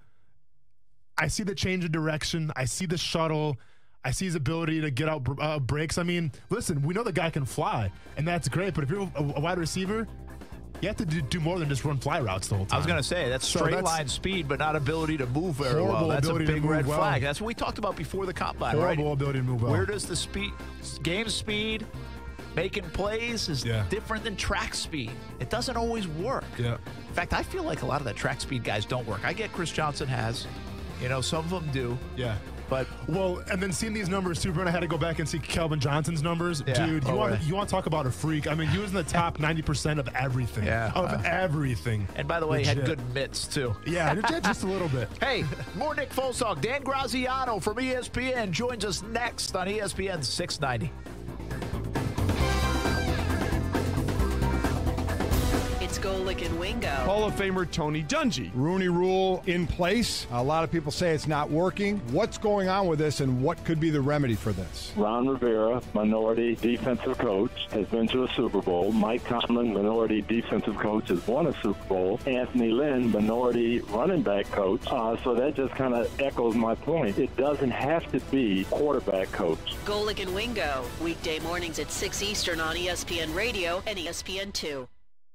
I see the change of direction. I see the shuttle. I see his ability to get out breaks. I mean, listen, we know the guy can fly, and that's great. But if you're a wide receiver, you have to do more than just run fly routes the whole time. I was going to say, that's straight line speed, but not ability to move very well. That's a big red flag. That's what we talked about before the combine, right? Horrible ability to move well. Where does the game speed, making plays is different than track speed. It doesn't always work. Yeah. In fact, I feel like a lot of the track speed guys don't work. I get Chris Johnson has. Some of them do. Yeah. But and then seeing these numbers too, Brent, I had to go back and see Calvin Johnson's numbers. Yeah. Dude, you want to talk about a freak? I mean, he was in the top 90% of everything. Yeah. Of everything. And by the way, he had good mitts too. Yeah, just a little bit. Hey, more Nick Foles talk. Dan Graziano from ESPN joins us next on ESPN 690. It's Golick and Wingo. Hall of Famer Tony Dungy. Rooney Rule in place. A lot of people say it's not working. What's going on with this, and what could be the remedy for this? Ron Rivera, minority defensive coach, has been to a Super Bowl. Mike Tomlin, minority defensive coach, has won a Super Bowl. Anthony Lynn, minority running back coach. So that just kind of echoes my point. It doesn't have to be quarterback coach. Golick and Wingo, weekday mornings at 6 Eastern on ESPN Radio and ESPN2.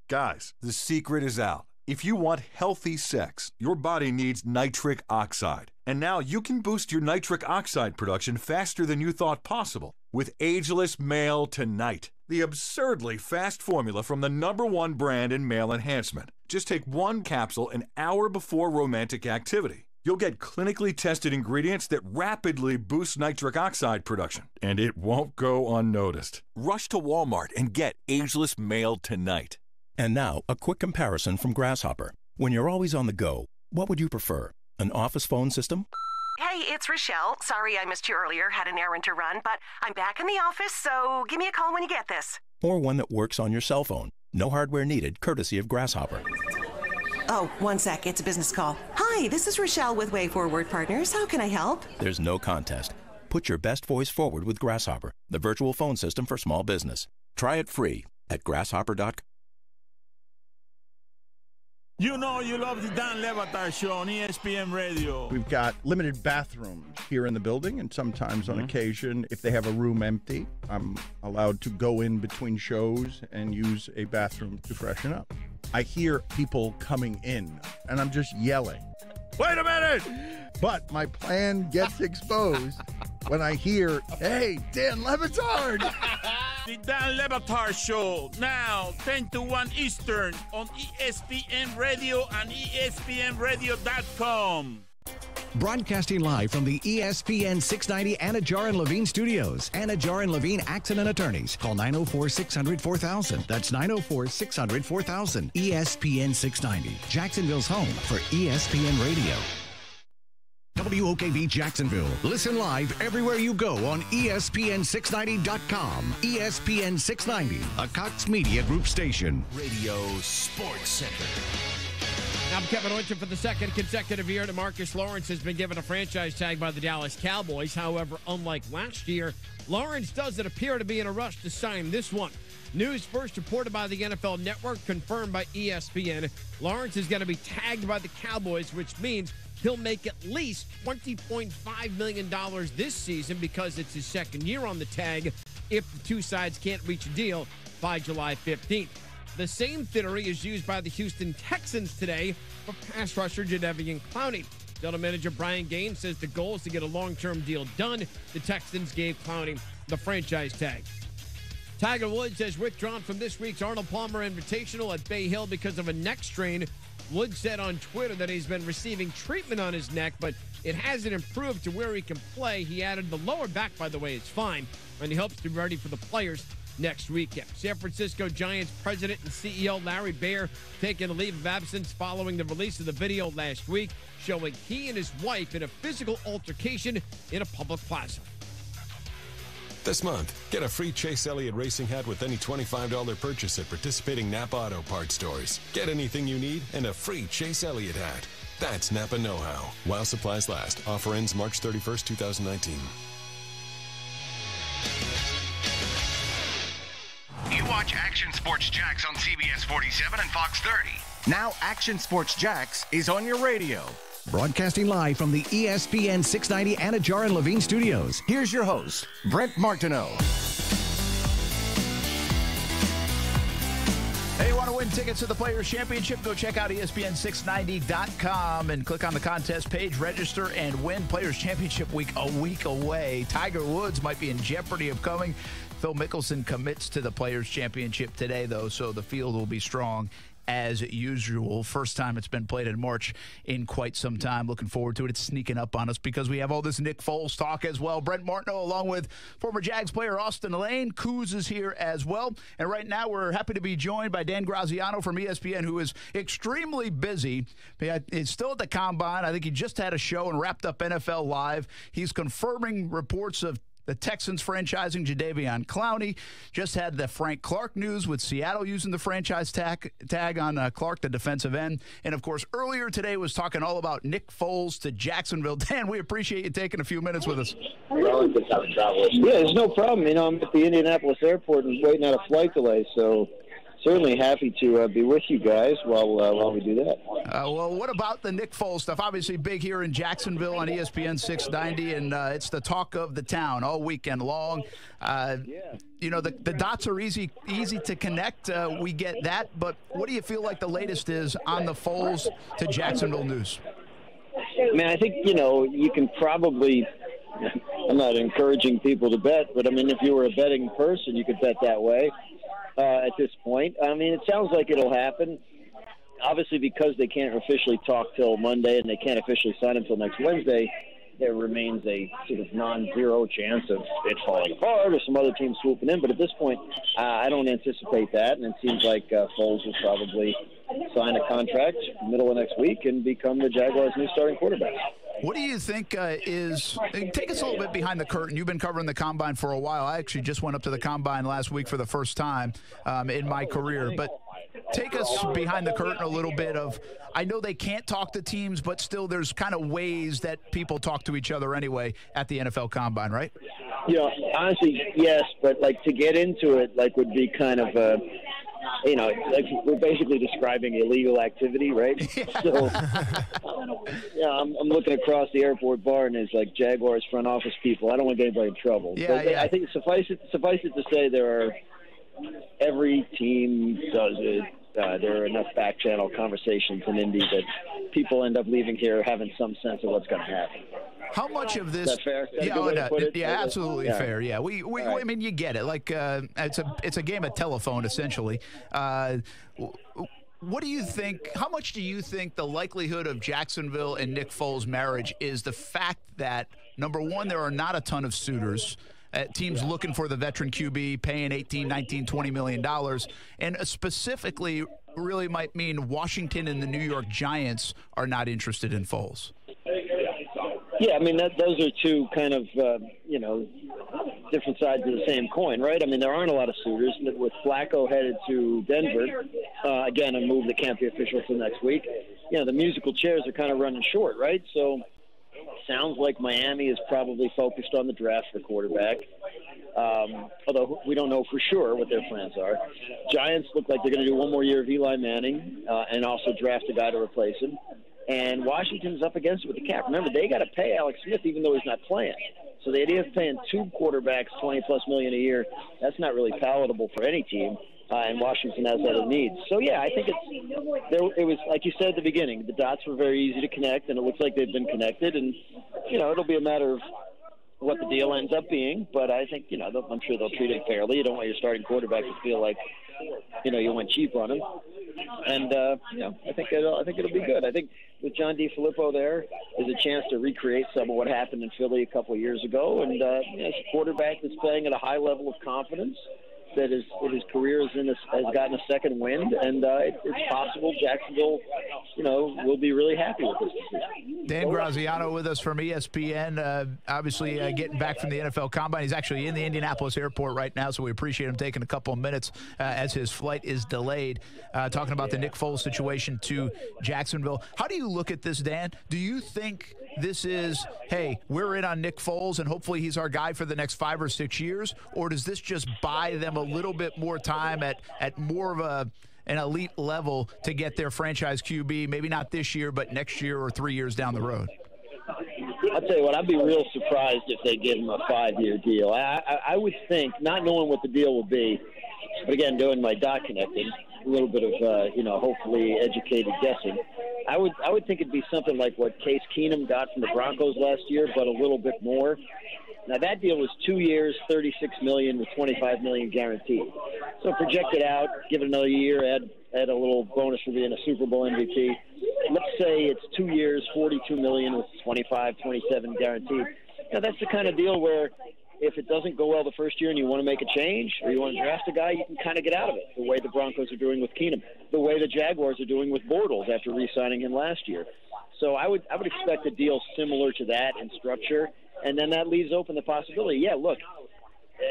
Guys, the secret is out. If you want healthy sex, your body needs nitric oxide. And now you can boost your nitric oxide production faster than you thought possible with Ageless Male Tonight, the absurdly fast formula from the #1 brand in male enhancement. Just take one capsule an hour before romantic activity. You'll get clinically tested ingredients that rapidly boost nitric oxide production, and it won't go unnoticed. Rush to Walmart and get Ageless Male Tonight. And now, a quick comparison from Grasshopper. When you're always on the go, what would you prefer? An office phone system? Hey, it's Rochelle. Sorry I missed you earlier. Had an errand to run, but I'm back in the office, so give me a call when you get this. Or one that works on your cell phone? No hardware needed, courtesy of Grasshopper. Oh, one sec. It's a business call. Hi, this is Rochelle with Way Forward Partners. How can I help? There's no contest. Put your best voice forward with Grasshopper, the virtual phone system for small business. Try it free at grasshopper.com. You know you love the Dan Le Batard Show on ESPN Radio. We've got limited bathrooms here in the building, and sometimes on occasion, if they have a room empty, I'm allowed to go in between shows and use a bathroom to freshen up. I hear people coming in, and I'm just yelling, "Wait a minute!" But my plan gets exposed when I hear, "Hey, Dan Le Batard!" The Dan Le Batard Show, now 10 to 1 Eastern on ESPN Radio and ESPNradio.com. Broadcasting live from the ESPN 690 Anajar and Levine studios. Anajar and Levine Accident Attorneys. Call 904-600-4000. That's 904-600-4000. ESPN 690. Jacksonville's home for ESPN Radio. WOKV Jacksonville. Listen live everywhere you go on ESPN690.com. ESPN 690, a Cox Media Group station. Radio Sports Center. I'm Kevin Winter for the second consecutive year. DeMarcus Lawrence has been given a franchise tag by the Dallas Cowboys. However, unlike last year, Lawrence doesn't appear to be in a rush to sign this one. News first reported by the NFL Network, confirmed by ESPN. Lawrence is going to be tagged by the Cowboys, which means he'll make at least $20.5 million this season because it's his second year on the tag if the two sides can't reach a deal by July 15th. The same theory is used by the Houston Texans today for pass rusher Jadeveon Clowney. General manager Brian Gaines says the goal is to get a long-term deal done. The Texans gave Clowney the franchise tag. Tiger Woods has withdrawn from this week's Arnold Palmer Invitational at Bay Hill because of a neck strain. Woods said on Twitter that he's been receiving treatment on his neck, but it hasn't improved to where he can play. He added the lower back, by the way, is fine, and he hopes to be ready for the players next weekend. San Francisco Giants president and CEO Larry Baer taking a leave of absence following the release of the video last week showing he and his wife in a physical altercation in a public plaza. This month, get a free Chase Elliott racing hat with any $25 purchase at participating Napa Auto Parts stores. Get anything you need and a free Chase Elliott hat. That's Napa know-how. While supplies last. Offer ends March 31st, 2019. You watch Action Sports Jax on CBS 47 and Fox 30. Now Action Sports Jax is on your radio. Broadcasting live from the ESPN 690 Anajar and Levine studios. Here's your host, Brent Martineau. Hey, you want to win tickets to the Players' Championship? Go check out ESPN690.com and click on the contest page, register, and win Players' Championship week a week away. Tiger Woods might be in jeopardy of coming. Phil Mickelson commits to the Players' Championship today, though, so the field will be strong as usual. First time it's been played in March in quite some time. Looking forward to it. It's sneaking up on us because we have all this Nick Foles talk as well. Brent Martineau along with former Jags player Austin Lane. Kuz is here as well. And right now we're happy to be joined by Dan Graziano from ESPN, who is extremely busy. He's still at the Combine. I think he just had a show and wrapped up NFL Live. He's confirming reports of the Texans franchising Jadeveon Clowney. Just had the Frank Clark news with Seattle using the franchise tag on Clark, the defensive end. And, of course, earlier today was talking all about Nick Foles to Jacksonville. Dan, we appreciate you taking a few minutes with us. Yeah, there's no problem. I'm at the Indianapolis airport and waiting on a flight delay, so certainly happy to be with you guys while we do that. Well, what about the Nick Foles stuff? Obviously big here in Jacksonville on ESPN 690, and it's the talk of the town all weekend long. The dots are easy to connect. We get that, but what do you feel like the latest is on the Foles to Jacksonville news? Man, I think, you can probably – I'm not encouraging people to bet, but, if you were a betting person, you could bet that way. At this point, it sounds like it'll happen. Obviously, because they can't officially talk till Monday and they can't officially sign until next Wednesday, there remains a sort of non-zero chance of it falling apart or some other team swooping in. But at this point, I don't anticipate that, and it seems like Foles will probably sign a contract middle of next week and become the Jaguars' new starting quarterback. What do you think take us a little bit behind the curtain. You've been covering the Combine for a while. I actually just went up to the Combine last week for the first time in my career. But take us behind the curtain a little bit of, I know they can't talk to teams, but still there's kind of ways that people talk to each other anyway at the NFL Combine, right? Honestly, yes, but to get into it would be kind of we're basically describing illegal activity, right? So, I'm looking across the airport bar and there's Jaguars front office people. I don't want to get anybody in trouble. I think suffice it to say every team does it. There are enough back channel conversations in Indy that people end up leaving here having some sense of what's going to happen. How much of this? Is that fair? Absolutely fair. Yeah, I mean, you get it. It's a game of telephone essentially. What do you think? How much do you think the likelihood of Jacksonville and Nick Foles' marriage is the fact that, number one, there are not a ton of suitors. Teams looking for the veteran QB, paying $18, $19, $20 million, and specifically really might mean Washington and the New York Giants are not interested in Foles. Yeah, those are two kind of, different sides of the same coin, right? There aren't a lot of suitors. With Flacco headed to Denver, again, a move that can't be official till next week, the musical chairs are kind of running short, right? So sounds like Miami is probably focused on the draft for quarterback, although we don't know for sure what their plans are. Giants look like they're going to do one more year of Eli Manning and also draft a guy to replace him. And Washington's up against it with the cap. Remember, they got to pay Alex Smith even though he's not playing. So the idea of paying two quarterbacks $20+ million a year, that's not really palatable for any team. And Washington has other needs. So, yeah, I think it was, like you said at the beginning, the dots were very easy to connect, and it looks like they've been connected. And, it'll be a matter of what the deal ends up being. But I think, I'm sure they'll treat it fairly. You don't want your starting quarterback to feel like, you went cheap on him. And, I think it'll be good. I think with John DeFilippo there, there's a chance to recreate some of what happened in Philly a couple of years ago. And it's a quarterback that's playing at a high level of confidence, that his career has gotten a second wind, and it's possible Jacksonville, will be really happy with this decision. Dan Graziano with us from ESPN, obviously getting back from the NFL Combine. He's actually in the Indianapolis airport right now, so we appreciate him taking a couple of minutes as his flight is delayed, talking about the Nick Foles situation to Jacksonville. How do you look at this, Dan? Do you think this is, hey, we're in on Nick Foles and hopefully he's our guy for the next 5 or 6 years, or does this just buy them a little bit more time at more of an elite level to get their franchise QB, maybe not this year, but next year or 3 years down the road? I'll tell you what, I'd be real surprised if they give him a 5-year deal. I would think, not knowing what the deal will be, but again, doing my dot connecting, a little bit of, hopefully educated guessing, I would think it'd be something like what Case Keenum got from the Broncos last year, but a little bit more. Now, that deal was 2 years, $36 million with $25 million guaranteed. So project it out, give it another year, add a little bonus for being a Super Bowl MVP. Let's say it's 2 years, $42 million with 25, 27 guaranteed. Now, that's the kind of deal where if it doesn't go well the first year and you want to make a change or you want to draft a guy, you can kind of get out of it, the way the Broncos are doing with Keenum, the way the Jaguars are doing with Bortles after re-signing him last year. So I would expect a deal similar to that in structure. And then that leaves open the possibility, yeah, look,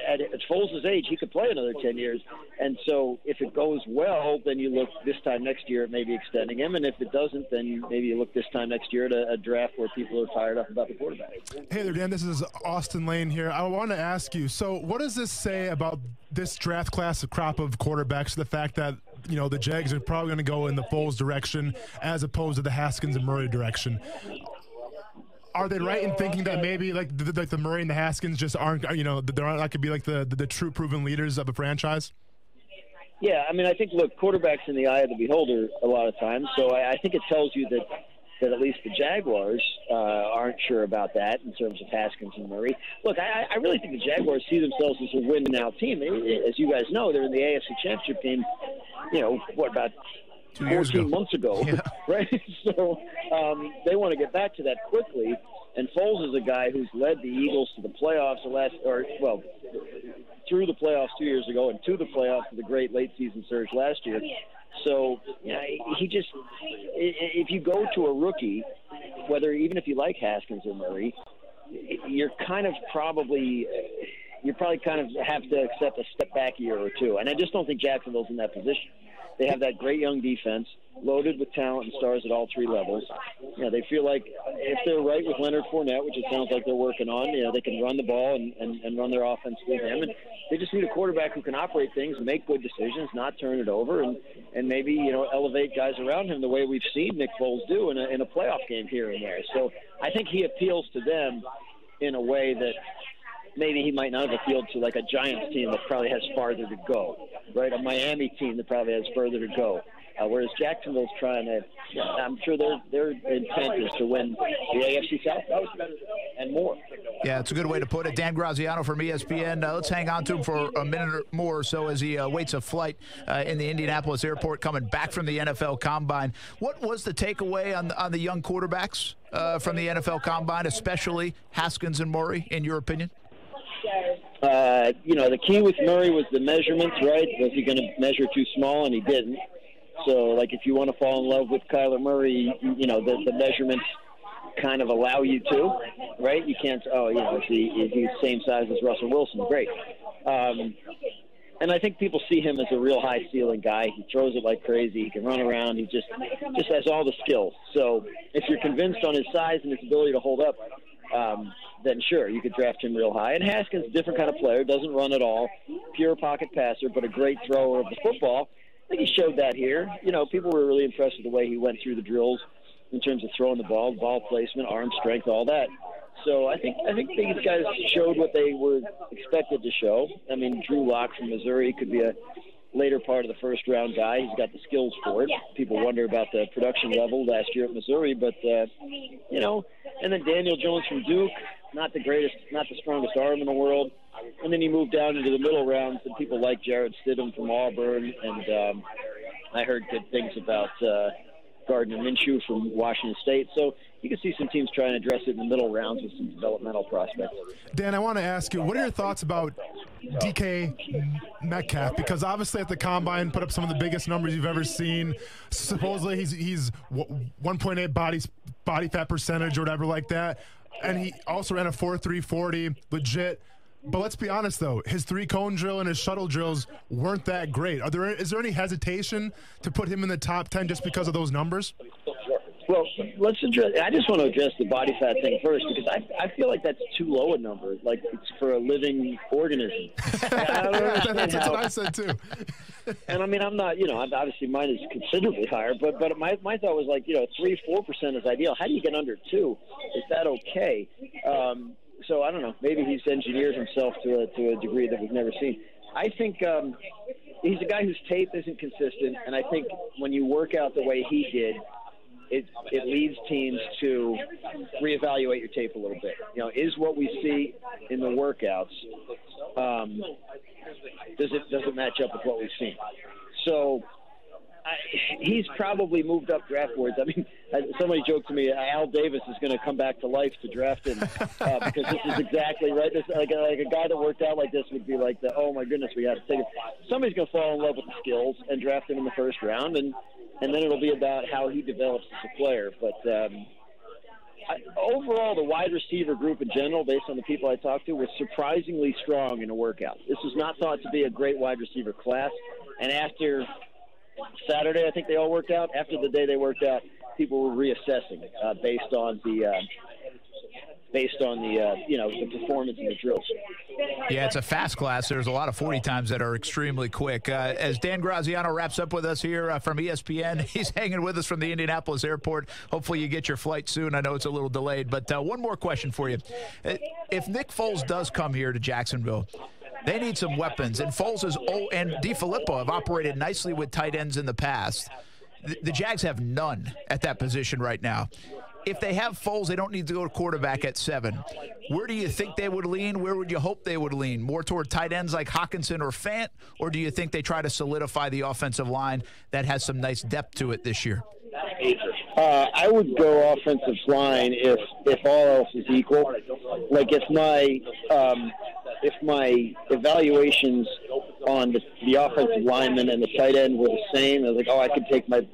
at Foles' age, he could play another 10 years. And so if it goes well, then you look this time next year at maybe extending him. And if it doesn't, then maybe you look this time next year at a draft where people are fired up about the quarterback. Hey there, Dan. This is Austin Lane here. I want to ask you, so what does this say about this draft class crop of quarterbacks, the fact that, you know, the Jags are probably going to go in the Foles direction as opposed to the Haskins and Murray direction? Are they right in thinking that maybe like the Murray and the Haskins just aren't, you know, they're not going to be like the true proven leaders of a franchise? Yeah, I mean, I think, look, quarterback's in the eye of the beholder a lot of times. So I think it tells you that at least the Jaguars aren't sure about that in terms of Haskins and Murray. Look, I really think the Jaguars see themselves as a win-now team. As you guys know, they're in the AFC Championship game, you know, what, about 14 months ago, yeah. Right? So they want to get back to that quickly. And Foles is a guy who's led the Eagles to the playoffs through the playoffs 2 years ago and to the playoffs with a great late season surge last year. So, you know, if you go to a rookie, even if you like Haskins or Murray, you're probably kind of have to accept a step back a year or two. And I just don't think Jacksonville's in that position. They have that great young defense, loaded with talent and stars at all three levels. You know, they feel like if they're right with Leonard Fournette, which it sounds like they're working on, you know, they can run the ball and run their offense with him. And they just need a quarterback who can operate things, make good decisions, not turn it over, and maybe, you know, elevate guys around him the way we've seen Nick Foles do in a playoff game here and there. So I think he appeals to them in a way that maybe he might not have appealed to like a Giants team that probably has farther to go, right? A Miami team that probably has further to go. Whereas Jacksonville's trying to, I'm sure their intent is to win the AFC South and more. Yeah, it's a good way to put it. Dan Graziano from ESPN. Let's hang on to him for a minute or more or so as he waits a flight in the Indianapolis airport coming back from the NFL Combine. What was the takeaway on the young quarterbacks from the NFL Combine, especially Haskins and Murray, in your opinion? You know, the key with Murray was the measurements, right? Was he going to measure too small? And he didn't. So, like, if you want to fall in love with Kyler Murray, you know, the measurements kind of allow you to, right? You can't, is he the same size as Russell Wilson? Great. And I think people see him as a real high-ceiling guy. He throws it like crazy. He can run around. He just has all the skills. So if you're convinced on his size and his ability to hold up, then sure, you could draft him real high. And Haskins, a different kind of player, doesn't run at all, pure pocket passer, but a great thrower of the football. I think he showed that here. You know, people were really impressed with the way he went through the drills in terms of throwing the ball placement, arm strength, all that. So I think these guys showed what they were expected to show. I mean, Drew Lock from Missouri could be a later part of the first-round guy. He's got the skills for it. People wonder about the production level last year at Missouri, but, you know, and then Daniel Jones from Duke, not the greatest, not the strongest arm in the world. And then he moved down into the middle rounds, and people like Jarrett Stidham from Auburn, and I heard good things about Gardner Minshew from Washington State. So you can see some teams trying to address it in the middle rounds with some developmental prospects. Dan, I want to ask you, what are your thoughts about DK Metcalf? Because obviously at the Combine put up some of the biggest numbers you've ever seen. Supposedly he's 1.8 body fat percentage or whatever like that. And he also ran a 4.3 40, legit. But let's be honest, though, his three-cone drill and his shuttle drills weren't that great. Is there any hesitation to put him in the top 10 just because of those numbers? Well, I just want to address the body fat thing first, because I feel like that's too low a number. Like, it's for a living organism. That's what I said, too. And, I mean, I'm not, you know, obviously mine is considerably higher, but my thought was like, you know, 3-4% is ideal. How do you get under 2? Is that okay? So I don't know. Maybe he's engineered himself to a degree that we've never seen. I think he's a guy whose tape isn't consistent, and I think when you work out the way he did, it leads teams to reevaluate your tape a little bit. You know, is what we see in the workouts does it match up with what we've seen? So he's probably moved up draft boards. I mean, somebody joked to me, Al Davis is going to come back to life to draft him because this is exactly right. This like a guy that worked out like this would be like oh my goodness, we got to take it. Somebody's going to fall in love with the skills and draft him in the first round, and then it'll be about how he develops as a player. But overall, the wide receiver group in general, based on the people I talked to, was surprisingly strong in a workout. This was not thought to be a great wide receiver class. And after Saturday, I think they all worked out. After the day they worked out, people were reassessing based on the performance in the drills. Yeah, it's a fast class. There's a lot of 40 times that are extremely quick. As Dan Graziano wraps up with us here from ESPN, he's hanging with us from the Indianapolis airport. Hopefully you get your flight soon. I know it's a little delayed, but one more question for you. If Nick Foles does come here to Jacksonville, they need some weapons, and Foles and DiFilippo have operated nicely with tight ends in the past. The Jags have none at that position right now. If they have Foles, they don't need to go to quarterback at 7. Where do you think they would lean? Where would you hope they would lean? More toward tight ends like Hockenson or Fant? Or do you think they try to solidify the offensive line that has some nice depth to it this year? I would go offensive line if all else is equal. Like if my evaluations on the offensive lineman and the tight end were the same, I was like, I could take my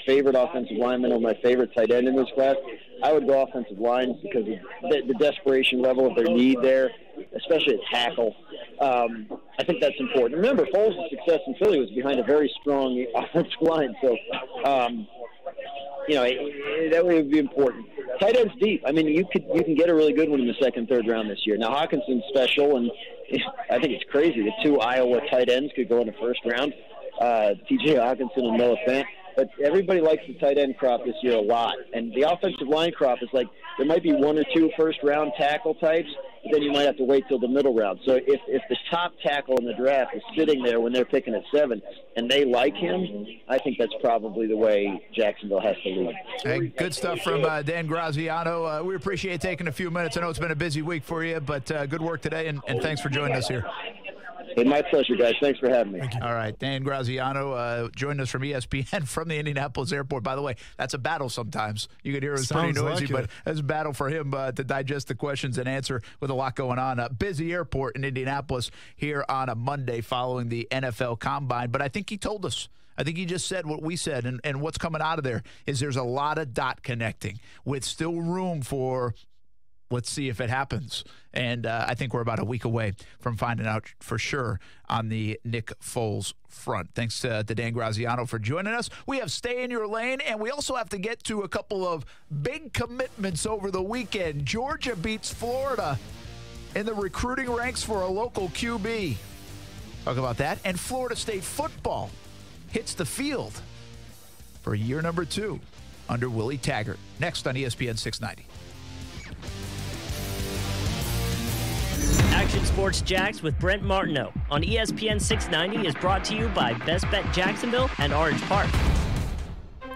favorite offensive lineman or my favorite tight end in this class, I would go offensive line because of the desperation level of their need there, especially at tackle. I think that's important. Remember, Foles' success in Philly was behind a very strong offensive line, so that would be important. Tight ends deep. I mean, you can get a really good one in the second, third round this year. Now, Hawkinson's special, and I think it's crazy that 2 Iowa tight ends could go in the first round, T.J. Hawkinson and Noah Fant. But everybody likes the tight end crop this year a lot. And the offensive line crop is like there might be 1 or 2 first-round tackle types, but then you might have to wait till the middle round. So if the top tackle in the draft is sitting there when they're picking at 7 and they like him, I think that's probably the way Jacksonville has to lead. Hey, good stuff from Dan Graziano. We appreciate taking a few minutes. I know it's been a busy week for you, but good work today, and thanks for joining us here. Hey, my pleasure, guys. Thanks for having me. All right, Dan Graziano joined us from ESPN from the Indianapolis airport. By the way, that's a battle sometimes. You could hear it was pretty noisy, but it's a battle for him to digest the questions and answer with a lot going on. A busy airport in Indianapolis here on a Monday following the NFL Combine. But I think he told us. I think he just said what we said, and what's coming out of there is there's a lot of dot connecting with still room for – let's see if it happens. And I think we're about a week away from finding out for sure on the Nick Foles front. Thanks to Dan Graziano for joining us. We have Stay in Your Lane, and we also have to get to a couple of big commitments over the weekend. Georgia beats Florida in the recruiting ranks for a local QB. Talk about that. And Florida State football hits the field for year number 2 under Willie Taggart. Next on ESPN 690. Action Sports Jacks with Brent Martineau on ESPN 690 is brought to you by Best Bet Jacksonville and Orange Park.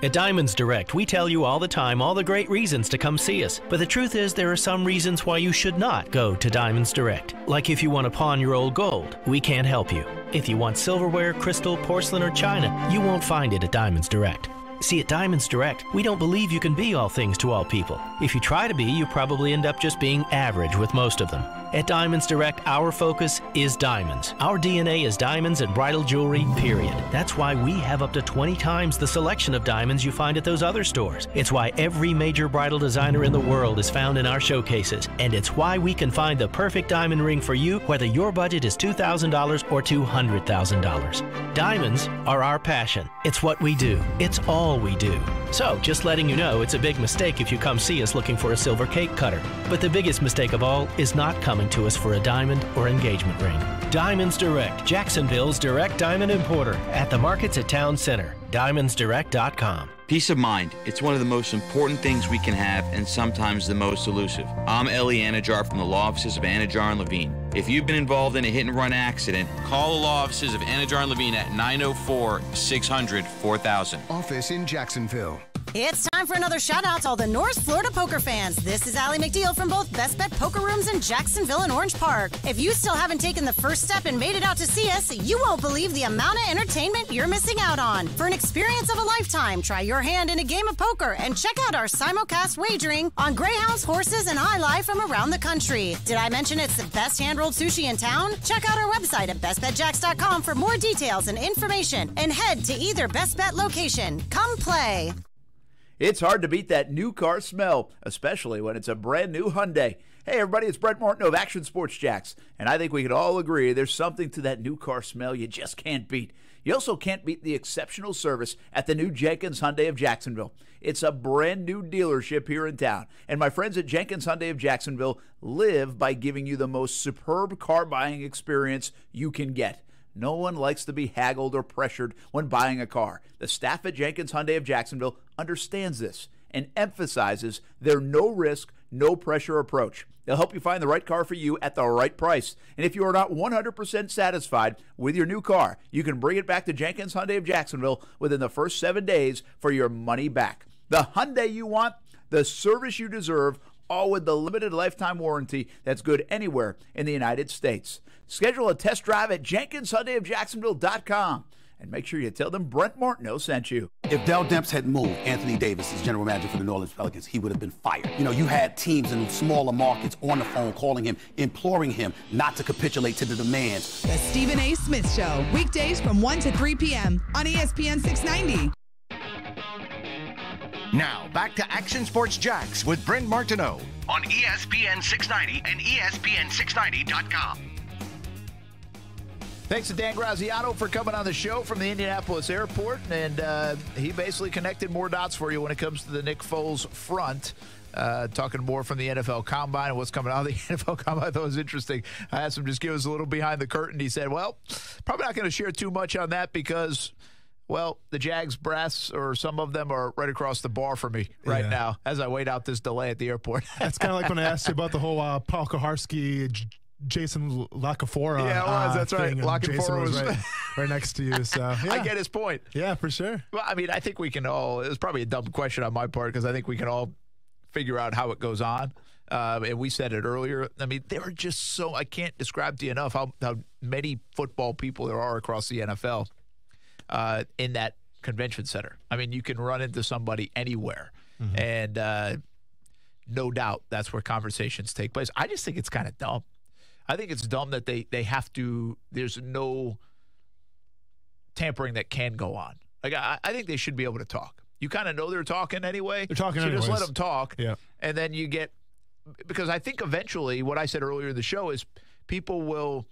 At Diamonds Direct, we tell you all the time all the great reasons to come see us. But the truth is there are some reasons why you should not go to Diamonds Direct. Like if you want to pawn your old gold, we can't help you. If you want silverware, crystal, porcelain, or china, you won't find it at Diamonds Direct. See, at Diamonds Direct, we don't believe you can be all things to all people. If you try to be, you probably end up just being average with most of them. At Diamonds Direct, our focus is diamonds. Our DNA is diamonds and bridal jewelry, period. That's why we have up to 20 times the selection of diamonds you find at those other stores. It's why every major bridal designer in the world is found in our showcases. And it's why we can find the perfect diamond ring for you, whether your budget is $2,000 or $200,000. Diamonds are our passion. It's what we do. It's all we do. So, just letting you know, it's a big mistake if you come see us looking for a silver cake cutter. But the biggest mistake of all is not coming to us for a diamond or engagement ring. Diamonds Direct, Jacksonville's direct diamond importer, at the markets at Town Center. DiamondsDirect.com. Peace of mind. It's one of the most important things we can have and sometimes the most elusive. I'm Ellie Anajar from the Law Offices of Anajar and Levine. If you've been involved in a hit-and-run accident, call the Law Offices of Anajar and Levine at 904-600-4000. Office in Jacksonville. It's time for another shout-out to all the North Florida poker fans. This is Allie McDeal from both Best Bet Poker Rooms in Jacksonville and Orange Park. If you still haven't taken the first step and made it out to see us, you won't believe the amount of entertainment you're missing out on. For an experience of a lifetime, try your hand in a game of poker and check out our simulcast wagering on greyhounds, horses, and highlife from around the country. Did I mention it's the best hand-rolled sushi in town? Check out our website at bestbetjacks.com for more details and information, and head to either Best Bet location. Come play. It's hard to beat that new car smell, especially when it's a brand new Hyundai. Hey, everybody, it's Brent Martin of Action Sports Jacks, and I think we can all agree there's something to that new car smell you just can't beat. You also can't beat the exceptional service at the new Jenkins Hyundai of Jacksonville. It's a brand new dealership here in town, and my friends at Jenkins Hyundai of Jacksonville live by giving you the most superb car buying experience you can get. No one likes to be haggled or pressured when buying a car. The staff at Jenkins Hyundai of Jacksonville understands this and emphasizes their no-risk, no-pressure approach. They'll help you find the right car for you at the right price. And if you are not 100% satisfied with your new car, you can bring it back to Jenkins Hyundai of Jacksonville within the first 7 days for your money back. The Hyundai you want, the service you deserve, all with the limited lifetime warranty that's good anywhere in the United States. Schedule a test drive at JenkinsHyundaiofJacksonville.com. And make sure you tell them Brent Martineau sent you. If Dell Demps had moved, Anthony Davis, as general manager for the New Orleans Pelicans, he would have been fired. You know, you had teams in smaller markets on the phone calling him, imploring him not to capitulate to the demands. The Stephen A. Smith Show, weekdays from 1 to 3 p.m. on ESPN 690. Now, back to Action Sports Jacks with Brent Martineau on ESPN 690 and ESPN690.com. Thanks to Dan Graziano for coming on the show from the Indianapolis airport, and he basically connected more dots for you when it comes to the Nick Foles front. Talking more from the NFL Combine and what's coming out of the NFL Combine. I thought it was interesting. I asked him just give us a little behind the curtain. He said, well, probably not going to share too much on that because, well, the Jags brass, or some of them, are right across the bar for me right now as I wait out this delay at the airport. That's kind of like when I asked you about the whole Paul Kaharski, Jason Lacafora. Yeah, it was. That's right. Jason was right next to you. So yeah. I get his point. Yeah, for sure. Well, I mean, I think we can all. It was probably a dumb question on my part because I think we can all figure out how it goes on. And we said it earlier. I mean, there are just so, I can't describe to you enough how many football people there are across the NFL in that convention center. I mean, you can run into somebody anywhere. Mm-hmm. And no doubt that's where conversations take place. I just think it's kind of dumb. I think it's dumb that they have to, there's no tampering that can go on. Like, I think they should be able to talk. You kind of know they're talking anyway. They're talking anyways. Just let them talk. Yeah. And then you get, because I think eventually what I said earlier in the show is people will,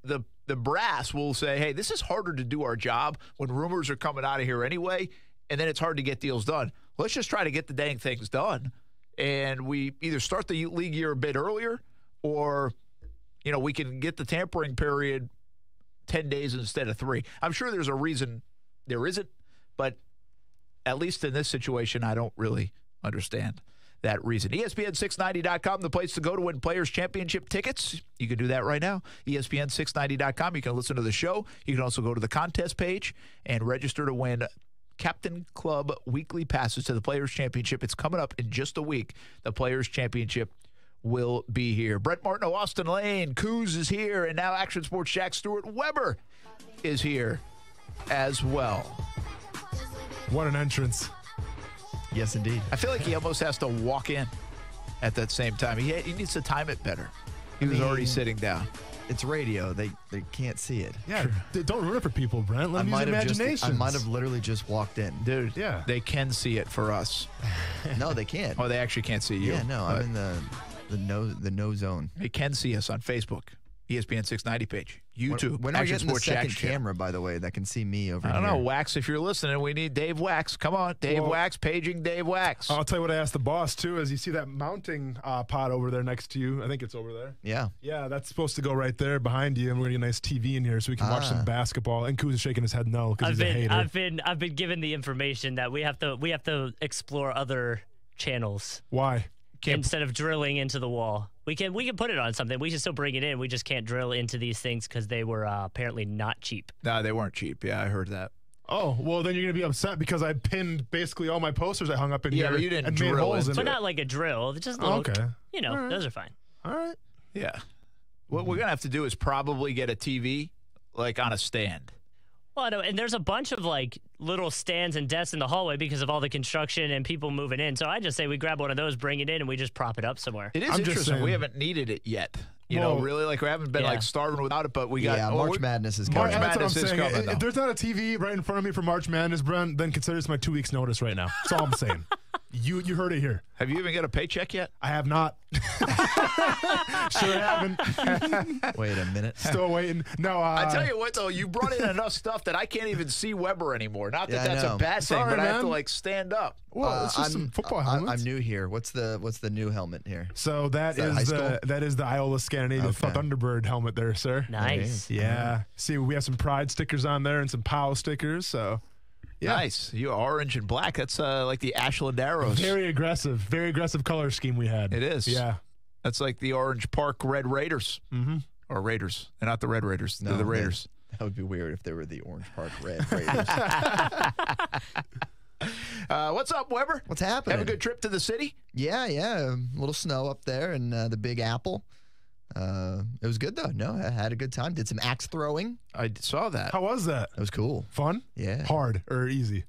the brass will say, hey, this is harder to do our job when rumors are coming out of here anyway, and then it's hard to get deals done. Let's just try to get the dang things done. And we either start the league year a bit earlier, or, you know, we can get the tampering period 10 days instead of 3. I'm sure there's a reason there isn't, but at least in this situation, I don't really understand that reason. ESPN690.com, the place to go to win Players Championship tickets. You can do that right now. ESPN690.com. You can listen to the show. You can also go to the contest page and register to win Captain Club weekly passes to the Players Championship. It's coming up in just a week. The Players Championship will be here. Brent Martineau, Austin Lane, Coos is here, and now Action Sports Jack Stuart Weber is here as well. What an entrance. Yes, indeed. I feel like he almost has to walk in at that same time. He needs to time it better. He was already sitting down. It's radio. They can't see it. Yeah, don't ruin it for people, Brent. Let them use imagination. I might have literally just walked in. Dude, yeah. They can see it for us. No, they can't. Oh, they actually can't see you. Yeah, no, I'm in the no zone. They can see us on Facebook, ESPN 690 page, YouTube. When are we getting the second camera, by the way, that can see me over here? I don't know, Wax, if you're listening, we need Dave Wax. Come on, Dave Wax, paging Dave Wax. I'll tell you what I asked the boss, too, is you see that mounting pod over there next to you? I think it's over there. Yeah. Yeah, that's supposed to go right there behind you, and we're going to get a nice TV in here so we can watch some basketball. And Kuz is shaking his head no because he's a hater. I've been given the information that we have to explore other channels. Why? Instead of drilling into the wall. We can put it on something. We can still bring it in. We just can't drill into these things because they were apparently not cheap. No, they weren't cheap. Yeah, I heard that. Oh, well, then you're going to be upset because I pinned basically all my posters I hung up in here. Yeah, but you didn't and drill made holes in But it. not like a drill. Just little, okay. You know, those are fine. All right. Yeah. What we're going to have to do is probably get a TV, like, on a stand. Well, no, and there's a bunch of, like, little stands and desks in the hallway because of all the construction and people moving in. So I just say we grab one of those, bring it in, and we just prop it up somewhere. It is interesting. We haven't needed it yet. You know, Well, really, like we haven't been like starving without it, but we got March Madness is coming. March Madness is coming. If there's not a TV right in front of me for March Madness, Brent, then consider this my 2 weeks notice right now. That's all I'm saying. You heard it here. Have you even got a paycheck yet? I have not. Sure haven't. Wait a minute. Still waiting. No, I tell you what, though, you brought in enough stuff that I can't even see Weber anymore. Not that that's a bad thing, Sorry, but I have to man. like stand up. Well, it's just some football helmets. I'm new here. What's the new helmet here? So that high is school? that is the Iowa Scandinavian Thunderbird helmet there, sir. Nice. Yeah. See, we have some Pride stickers on there and some POW stickers. So, yeah. Nice. You orange and black. That's like the Ashland Arrows. Very aggressive color scheme we had. It is. Yeah. That's like the Orange Park Red Raiders. Mm-hmm. Or Raiders. They're not the Red Raiders. They're No, the Raiders. That would be weird if they were the Orange Park Red Raiders. What's up, Weber? What's happening? Have a good trip to the city? Yeah. A little snow up there in the Big Apple. It was good, though. No, I had a good time. Did some axe throwing. I saw that. How was that? It was cool. Fun? Yeah. Hard or easy?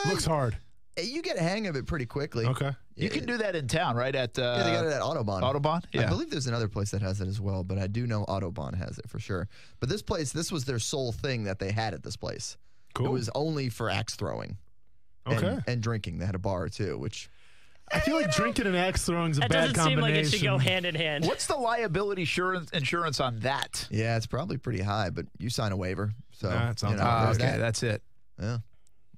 Looks hard. You get a hang of it pretty quickly. Okay. You can do that in town, right? At Yeah, they got it at Autobahn. Autobahn? I Yeah. believe there's another place that has it as well, but I do know Autobahn has it for sure. But this was their sole thing that they had at this place. Cool. It was only for axe throwing. Okay. And drinking. They had a bar, too, which... I feel like drinking and axe throwing is a That bad doesn't seem like combination. it should go hand in hand. What's the liability insurance on that? Yeah, it's probably pretty high, but you sign a waiver. So, Nah, it sounds there's okay, that. that's it. Yeah.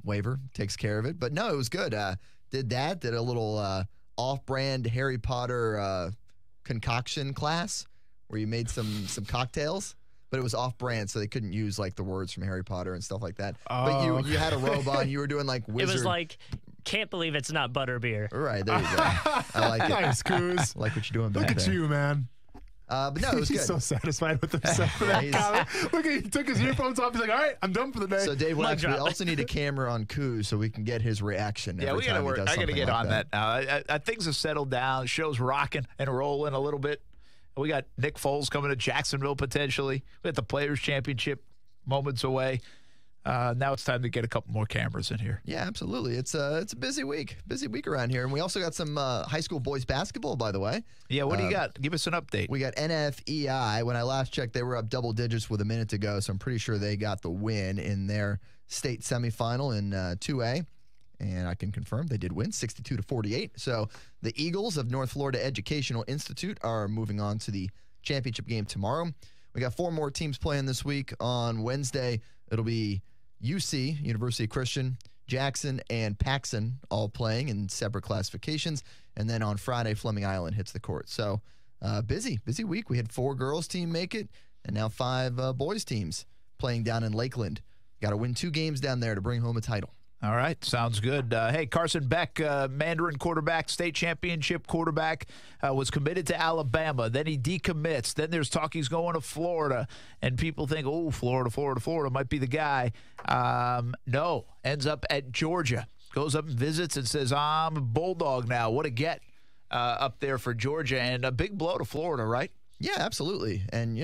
Waiver takes care of it. But no, it was good. Did a little off-brand Harry Potter concoction class where you made some cocktails, but it was off-brand, so they couldn't use like the words from Harry Potter and stuff like that. But you had a robe on. You were doing like wizard. It was like, can't believe it's not butterbeer. Right, there you go. I like it. Nice, Coos. I like what you're doing back Look at there. you, man. But no, it was good. He's so satisfied with himself for that comment. Look, he took his earphones off. He's like, all right, I'm done for the day. So, Dave, Mic we drop. also need a camera on Coos so we can get his reaction. Yeah, every we got to time he work. does I got to something get like on that now. Things have settled down. The show's rocking and rolling a little bit. We got Nick Foles coming to Jacksonville potentially. We got the Players' Championship moments away. Now it's time to get a couple more cameras in here. Yeah, absolutely. It's a busy week around here, and we also got some high school boys basketball, by the way. Yeah, what do you got? Give us an update. We got NFEI. When I last checked, they were up double digits with a minute to go, so I'm pretty sure they got the win in their state semifinal in 2A. And I can confirm they did win 62-48. So the Eagles of North Florida Educational Institute are moving on to the championship game tomorrow. We got 4 more teams playing this week. On Wednesday, it'll be UC, University Christian, Jackson, and Paxson all playing in separate classifications. And then on Friday, Fleming Island hits the court. So busy week. We had 4 girls team make it, and now 5 boys teams playing down in Lakeland. Got to win 2 games down there to bring home a title. All right, sounds good. Hey, Carson Beck, Mandarin quarterback, state championship quarterback, was committed to Alabama. Then he decommits. Then there's talk he's going to Florida. And people think, oh, Florida might be the guy. No, ends up at Georgia. Goes up and visits and says, I'm a Bulldog now. What a get up there for Georgia. And a big blow to Florida, right? Yeah, absolutely. And,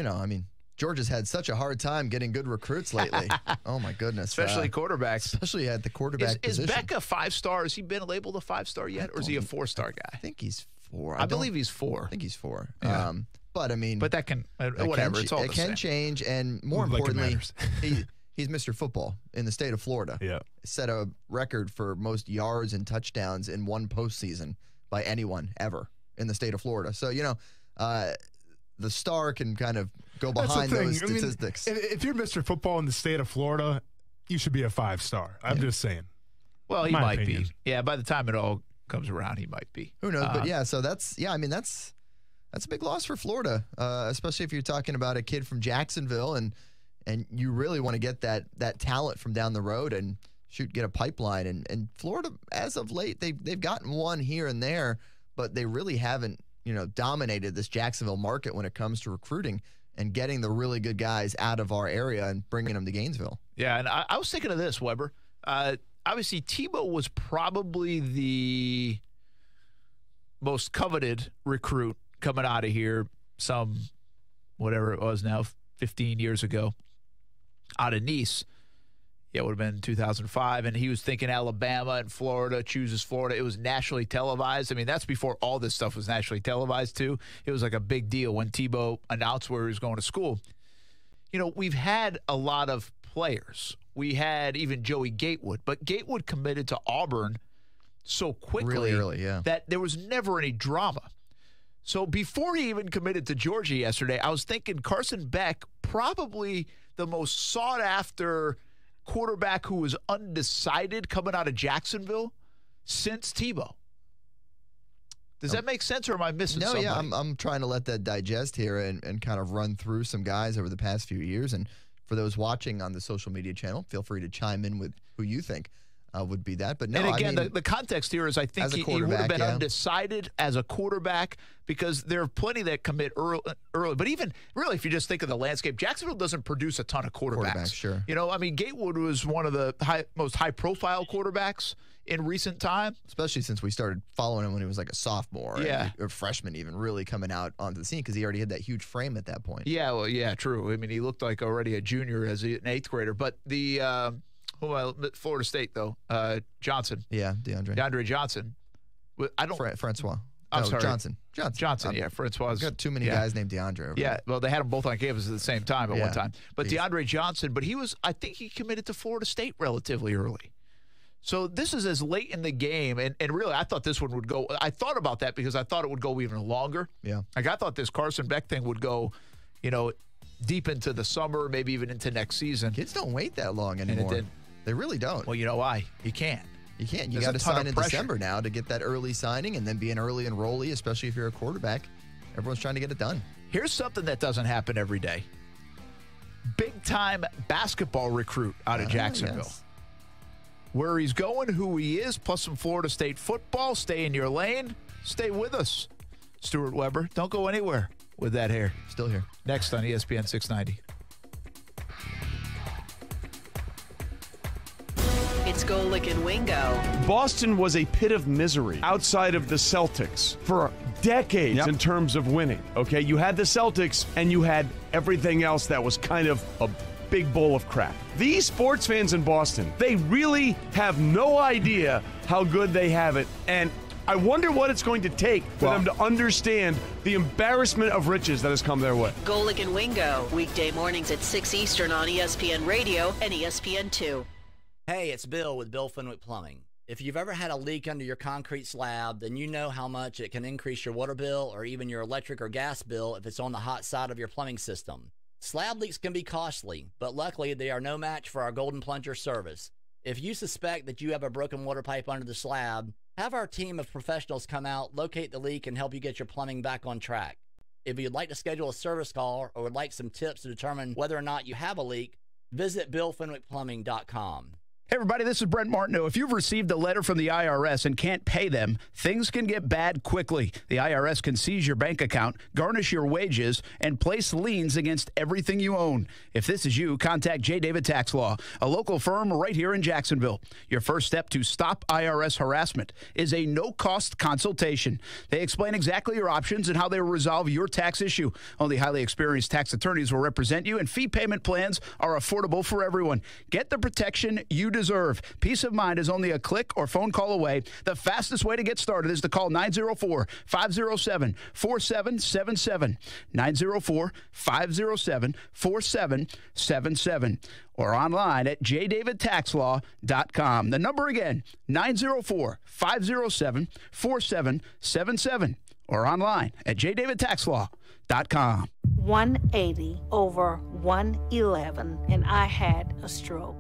Georgia's had such a hard time getting good recruits lately. Oh, my goodness. Especially quarterbacks. Especially at the quarterback Is position. Beck a 5-star? Has he been labeled a 5-star yet, or is he a 4-star guy? I think he's 4. I believe he's 4. I think he's 4. Yeah. But, I mean. But that can, whatever, it's all the same. It can change, and more importantly, he's Mr. Football in the state of Florida. Yeah. Set a record for most yards and touchdowns in one postseason by anyone ever in the state of Florida. So, the star can kind of go behind those statistics. If you're Mr. Football in the state of Florida, you should be a 5-star. I'm just saying. Well, he might be. Yeah, by the time it all comes around, he might be. Who knows? But yeah, so that's a big loss for Florida, especially if you're talking about a kid from Jacksonville and you really want to get that talent from down the road and get a pipeline. And Florida, as of late, they've gotten one here and there, but they really haven't dominated this Jacksonville market when it comes to recruiting and getting the really good guys out of our area and bringing them to Gainesville. Yeah, and I was thinking of this, Weber. Obviously, Tebow was probably the most coveted recruit coming out of here whatever it was now, 15 years ago, out of Nice. Yeah, it would have been 2005, and he was thinking Alabama and Florida, chooses Florida. It was nationally televised. I mean, that's before all this stuff was nationally televised, too. It was like a big deal when Tebow announced where he was going to school. You know, we've had a lot of players. We had even Joey Gatewood, but Gatewood committed to Auburn so quickly really early, that there was never any drama. So before he even committed to Georgia yesterday, I was thinking Carson Beck, probably the most sought-after quarterback who was undecided coming out of Jacksonville since Tebow. Does that make sense, or am I missing somebody? No, yeah, I'm trying to let that digest here and kind of run through some guys over the past few years. And for those watching on the social media channel, feel free to chime in with who you think would be that. But no, and again, I mean, the context here is I think he would have been undecided as a quarterback because there are plenty that commit early. But even really, if you just think of the landscape, Jacksonville doesn't produce a ton of quarterbacks. Sure. You know, I mean, Gatewood was one of the most high-profile quarterbacks in recent time. Especially since we started following him when he was like a sophomore. Yeah. Or freshman even, really coming out onto the scene because he already had that huge frame at that point. Yeah, well, yeah, true. I mean, he looked like already a junior as an eighth grader. But the Florida State, though, Johnson. Yeah, DeAndre Johnson. I don't. Francois. I'm no, sorry. Johnson, yeah, Francois. We've got too many guys named DeAndre. Yeah, well, they had them both on campus at the same time at one time. But Jeez. DeAndre Johnson, I think he committed to Florida State relatively early. So this is as late in the game, and really I thought this one would go. I thought about that because I thought it would go even longer. Yeah. Like I thought this Carson Beck thing would go, you know, deep into the summer, maybe even into next season. Kids don't wait that long anymore. And it didn't. They really don't. Well, you know why? You can't. You can't. You got to sign in December now to get that early signing and then be an early enrollee, especially if you're a quarterback. Everyone's trying to get it done. Here's something that doesn't happen every day. Big-time basketball recruit out of Jacksonville. Yes. Where he's going, who he is, plus some Florida State football. Stay in your lane. Stay with us. Stuart Weber, don't go anywhere with that hair. Still here. Next on ESPN 690. It's Golick and Wingo. Boston was a pit of misery outside of the Celtics for decades in terms of winning. Okay, you had the Celtics and you had everything else that was kind of a big bowl of crap. These sports fans in Boston, they really have no idea how good they have it. And I wonder what it's going to take for them to understand the embarrassment of riches that has come their way. Golick and Wingo, weekday mornings at 6 Eastern on ESPN Radio and ESPN2. Hey, it's Bill with Bill Fenwick Plumbing. If you've ever had a leak under your concrete slab, then you know how much it can increase your water bill or even your electric or gas bill if it's on the hot side of your plumbing system. Slab leaks can be costly, but luckily they are no match for our Golden Plunger service. If you suspect that you have a broken water pipe under the slab, have our team of professionals come out, locate the leak, and help you get your plumbing back on track. If you'd like to schedule a service call or would like some tips to determine whether or not you have a leak, visit BillFenwickPlumbing.com. Hey everybody, this is Brent Martineau. If you've received a letter from the IRS and can't pay them, things can get bad quickly. The IRS can seize your bank account, garnish your wages, and place liens against everything you own. If this is you, contact J. David Tax Law, a local firm right here in Jacksonville. Your first step to stop IRS harassment is a no-cost consultation. They explain exactly your options and how they will resolve your tax issue. Only highly experienced tax attorneys will represent you, and fee payment plans are affordable for everyone. Get the protection you deserve. Peace of mind is only a click or phone call away. The fastest way to get started is to call 904-507-4777. 904-507-4777. Or online at jdavidtaxlaw.com. The number again, 904-507-4777. Or online at jdavidtaxlaw.com. 180 over 111, and I had a stroke.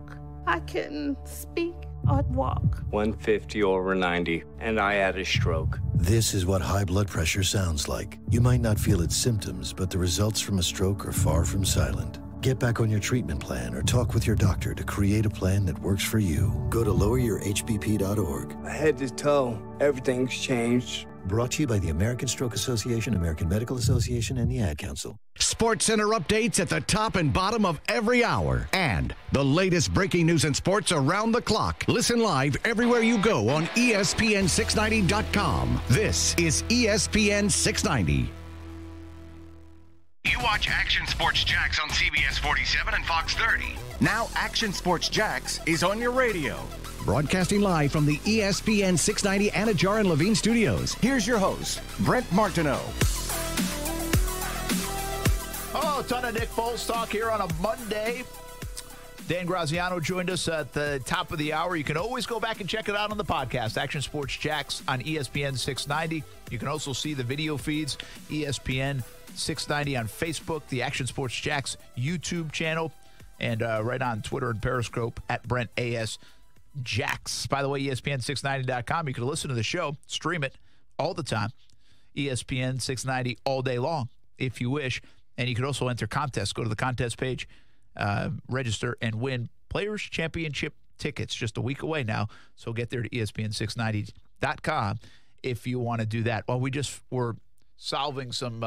I couldn't speak or walk. 150 over 90, and I had a stroke. This is what high blood pressure sounds like. You might not feel its symptoms, but the results from a stroke are far from silent. Get back on your treatment plan or talk with your doctor to create a plan that works for you. Go to loweryourhbp.org. Head to toe, everything's changed. Brought to you by the American Stroke Association, American Medical Association, and the Ad Council. Sports Center updates at the top and bottom of every hour. And the latest breaking news and sports around the clock. Listen live everywhere you go on ESPN690.com. This is ESPN 690. You watch Action Sports Jax on CBS 47 and Fox 30. Now Action Sports Jax is on your radio. Broadcasting live from the ESPN 690 Anajar and Levine studios. Here's your host, Brent Martineau. Oh, a ton of Nick Foles talk here on a Monday. Dan Graziano joined us at the top of the hour. You can always go back and check it out on the podcast, Action Sports Jax on ESPN 690. You can also see the video feeds, ESPN 690 on Facebook, the Action Sports Jax YouTube channel, and right on Twitter and Periscope at Brent A.S. Jax. By the way, ESPN690.com. You can listen to the show, stream it all the time. ESPN 690 all day long, if you wish. And you can also enter contests. Go to the contest page, register, and win Players Championship tickets just a week away now. So get there to ESPN690.com if you want to do that. Well, we just were solving some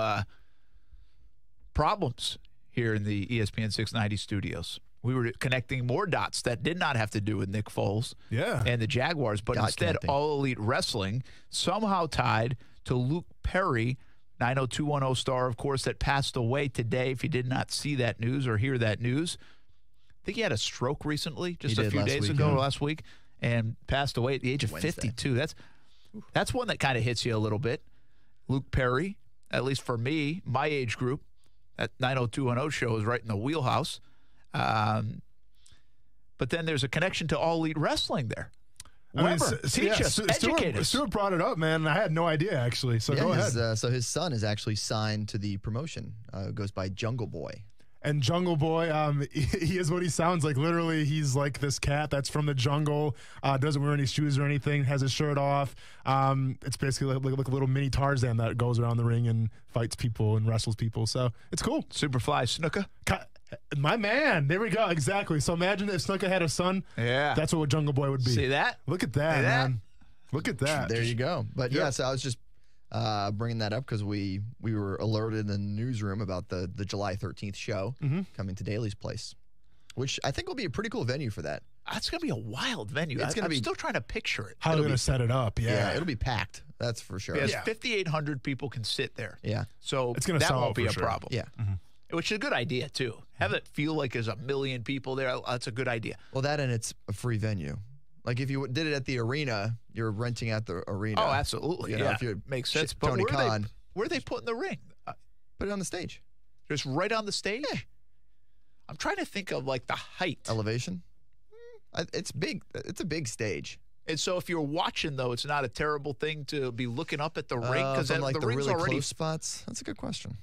problems here in the ESPN 690 studios. We were connecting more dots that did not have to do with Nick Foles and the Jaguars, but instead All Elite Wrestling somehow tied to Luke Perry, 90210 star, of course, that passed away today. If you did not see that news or hear that news, I think he had a stroke recently, just a few days ago, last week, and passed away at the age of 52. That's one that kind of hits you a little bit. Luke Perry, at least for me, my age group, that 90210 show is right in the wheelhouse. But then there's a connection to All Elite Wrestling there. Weber, teach us, educate us. Stuart brought it up, man. I had no idea, actually. So go ahead. So his son is actually signed to the promotion. Goes by Jungle Boy. And Jungle Boy, he is what he sounds like. Literally, he's like this cat that's from the jungle, doesn't wear any shoes or anything, has his shirt off. It's basically like a little mini Tarzan that goes around the ring and fights people and wrestles people. So it's cool. Superfly Snuka. My man. There we go. Exactly. So imagine if Snuka had a son. Yeah. That's what Jungle Boy would be. See that? Look at that, man. Look at that. There you go. But yeah, so I was just bringing that up because we were alerted in the newsroom about the July 13th show coming to Daly's Place, which I think will be a pretty cool venue for that. That's going to be a wild venue. I'm still trying to picture it. How are they going to set it up? Yeah. It'll be packed. That's for sure. Yes, 5,800 people can sit there. Yeah. So it's gonna that sell won't be a sure. problem. Yeah. Which is a good idea, too. Have it feel like there's 1 million people there. That's a good idea. Well, that and it's a free venue. Like if you did it at the arena, you're renting out the arena. Oh, absolutely. If you makes sense. But Tony Khan, where are they putting the ring? Put it on the stage. Just right on the stage? Yeah. I'm trying to think of like the height. Elevation? It's big. It's a big stage. And so if you're watching, though, it's not a terrible thing to be looking up at the ring because like the ring's really already close spots. That's a good question.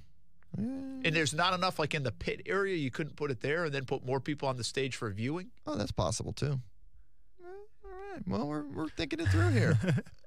And there's not enough like in the pit area. You couldn't put it there and then put more people on the stage for viewing. Oh, that's possible too. All right. Well, we're thinking it through here.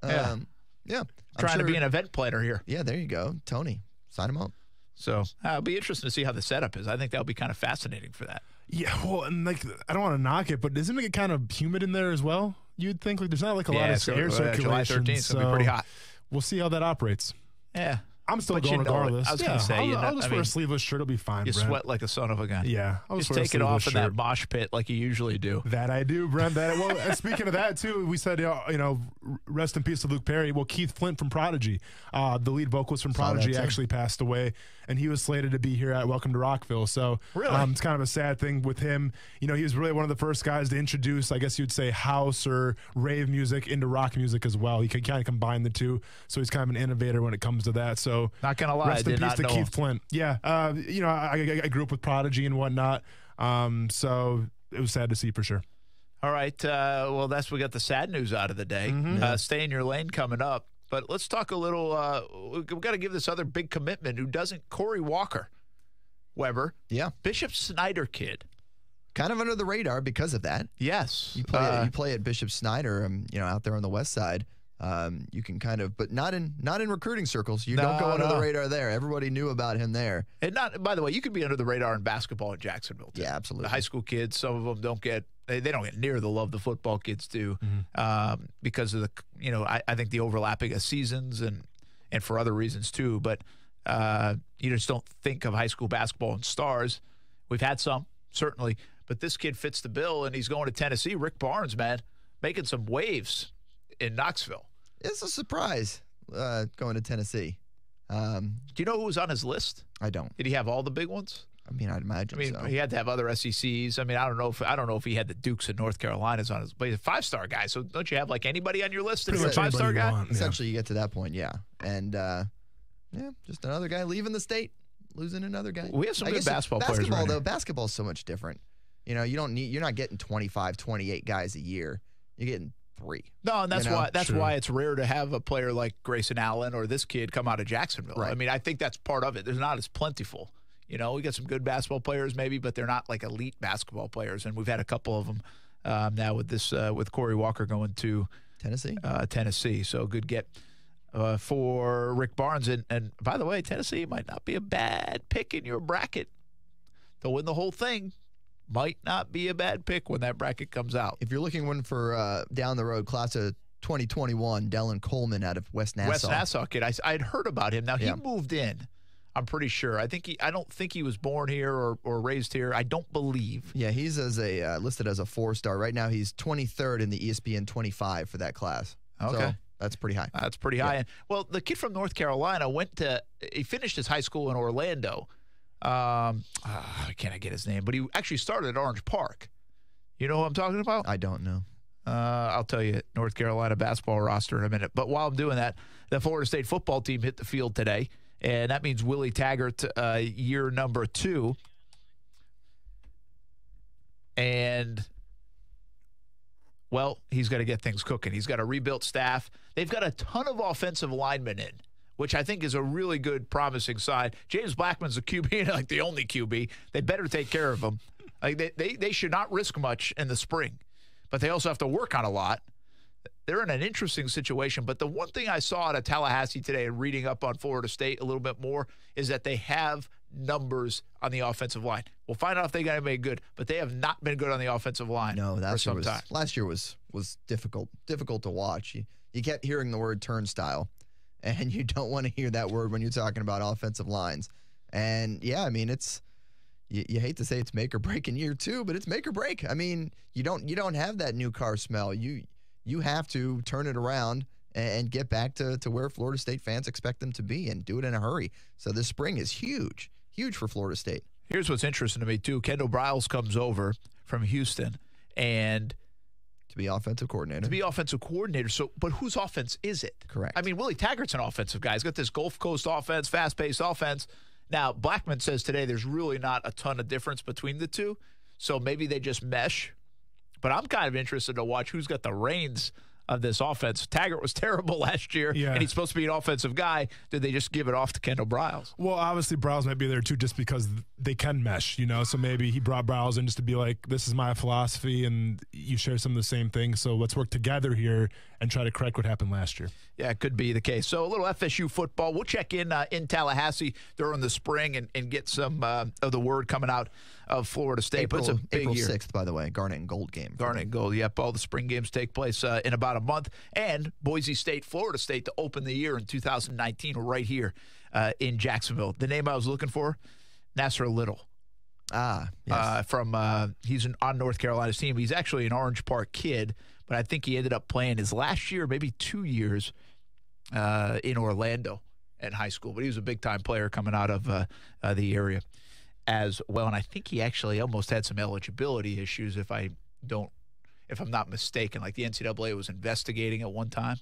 Yeah. Trying to be an event planner here. Yeah, there you go. Tony, sign him up. So it'll be interesting to see how the setup is. I think that'll be kind of fascinating for that. Yeah, well, and like I don't want to knock it, but isn't it get kind of humid in there as well? You'd think like there's not like a lot of air circulation. July 13th is going to be pretty hot. We'll see how that operates. Yeah. I'm still going regardless. I was going to say, I'll just wear a sleeveless shirt. It'll be fine. You Brent. sweat like a son of a gun. Yeah, I'll just take it off in that mosh pit like you usually do. That I do, Brent. Well, and speaking of that too, we said rest in peace to Luke Perry. Well, Keith Flint from Prodigy, the lead vocalist from Prodigy, actually passed away, and he was slated to be here at Welcome to Rockville. So really, it's kind of a sad thing with him. He was really one of the first guys to introduce, I guess you'd say, house or rave music into rock music as well. He could kind of combine the two, so he's kind of an innovator when it comes to that. So not gonna lie. Rest in peace to Keith Flint. Yeah, I grew up with Prodigy and whatnot, so it was sad to see for sure. All right, well, we got the sad news out of the day. Stay in your lane coming up, but let's talk a little. We've got to give this other big commitment. Who doesn't? Corey Walker, Weber. Yeah, Bishop Snyder kid. Kind of under the radar because of that. Yes, you play at Bishop Snyder, out there on the west side. You can kind of, but not in recruiting circles. You don't go under the radar there. Everybody knew about him there. And by the way, you could be under the radar in basketball in Jacksonville too. Yeah, absolutely. The high school kids, some of them don't get near the love the football kids do because of the I think the overlapping of seasons and for other reasons too. But you just don't think of high school basketball and stars. We've had some certainly, but this kid fits the bill, and he's going to Tennessee. Rick Barnes, man, making some waves in Knoxville. It's a surprise going to Tennessee. Do you know who was on his list? I don't. Did he have all the big ones? I mean, I'd imagine so. He had to have other SECs. I mean, I don't know if he had the Dukes and North Carolinas on his, but he's a 5-star guy. So don't you have like anybody on your list that's a 5-star guy? Essentially, you get to that point, yeah. And just another guy leaving the state, losing another guy. We have some good basketball players. Basketball, though, basketball's so much different. You know, you're not getting 25, 28 guys a year. You're getting 3. No, and that's why it's rare to have a player like Grayson Allen or this kid come out of Jacksonville. Right. I mean, I think that's part of it. There's not as plentiful. You know, we got some good basketball players maybe, but they're not like elite basketball players. And we've had a couple of them now with this with Corey Walker going to Tennessee. So good get for Rick Barnes. And by the way, Tennessee might not be a bad pick in your bracket to win the whole thing. Might not be a bad pick when that bracket comes out. If you're looking one for down the road, class of 2021, Dylan Coleman out of West Nassau. West Nassau kid. I'd heard about him. Now, he moved in, I'm pretty sure. I don't think he was born here or raised here. I don't believe. Yeah, he's listed as a 4-star. Right now, he's 23rd in the ESPN 25 for that class. Okay. So that's pretty high. That's pretty high. And, well, the kid from North Carolina he finished his high school in Orlando. Can't I get his name? But he actually started at Orange Park. You know who I'm talking about? I don't know. I'll tell you North Carolina basketball roster in a minute. But while I'm doing that, the Florida State football team hit the field today, and that means Willie Taggart, year number 2. And, well, he's got to get things cooking. He's got a rebuilt staff. They've got a ton of offensive linemen in, which I think is a really good, promising sign. James Blackman's the QB, like the only QB. They better take care of him. Like they should not risk much in the spring, but they also have to work on a lot. They're in an interesting situation. But the one thing I saw out of Tallahassee today and reading up on Florida State a little bit more is that they have numbers on the offensive line. We'll find out if they got to make good, but they have not been good on the offensive line for some time. Last year was difficult to watch. You kept hearing the word turnstile. And you don't want to hear that word when you're talking about offensive lines. And, yeah, I mean, it's you hate to say it's make or break in year 2, but it's make or break. I mean, you don't have that new car smell. You have to turn it around and get back to where Florida State fans expect them to be and do it in a hurry. So this spring is huge for Florida State. Here's what's interesting to me, too. Kendall Briles comes over from Houston and – to be offensive coordinator. So, but whose offense is it? Correct. I mean, Willie Taggart's an offensive guy. He's got this Gulf Coast offense, fast-paced offense. Now, Blackman says today there's really not a ton of difference between the two, so maybe they just mesh. But I'm kind of interested to watch who's got the reins of this offense. Taggart was terrible last year, and he's supposed to be an offensive guy. Did they just give it off to Kendall Briles? Well, obviously, Briles might be there, too, just because they can mesh, you know? So maybe he brought Briles in just to be like, this is my philosophy, and you share some of the same things, so let's work together here and try to correct what happened last year. Yeah, it could be the case. So a little FSU football. We'll check in Tallahassee during the spring and get some of the word coming out of Florida State. April, but it's a big April year. 6th, by the way, Garnet and Gold game. Garnet and Gold, yep. All the spring games take place in about a month. And Boise State, Florida State to open the year in 2019 right here in Jacksonville. The name I was looking for, Nasser Little. Yes. He's on North Carolina's team. He's actually an Orange Park kid, but I think he ended up playing his last year, maybe 2 years, in Orlando at high school. But he was a big-time player coming out of the area as well. And I think he actually almost had some eligibility issues, if I'm not mistaken. Like the NCAA was investigating at one time,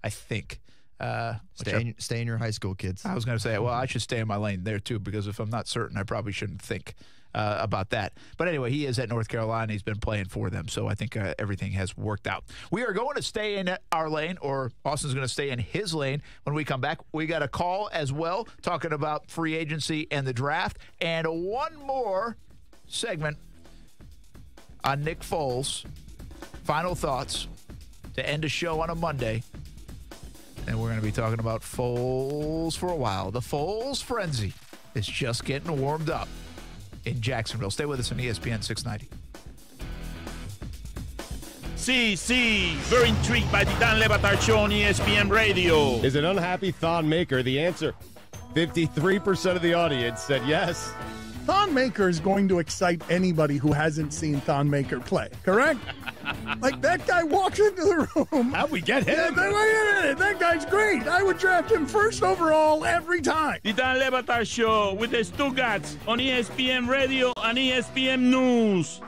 I think. Stay in your high school, kids. I was going to say, well, I should stay in my lane there, too, because if I'm not certain, I probably shouldn't think about that. But anyway, he is at North Carolina. He's been playing for them, so I think everything has worked out. We are going to stay in our lane, or Austin's going to stay in his lane. When we come back, we got a call as well, talking about free agency and the draft, and one more segment on Nick Foles. Final thoughts to end a show on a Monday. And we're going to be talking about Foles for a while. The Foles frenzy is just getting warmed up in Jacksonville. Stay with us on ESPN 690. See, very intrigued by the Dan Le Batard Show on ESPN Radio. Is an unhappy Thon Maker the answer? 53% of the audience said yes. Thon Maker is going to excite anybody who hasn't seen Thon Maker play, correct? Like, that guy walks into the room. How'd we get him? Yeah, wait a minute. That guy's great. I would draft him first overall every time. The Dan Le Batard Show with the Stuttgarts on ESPN Radio and ESPN News.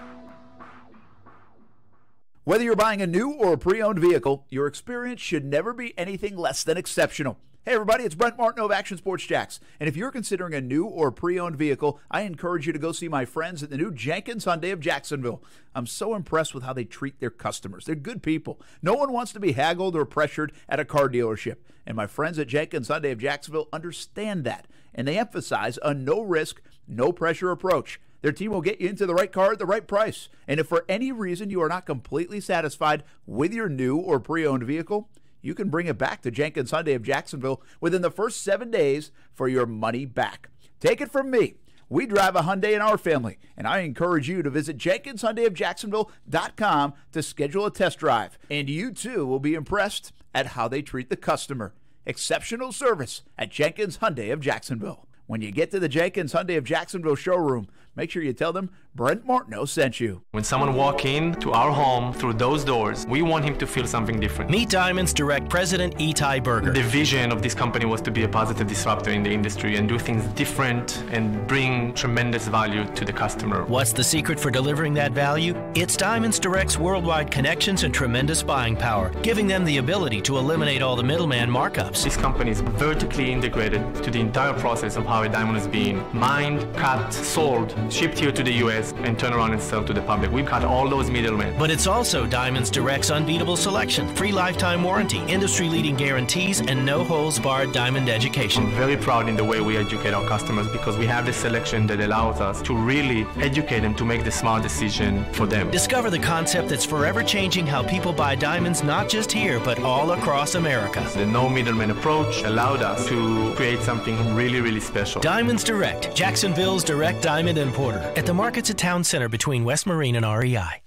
Whether you're buying a new or a pre-owned vehicle, your experience should never be anything less than exceptional. Hey everybody, it's Brent Martineau of Action Sports Jacks. And if you're considering a new or pre-owned vehicle, I encourage you to go see my friends at the new Jenkins Hyundai of Jacksonville. I'm so impressed with how they treat their customers. They're good people. No one wants to be haggled or pressured at a car dealership. And my friends at Jenkins Hyundai of Jacksonville understand that. And they emphasize a no-risk, no-pressure approach. Their team will get you into the right car at the right price. And if for any reason you are not completely satisfied with your new or pre-owned vehicle, you can bring it back to Jenkins Hyundai of Jacksonville within the first 7 days for your money back. Take it from me. We drive a Hyundai in our family, and I encourage you to visit JenkinsHyundaiofJacksonville.com to schedule a test drive. And you, too, will be impressed at how they treat the customer. Exceptional service at Jenkins Hyundai of Jacksonville. When you get to the Jenkins Hyundai of Jacksonville showroom, make sure you tell them Brent Martineau sent you. When someone walks in to our home through those doors, we want him to feel something different. Meet Diamonds Direct President Itai Berger. The vision of this company was to be a positive disruptor in the industry and do things different and bring tremendous value to the customer. What's the secret for delivering that value? It's Diamonds Direct's worldwide connections and tremendous buying power, giving them the ability to eliminate all the middleman markups. This company is vertically integrated to the entire process of how a diamond is being mined, cut, sold, shipped here to the U.S., and turn around and sell to the public. We cut all those middlemen. But it's also Diamonds Direct's unbeatable selection, free lifetime warranty, industry-leading guarantees, and no-holds-barred diamond education. I'm very proud in the way we educate our customers because we have this selection that allows us to really educate them to make the smart decision for them. Discover the concept that's forever changing how people buy diamonds, not just here, but all across America. The no middleman approach allowed us to create something really, really special. Diamonds Direct, Jacksonville's direct diamond importer, at the Markets at Town Center between West Marine and REI.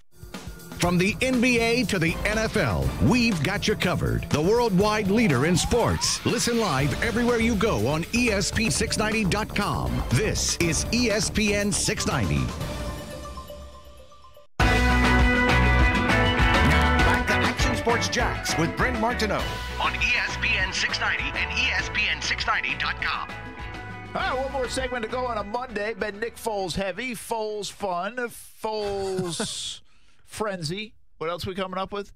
From the NBA to the NFL, we've got you covered. The worldwide leader in sports. Listen live everywhere you go on ESP690.com. This is ESPN 690. Back to Action Sports Jacks with Brent Martineau on ESPN 690 and ESPN690.com. All right, one more segment to go on a Monday. Been Nick Foles heavy, Foles fun, Foles frenzy. What else we coming up with?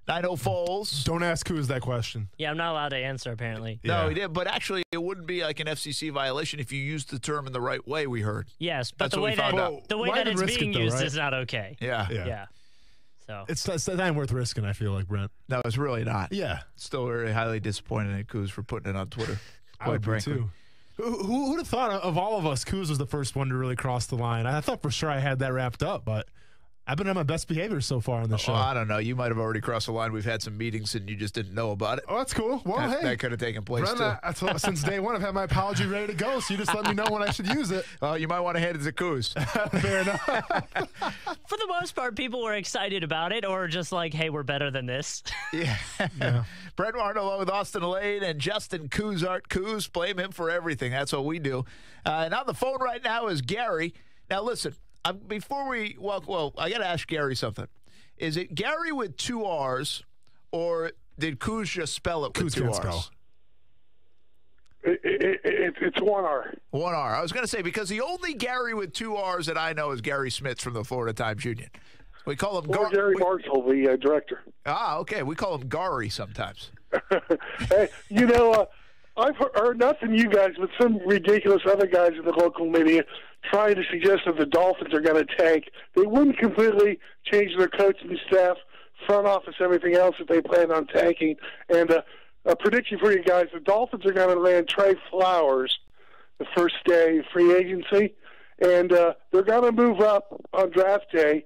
90 Foles. Don't ask who is that question. Yeah, I'm not allowed to answer, apparently. No, he did. But actually, it wouldn't be like an FCC violation if you used the term in the right way, we heard. Yes, but That's the what way we found out. that it's being used is not okay. Yeah. So It's not worth risking, I feel like, Brent. No, it's really not. Yeah. Still very highly disappointed in Kuz for putting it on Twitter. I would be too. Who would have thought of all of us, Kuz was the first one to really cross the line? I thought for sure I had that wrapped up, but I've been on my best behavior so far on the show. I don't know. You might have already crossed the line. We've had some meetings and you just didn't know about it. Oh, that's cool. Well, that could have taken place, Brent, too. Since day one, I've had my apology ready to go, so you just let me know when I should use it. You might want to hand it to Kuz. Fair enough. for the most part, people were excited about it or just like, hey, we're better than this. Yeah. Brent Martineau along with Austin Lane and Justin Kuzart. Kuz, blame him for everything. That's what we do. And on the phone right now is Gary. Now, listen. Before we well, I got to ask Gary something. Is it Gary with 2 R's, or did Kuz just spell it with 2 R's? Spell. It's 1 R. 1 R. I was going to say, because the only Gary with 2 R's that I know is Gary Smits from the Florida Times Union. We call him Gary Marshall, the director. Ah, okay. We call him Gary sometimes. Hey, I've heard not from you guys, but some ridiculous other guys in the local media trying to suggest that the Dolphins are going to tank. They wouldn't completely change their coaching staff, front office, everything else if they plan on tanking. And a prediction for you guys, the Dolphins are going to land Trey Flowers the first day of free agency, and they're going to move up on draft day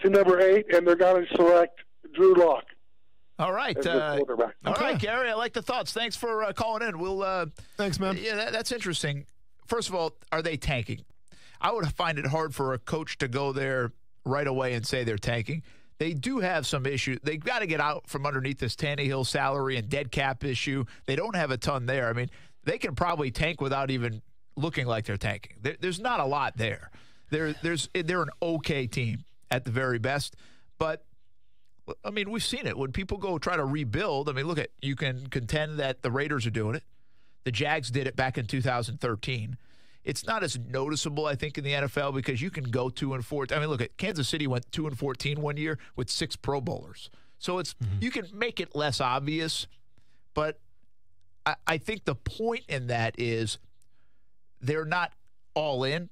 to number 8, and they're going to select Drew Lock. All right. All right, Gary, I like the thoughts. Thanks for calling in. We'll Thanks, man. Yeah, that's interesting. First of all, are they tanking? I would find it hard for a coach to go there right away and say they're tanking. They do have some issues. They've got to get out from underneath this Tannehill salary and dead cap issue. They don't have a ton there. I mean, they can probably tank without even looking like they're tanking. There's not a lot there. They're an okay team at the very best. But, I mean, we've seen it. When people go try to rebuild, I mean, look, you can contend that the Raiders are doing it. The Jags did it back in 2013. It's not as noticeable, I think, in the NFL because you can go 2-4. I mean, look, at Kansas City went 2-14 one year with 6 Pro Bowlers. So you can make it less obvious, but I think the point in that is they're not all in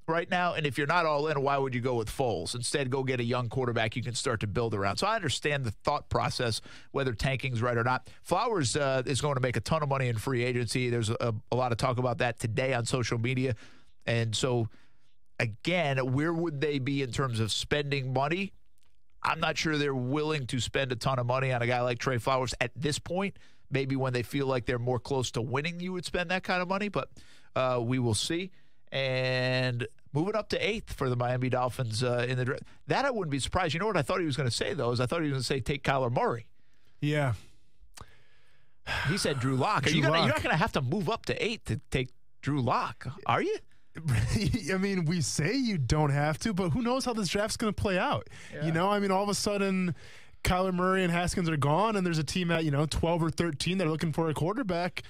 right now. And if you're not all in, why would you go with Foles? Instead, go get a young quarterback you can start to build around. So I understand the thought process, whether tanking's right or not. Flowers is going to make a ton of money in free agency. There's a lot of talk about that today on social media. And so, again, where would they be in terms of spending money? I'm not sure they're willing to spend a ton of money on a guy like Trey Flowers at this point. Maybe when they feel like they're more close to winning, you would spend that kind of money, but we will see. And moving up to 8th for the Miami Dolphins in the draft. That I wouldn't be surprised. You know what I thought he was going to say, though, is I thought he was going to say take Kyler Murray. Yeah. He said Drew Lock. You're not going to have to move up to 8 to take Drew Lock, are you? I mean, we say you don't have to, but who knows how this draft's going to play out? Yeah. You know, I mean, all of a sudden – Kyler Murray and Haskins are gone, and there's a team at 12 or 13 that are looking for a quarterback.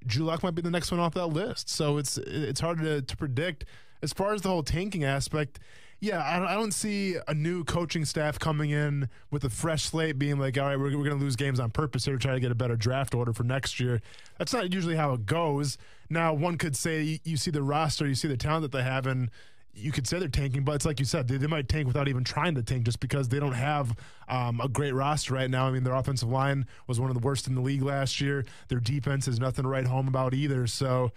Drew Lock might be the next one off that list, so it's hard to predict. As far as the whole tanking aspect, yeah, I don't see a new coaching staff coming in with a fresh slate, being like, all right, we're going to lose games on purpose here to try to get a better draft order for next year. That's not usually how it goes. Now, one could say you see the roster, you see the talent that they have, and you could say they're tanking, but it's like you said, they might tank without even trying to tank just because they don't have a great roster right now. I mean, their offensive line was one of the worst in the league last year. Their defense is nothing to write home about either. So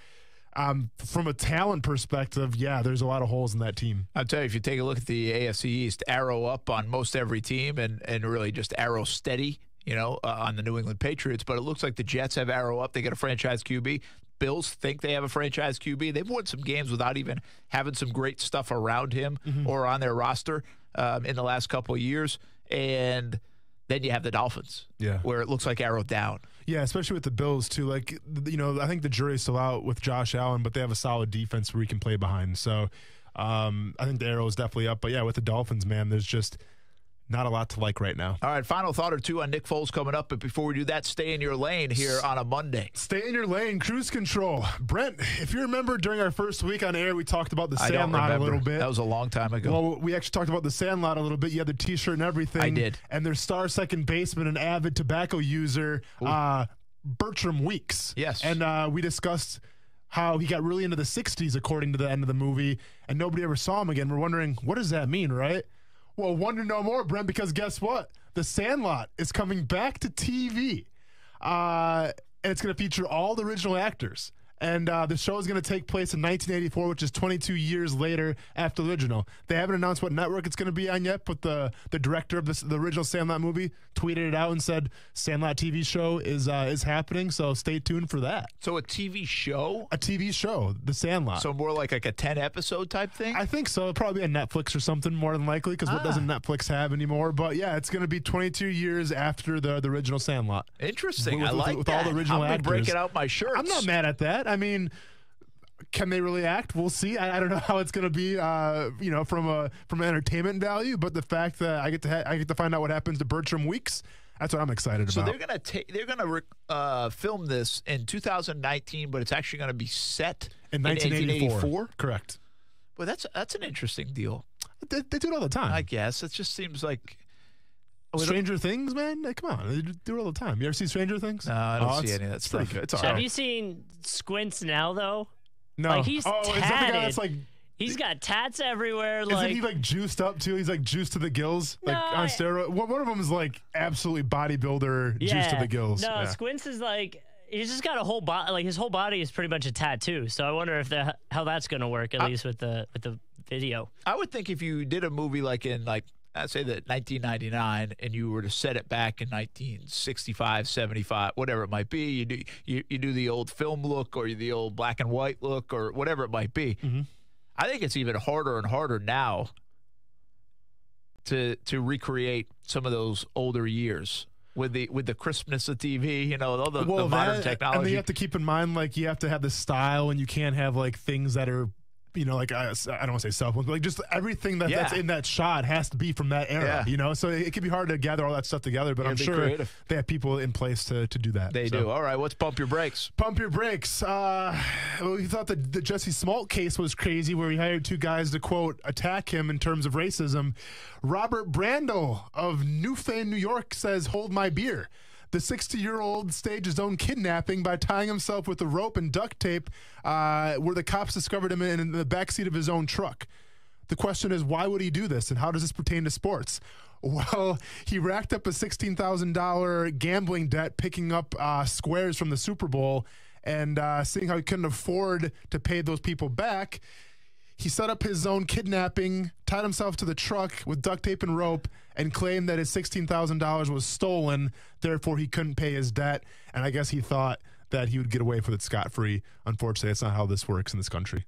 from a talent perspective, yeah, there's a lot of holes in that team. I'll tell you, if you take a look at the AFC East, arrow up on most every team and really just arrow steady, on the New England Patriots. But it looks like the Jets have arrow up. They got a franchise QB. Bills think they have a franchise QB. They've won some games without even having some great stuff around him or on their roster in the last couple of years. And then you have the Dolphins, where it looks like arrow down. Yeah, especially with the Bills, too. Like, I think the jury's still out with Josh Allen, but they have a solid defense where he can play behind. So I think the arrow is definitely up. But, yeah, with the Dolphins, man, there's just not a lot to like right now. All right, final thought or two on Nick Foles coming up. But before we do that, stay in your lane here on a Monday. Stay in your lane, cruise control. Brent, if you remember during our first week on air, we talked about the Sandlot a little bit. That was a long time ago. Well, we actually talked about the Sandlot a little bit. You had the T-shirt and everything. I did. And their star second baseman and avid tobacco user, Bertram Weeks. Yes. And we discussed how he got really into the 60s according to the end of the movie, and nobody ever saw him again. We're wondering, what does that mean, right? Well, wonder no more, Brent, because guess what? The Sandlot is coming back to TV, and it's going to feature all the original actors. And the show is going to take place in 1984, which is 22 years later after the original. They haven't announced what network it's going to be on yet, but the director of the original Sandlot movie tweeted it out and said Sandlot TV show is happening, so stay tuned for that. So a TV show? A TV show, The Sandlot. So more like a 10-episode type thing? I think so. Probably a Netflix or something more than likely, because what doesn't Netflix have anymore? But yeah, it's going to be 22 years after the original Sandlot. Interesting. I like with that. all the original actors. I'm breaking out my shirts. I'm not mad at that. I mean, can they really act? We'll see. I don't know how it's going to be, from an entertainment value. But the fact that I get to find out what happens to Bertram Weeks, that's what I'm excited about. So they're gonna film this in 2019, but it's actually going to be set in 1984. Correct. Well, that's an interesting deal. They do it all the time. I guess it just seems like. Stranger Things, man? Hey, come on. They do it all the time. You ever see Stranger Things? No, I don't see any of that stuff. Pretty good. It's all Have you seen Squints now, though? No. Like, he's tatted. Is that the guy that's like... He's got tats everywhere. Isn't he like juiced up too? He's like juiced to the gills, like on steroids. One of them is like absolutely bodybuilder, juiced to the gills. No, Squints is like he's just got a whole body. Like his whole body is pretty much a tattoo. So I wonder if how that's going to work, at least with the video. I would think if you did a movie like in I'd say that 1999, and you were to set it back in 1965, 75, whatever it might be, you do the old film look or the old black and white look or whatever it might be. Mm-hmm. I think it's even harder and harder now to recreate some of those older years. with the crispness of TV, all the modern technology. And then you have to keep in mind, like, you have to have the style, and you can't have, like, things that are, like, I don't want to say cell phones, but, like, just everything that's in that shot has to be from that era, So it can be hard to gather all that stuff together, but I'm sure they have people in place to do that. They do. All right, let's pump your brakes. Pump your brakes. We thought the Jesse Smolt case was crazy, where he hired two guys to, quote, attack him in terms of racism. Robert Brandel of Newfane, New York says, hold my beer. The 60-year-old staged his own kidnapping by tying himself with a rope and duct tape where the cops discovered him in the backseat of his own truck. The question is, why would he do this, and how does this pertain to sports? Well, he racked up a $16,000 gambling debt picking up squares from the Super Bowl, and seeing how he couldn't afford to pay those people back, he set up his own kidnapping, tied himself to the truck with duct tape and rope, and claimed that his $16,000 was stolen, therefore he couldn't pay his debt. And I guess he thought that he would get away with it scot-free. Unfortunately, that's not how this works in this country.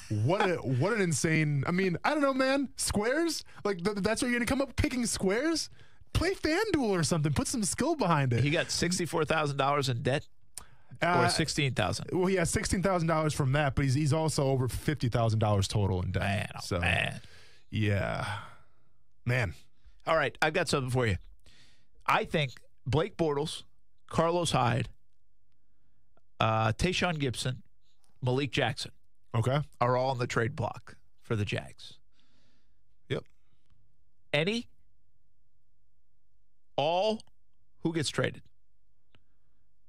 What an insane... I mean, I don't know, man. Squares? Like, that's where you're going to come up picking squares? Play FanDuel or something. Put some skill behind it. He got $64,000 in debt? Or $16,000. Well, he has $16,000 from that, but he's also over $50,000 total in debt. Man. Yeah. Man. All right, I've got something for you. I think Blake Bortles, Carlos Hyde, Tayshaun Gibson, Malik Jackson are all on the trade block for the Jags. Yep. Who gets traded?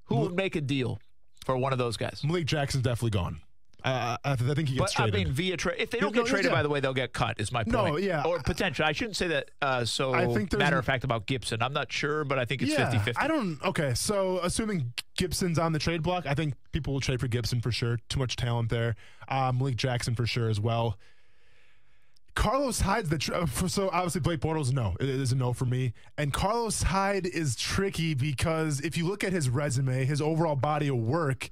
Who would make a deal for one of those guys? Malik Jackson's definitely gone. I think he gets traded. I mean, via trade. If they don't get traded, by the way, they'll get cut, is my point. No, yeah. Or potential. I shouldn't say that I think matter of fact about Gibson. I'm not sure, but I think it's 50-50. Okay, so assuming Gibson's on the trade block, I think people will trade for Gibson for sure. Too much talent there. Malik Jackson for sure as well. Carlos Hyde's so obviously Blake Bortles, no. It is a no for me. And Carlos Hyde is tricky because if you look at his resume, his overall body of work,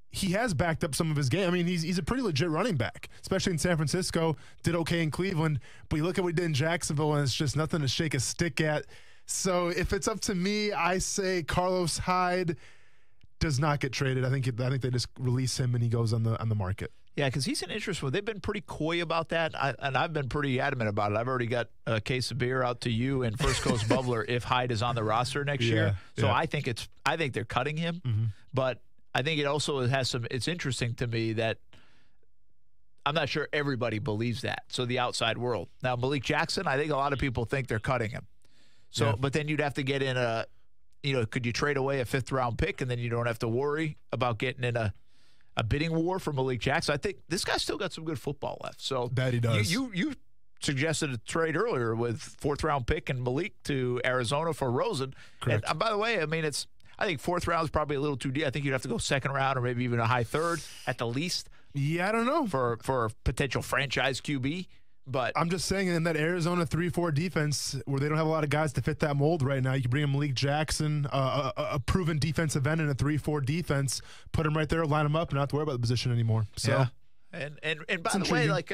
he has backed up some of his game. I mean, he's a pretty legit running back, especially in San Francisco. Did okay in Cleveland, but you look at what he did in Jacksonville, and it's just nothing to shake a stick at. So if it's up to me, I say Carlos Hyde does not get traded. I think they just release him and he goes on the market. Yeah, because he's an interesting one. They've been pretty coy about that, and I've been pretty adamant about it. I've already got a case of beer out to you and First Coast Bubbler if Hyde is on the roster next year. So I think they're cutting him, but I think it also has some. It's interesting to me that I'm not sure everybody believes that. So the outside world now, Malik Jackson, I think a lot of people think they're cutting him. So, but then you'd have to get in could you trade away a 5th round pick and then you don't have to worry about getting in a bidding war for Malik Jackson? I think this guy's still got some good football left. So that he does. You suggested a trade earlier with 4th round pick and Malik to Arizona for Rosen. Correct. And by the way, I mean I think 4th round is probably a little too deep. I think you'd have to go 2nd round or maybe even a high 3rd at the least. Yeah, I don't know for a potential franchise QB. But I'm just saying, in that Arizona 3-4 defense, where they don't have a lot of guys to fit that mold right now, you can bring in Malik Jackson, a proven defensive end in a 3-4 defense, put him right there, line him up, and not have to worry about the position anymore. So, yeah. And by the way, like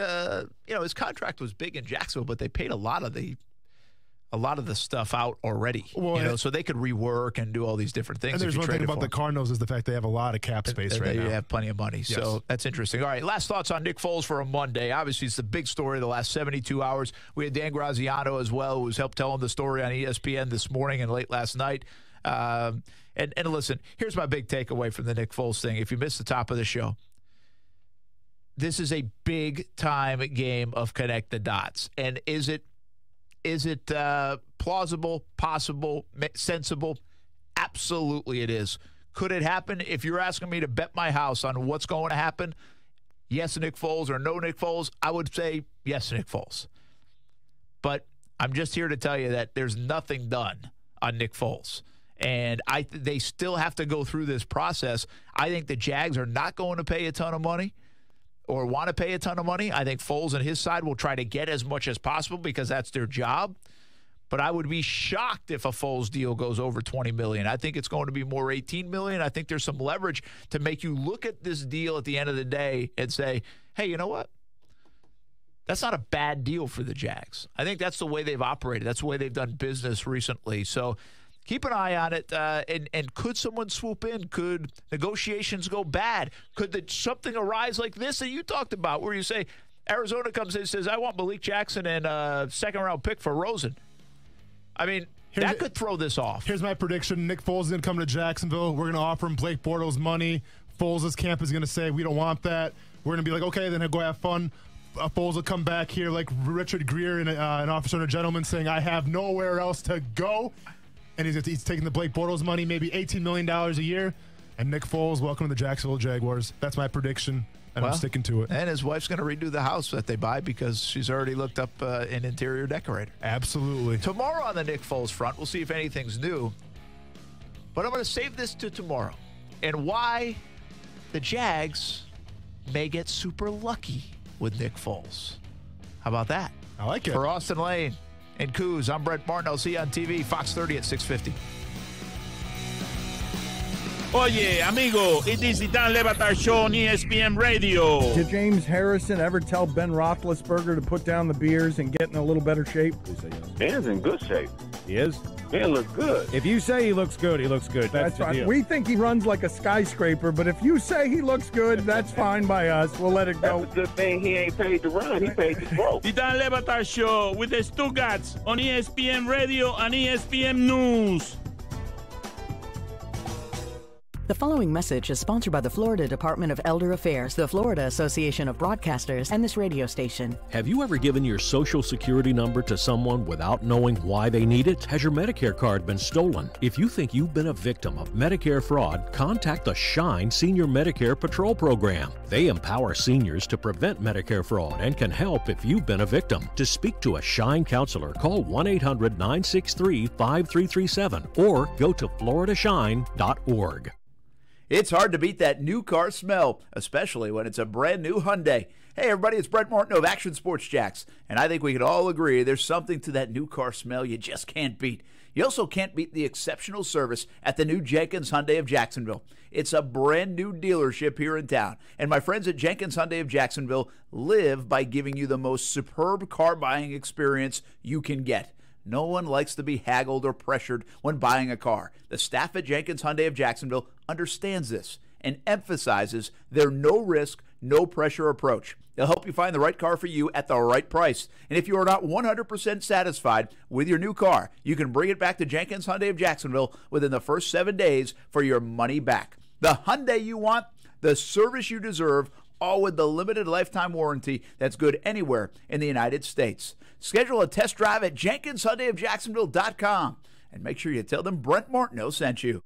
his contract was big in Jacksonville, but they paid a lot of the stuff out already. Well, so they could rework and do all these different things. And there's one thing about the Cardinals is the fact they have a lot of cap space right now. They have plenty of money, yes. So that's interesting. All right, last thoughts on Nick Foles for a Monday. Obviously, it's the big story of the last 72 hours. We had Dan Graziano as well, who's helped telling the story on ESPN this morning and late last night. And listen, here's my big takeaway from the Nick Foles thing. If you missed the top of the show, this is a big-time game of connect the dots. And is it plausible, possible, sensible? Absolutely it is. Could it happen? If you're asking me to bet my house on what's going to happen, yes, Nick Foles or no Nick Foles, I would say yes, Nick Foles. But I'm just here to tell you that there's nothing done on Nick Foles. And they still have to go through this process. I think the Jags are not going to pay a ton of money or want to pay a ton of money. I think Foles and his side will try to get as much as possible because that's their job. But I would be shocked if a Foles deal goes over $20 million. I think it's going to be more $18 million. I think there's some leverage to make you look at this deal at the end of the day and say, hey, you know what? That's not a bad deal for the Jags. I think that's the way they've operated. That's the way they've done business recently. So keep an eye on it. And could someone swoop in? Could negotiations go bad? Could something arise like this that you talked about, where you say Arizona comes in and says, "I want Malik Jackson and a second-round pick for Rosen"? I mean, that could throw this off. Here's my prediction: Nick Foles is going to come to Jacksonville. We're going to offer him Blake Bortles money. Foles' camp is going to say, "We don't want that." We're going to be like, "Okay, then go have fun." Foles will come back here like Richard Gere in An Officer and a Gentleman, saying, "I have nowhere else to go." And he's taking the Blake Bortles money, maybe $18 million a year. And Nick Foles, welcome to the Jacksonville Jaguars. That's my prediction, and I'm sticking to it. And his wife's going to redo the house that they buy because she's already looked up an interior decorator. Absolutely. Tomorrow on the Nick Foles front, we'll see if anything's new. But I'm going to save this to tomorrow. And why the Jags may get super lucky with Nick Foles. How about that? I like it. For Austin Lane and Coos, I'm Brent Martin. I'll see you on TV, Fox 30 at 6:50. Oye, amigo, it is the Dan Le Batard Show on ESPN Radio. Did James Harrison ever tell Ben Roethlisberger to put down the beers and get in a little better shape? Ben's in good shape. He is? Ben looks good. If you say he looks good, he looks good. That's the fine. deal. We think he runs like a skyscraper, but if you say he looks good, that's fine by us. We'll let it go. That's a good thing he ain't paid to run. He paid to throw. The Dan Le Batard Show with the Stugatz on ESPN Radio and ESPN News. The following message is sponsored by the Florida Department of Elder Affairs, the Florida Association of Broadcasters, and this radio station. Have you ever given your Social Security number to someone without knowing why they need it? Has your Medicare card been stolen? If you think you've been a victim of Medicare fraud, contact the SHINE Senior Medicare Patrol Program. They empower seniors to prevent Medicare fraud and can help if you've been a victim. To speak to a SHINE counselor, call 1-800-963-5337 or go to floridashine.org. It's hard to beat that new car smell, especially when it's a brand new Hyundai. Hey everybody, it's Brent Martin of Action Sports Jacks, and I think we can all agree there's something to that new car smell you just can't beat. You also can't beat the exceptional service at the new Jenkins Hyundai of Jacksonville. It's a brand new dealership here in town, and my friends at Jenkins Hyundai of Jacksonville live by giving you the most superb car buying experience you can get. No one likes to be haggled or pressured when buying a car. The staff at Jenkins Hyundai of Jacksonville understands this and emphasizes their no-risk, no-pressure approach. They'll help you find the right car for you at the right price. And if you are not 100% satisfied with your new car, you can bring it back to Jenkins Hyundai of Jacksonville within the first 7 days for your money back. The Hyundai you want, the service you deserve, all with the limited lifetime warranty that's good anywhere in the United States. Schedule a test drive at JenkinsHyundaiofJacksonville.com and make sure you tell them Brent Martineau sent you.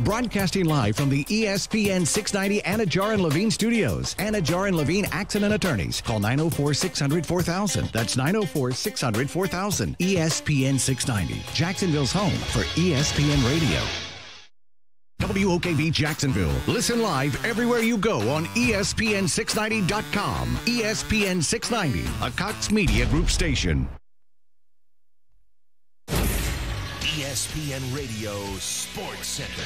Broadcasting live from the ESPN 690 Anajar and Levine studios. Anajar and Levine Accident Attorneys. Call 904-600-4000. That's 904-600-4000. ESPN 690. Jacksonville's home for ESPN Radio. WOKV Jacksonville. Listen live everywhere you go on ESPN690.com. ESPN 690, a Cox Media Group station. ESPN Radio Sports Center.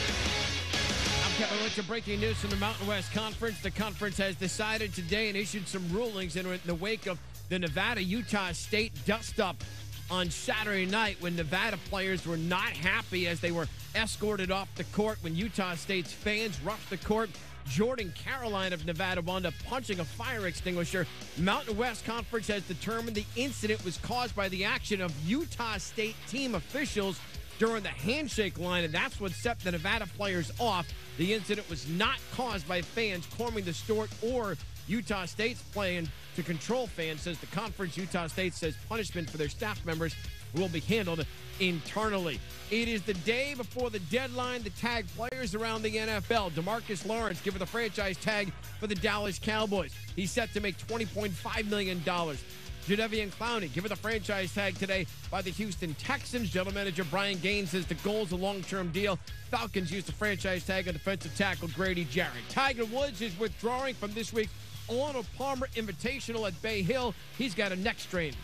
I'm Kevin with your breaking news from the Mountain West Conference. The conference has decided today and issued some rulings in the wake of the Nevada-Utah State dust-up on Saturday night when Nevada players were not happy as they were escorted off the court when Utah State's fans roughed the court. Jordan Caroline of Nevada wound up punching a fire extinguisher. Mountain West Conference has determined the incident was caused by the action of Utah State team officials during the handshake line, and that's what set the Nevada players off. The incident was not caused by fans storming the store or Utah State's plan to control fans, says the conference. Utah State says punishment for their staff members will be handled internally. It is the day before the deadline to tag players around the NFL. DeMarcus Lawrence given the franchise tag for the Dallas Cowboys. He's set to make $20.5 million. Jadeveon Clowney given the franchise tag today by the Houston Texans. General manager Brian Gaines says the goal is a long-term deal. Falcons used the franchise tag on defensive tackle Grady Jarrett. Tiger Woods is withdrawing from this week's Arnold Palmer Invitational at Bay Hill. He's got a neck strain.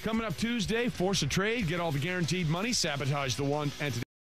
Coming up Tuesday, force a trade, get all the guaranteed money, sabotage the one entity.